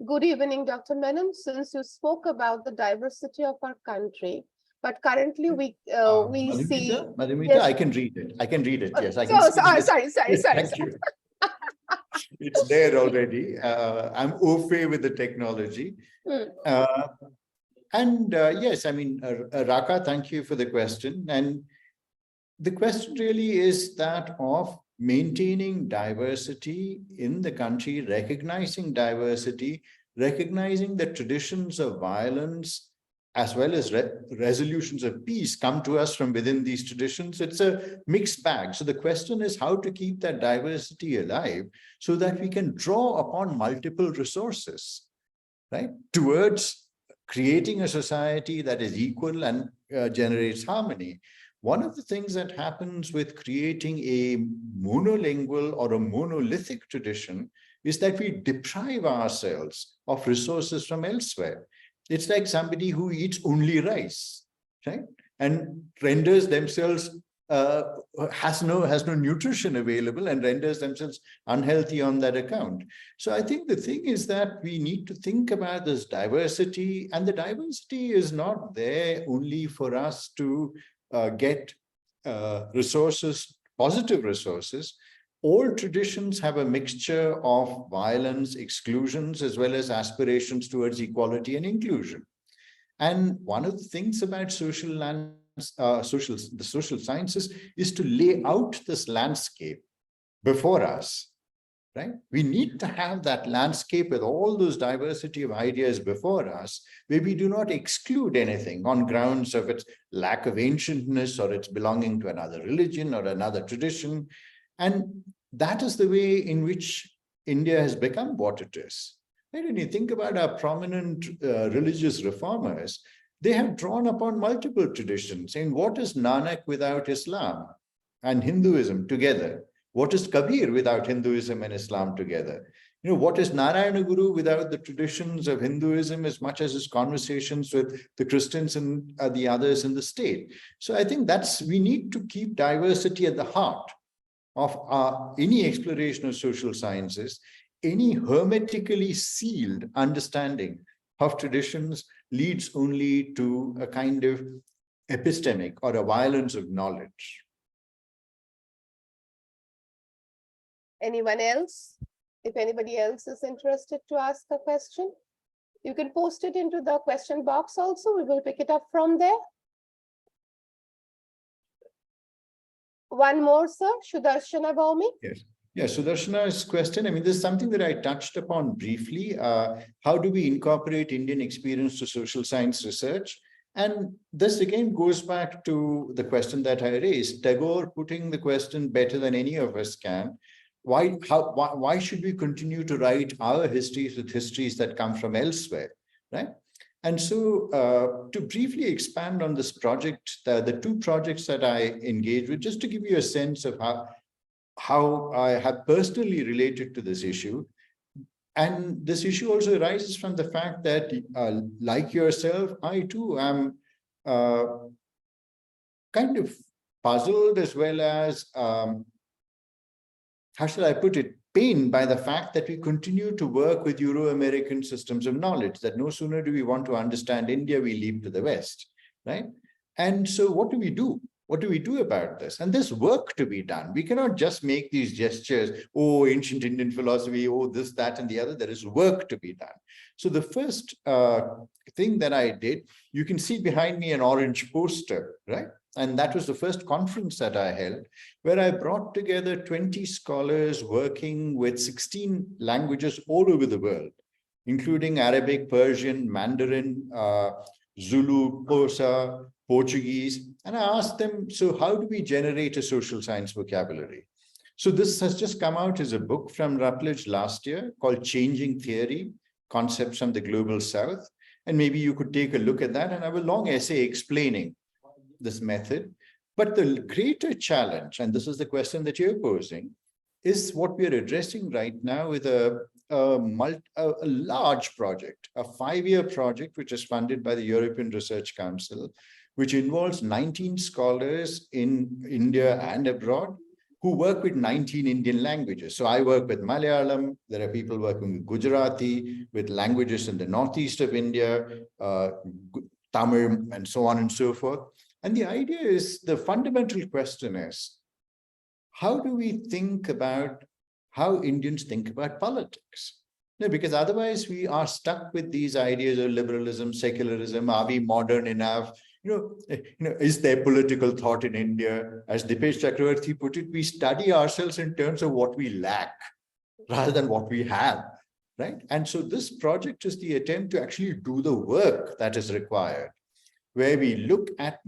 Good evening, Dr. Menon. Since you spoke about the diversity of our country, but currently we see. Madhumita, yes. I can read it. I can read it. Yes, I can. can. Sorry. Thank you. It's there already. I'm au fait with the technology. Yes, Raka, thank you for the question. And the question really is that of maintaining diversity in the country, recognizing diversity, recognizing that traditions of violence as well as resolutions of peace come to us from within these traditions. It's a mixed bag. So the question is how to keep that diversity alive so that we can draw upon multiple resources, right, towards creating a society that is equal and generates harmony. One of the things that happens with creating a monolingual or a monolithic tradition is that we deprive ourselves of resources from elsewhere. It's like somebody who eats only rice, right? And renders themselves has no nutrition available and renders themselves unhealthy on that account. So I think the thing is that we need to think about this diversity, and the diversity is not there only for us to get resources, positive resources. All traditions have a mixture of violence, exclusions, as well as aspirations towards equality and inclusion. And one of the things about the social sciences is to lay out this landscape before us, right? We need to have that landscape with all those diversity of ideas before us, where we do not exclude anything on grounds of its lack of ancientness or its belonging to another religion or another tradition. And that is the way in which India has become what it is. And when you think about our prominent religious reformers, they have drawn upon multiple traditions, saying, what is Nanak without Islam and Hinduism together? What is Kabir without Hinduism and Islam together? You know, what is Narayana Guru without the traditions of Hinduism, as much as his conversations with the Christians and the others in the state? So I think we need to keep diversity at the heart of any exploration of social sciences. Any hermetically sealed understanding of traditions leads only to a kind of epistemic or a violence of knowledge. Anyone else? If anybody else is interested to ask a question, you can post it into the question box also. We will pick it up from there. One more, sir, Sudarshana Bhaumi. Yes. Yeah, Sudarshana's question, I mean, this is something that I touched upon briefly. How do we incorporate Indian experience to social science research? And this again goes back to the question that I raised, Tagore putting the question better than any of us can. Why should we continue to write our histories with histories that come from elsewhere, right? And so to briefly expand on this project, the two projects that I engaged with, just to give you a sense of how I have personally related to this issue. And this issue also arises from the fact that, like yourself, I too am kind of puzzled, as well as, how shall I put it, pained by the fact that we continue to work with Euro-American systems of knowledge, that no sooner do we want to understand India, we leap to the West, right? And so what do we do? What do we do about this? And there's work to be done. We cannot just make these gestures, oh, ancient Indian philosophy, oh, this, that, and the other. There is work to be done. So the first thing that I did, you can see behind me an orange poster, right? And that was the first conference that I held, where I brought together 20 scholars working with 16 languages all over the world, including Arabic, Persian, Mandarin, Zulu, Xhosa, Portuguese. And I asked them, so how do we generate a social science vocabulary? So this has just come out as a book from Routledge last year called Changing Theory, Concepts from the Global South. And maybe you could take a look at that, and I have a long essay explaining this method. But the greater challenge, and this is the question that you're posing, is what we're addressing right now with a large project, a 5-year project, which is funded by the European Research Council, which involves 19 scholars in India and abroad who work with 19 Indian languages. So I work with Malayalam, there are people working with Gujarati, with languages in the northeast of India, Tamil, and so on and so forth. And the idea is, the fundamental question is, how do we think about how Indians think about politics? No, because otherwise we are stuck with these ideas of liberalism, secularism. Are we modern enough? Is there political thought in India? As Dipesh Chakravarti put it, we study ourselves in terms of what we lack rather than what we have, right? And so this project is the attempt to actually do the work that is required, where we look at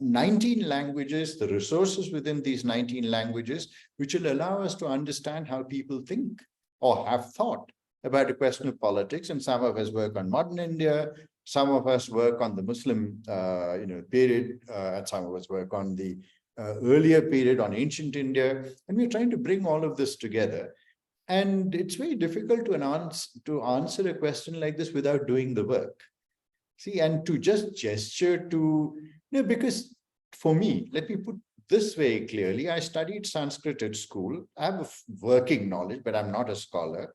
19 languages, the resources within these 19 languages, which will allow us to understand how people think or have thought about a question of politics. And some of us work on modern India, some of us work on the Muslim period, and some of us work on the earlier period on ancient India. And we're trying to bring all of this together. And it's very difficult to answer a question like this without doing the work. See, and to just gesture to, because for me, let me put this very clearly. I studied Sanskrit at school. I have a working knowledge, but I'm not a scholar.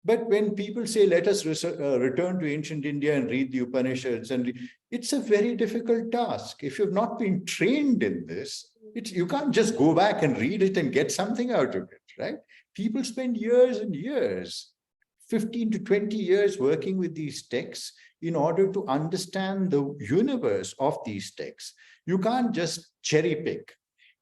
But when people say, let us return to ancient India and read the Upanishads, it's a very difficult task. If you've not been trained in this, you can't just go back and read it and get something out of it, right? People spend years and years, 15 to 20 years working with these texts in order to understand the universe of these texts. You can't just cherry pick.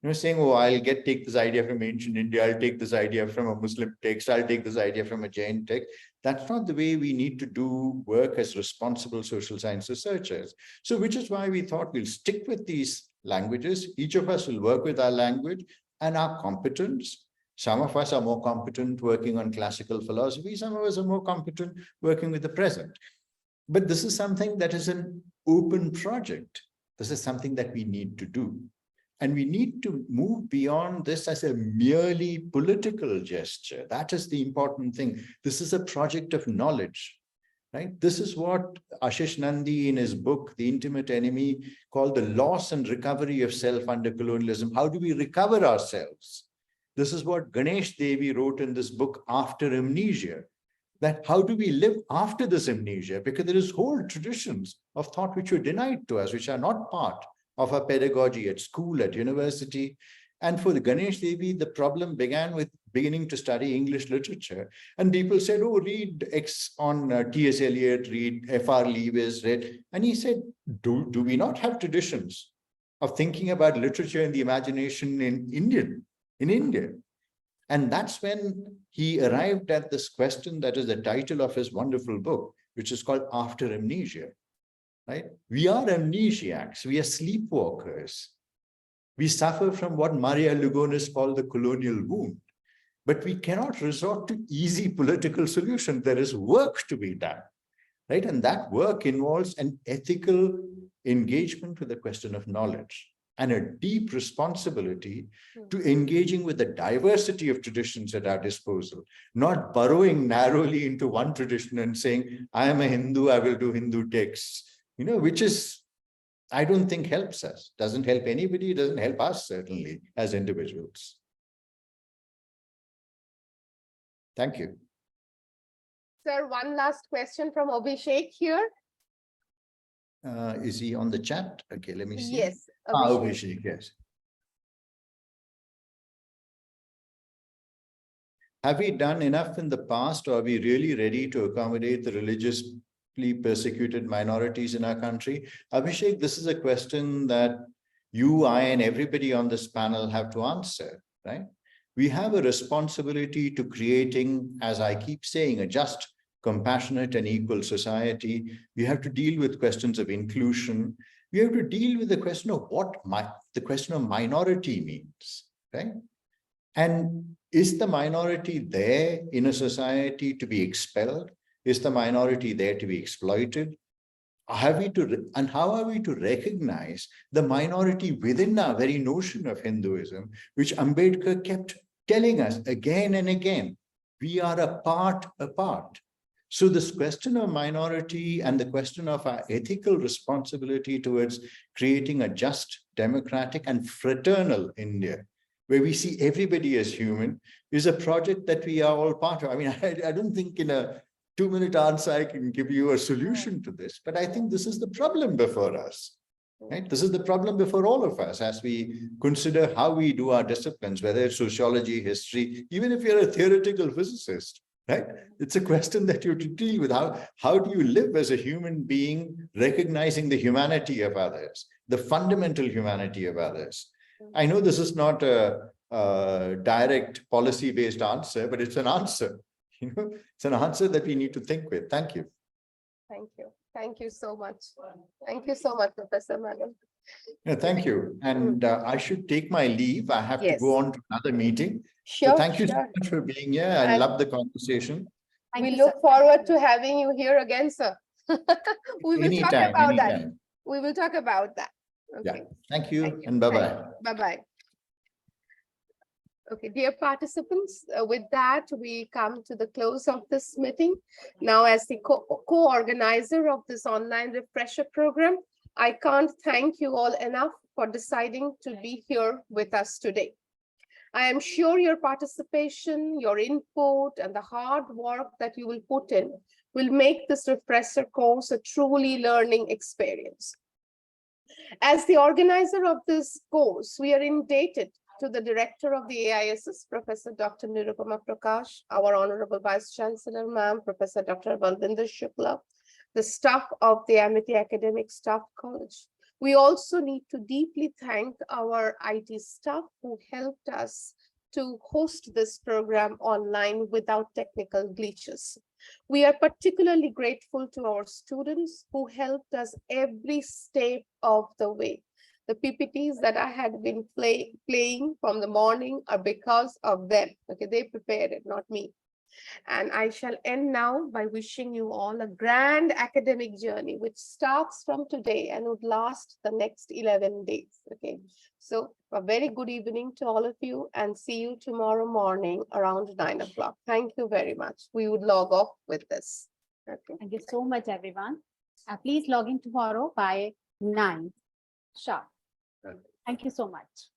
Saying, oh, I'll take this idea from ancient India, I'll take this idea from a Muslim text, I'll take this idea from a Jain text. That's not the way we need to do work as responsible social science researchers. So which is why we thought we'll stick with these languages. Each of us will work with our language and our competence. Some of us are more competent working on classical philosophy. Some of us are more competent working with the present. But this is something that is an open project. This is something that we need to do. And we need to move beyond this as a merely political gesture. That is the important thing. This is a project of knowledge, right? This is what Ashish Nandi in his book, The Intimate Enemy, called the loss and recovery of self under colonialism. How do we recover ourselves? This is what Ganesh Devi wrote in this book, After Amnesia. That how do we live after this amnesia? Because there is whole traditions of thought which were denied to us, which are not part of our pedagogy at school, at university. And for the Ganesh Devi, the problem began with beginning to study English literature. And people said, oh, read X on T.S. Eliot, read F.R. Lewis, read. And he said, do we not have traditions of thinking about literature and the imagination in India? And that's when he arrived at this question that is the title of his wonderful book, which is called After Amnesia. Right? We are amnesiacs. We are sleepwalkers. We suffer from what Maria Lugones called the colonial wound. But we cannot resort to easy political solutions. There is work to be done. Right? And that work involves an ethical engagement with the question of knowledge and a deep responsibility to engaging with the diversity of traditions at our disposal, not burrowing narrowly into one tradition and saying, I am a Hindu, I will do Hindu texts. Which is, I don't think helps us, doesn't help anybody, doesn't help us certainly as individuals. Thank you. Sir, one last question from Abhishek here. Is he on the chat? Okay, let me see. Yes. Abhishek, yes. Have we done enough in the past, or are we really ready to accommodate the religiously persecuted minorities in our country? Abhishek, this is a question that you, I, and everybody on this panel have to answer, right? We have a responsibility to creating, as I keep saying, a just, compassionate, and equal society. We have to deal with questions of inclusion. We have to deal with the question of what the question of minority means, right? And is the minority there in a society to be expelled? Is the minority there to be exploited? How are we to recognize the minority within our very notion of Hinduism, which Ambedkar kept telling us again and again, we are apart. So this question of minority and the question of our ethical responsibility towards creating a just, democratic, and fraternal India, where we see everybody as human, is a project that we are all part of. I mean, I don't think in a 2-minute answer I can give you a solution to this, but I think this is the problem before us. Right? This is the problem before all of us as we consider how we do our disciplines, whether it's sociology, history, even if you're a theoretical physicist, right? It's a question that you have to deal with. How do you live as a human being, recognizing the humanity of others, the fundamental humanity of others? I know this is not a direct policy-based answer, but it's an answer. It's an answer that we need to think with. Thank you. Thank you. Thank you so much. Thank you so much, Professor Madam. Yeah, thank you. And I should take my leave. I have to go on to another meeting. Sure. So thank you so much for being here. I love the conversation. We look forward to having you here again, sir. We will talk about that. We will talk about that. Okay. Yeah. Thank you and bye-bye. Bye-bye. Okay, dear participants, with that, we come to the close of this meeting. Now, as the co-organizer of this online refresher program, I can't thank you all enough for deciding to be here with us today. I am sure your participation, your input, and the hard work that you will put in will make this refresher course a truly learning experience. As the organizer of this course, we are indebted to the director of the AISS, Professor Dr. Nirupama Prakash, our Honorable Vice Chancellor, Ma'am, Professor Dr. Balvinder Shukla, the staff of the Amity Academic Staff College. We also need to deeply thank our IT staff who helped us to host this program online without technical glitches. We are particularly grateful to our students who helped us every step of the way. The PPTs that I had been playing from the morning are because of them. Okay, they prepared it, not me. And I shall end now by wishing you all a grand academic journey, which starts from today and would last the next 11 days. Okay, so a very good evening to all of you and see you tomorrow morning around 9 o'clock. Thank you very much. We would log off with this. Okay. Thank you so much, everyone. Please log in tomorrow by 9 sharp. Thank you so much.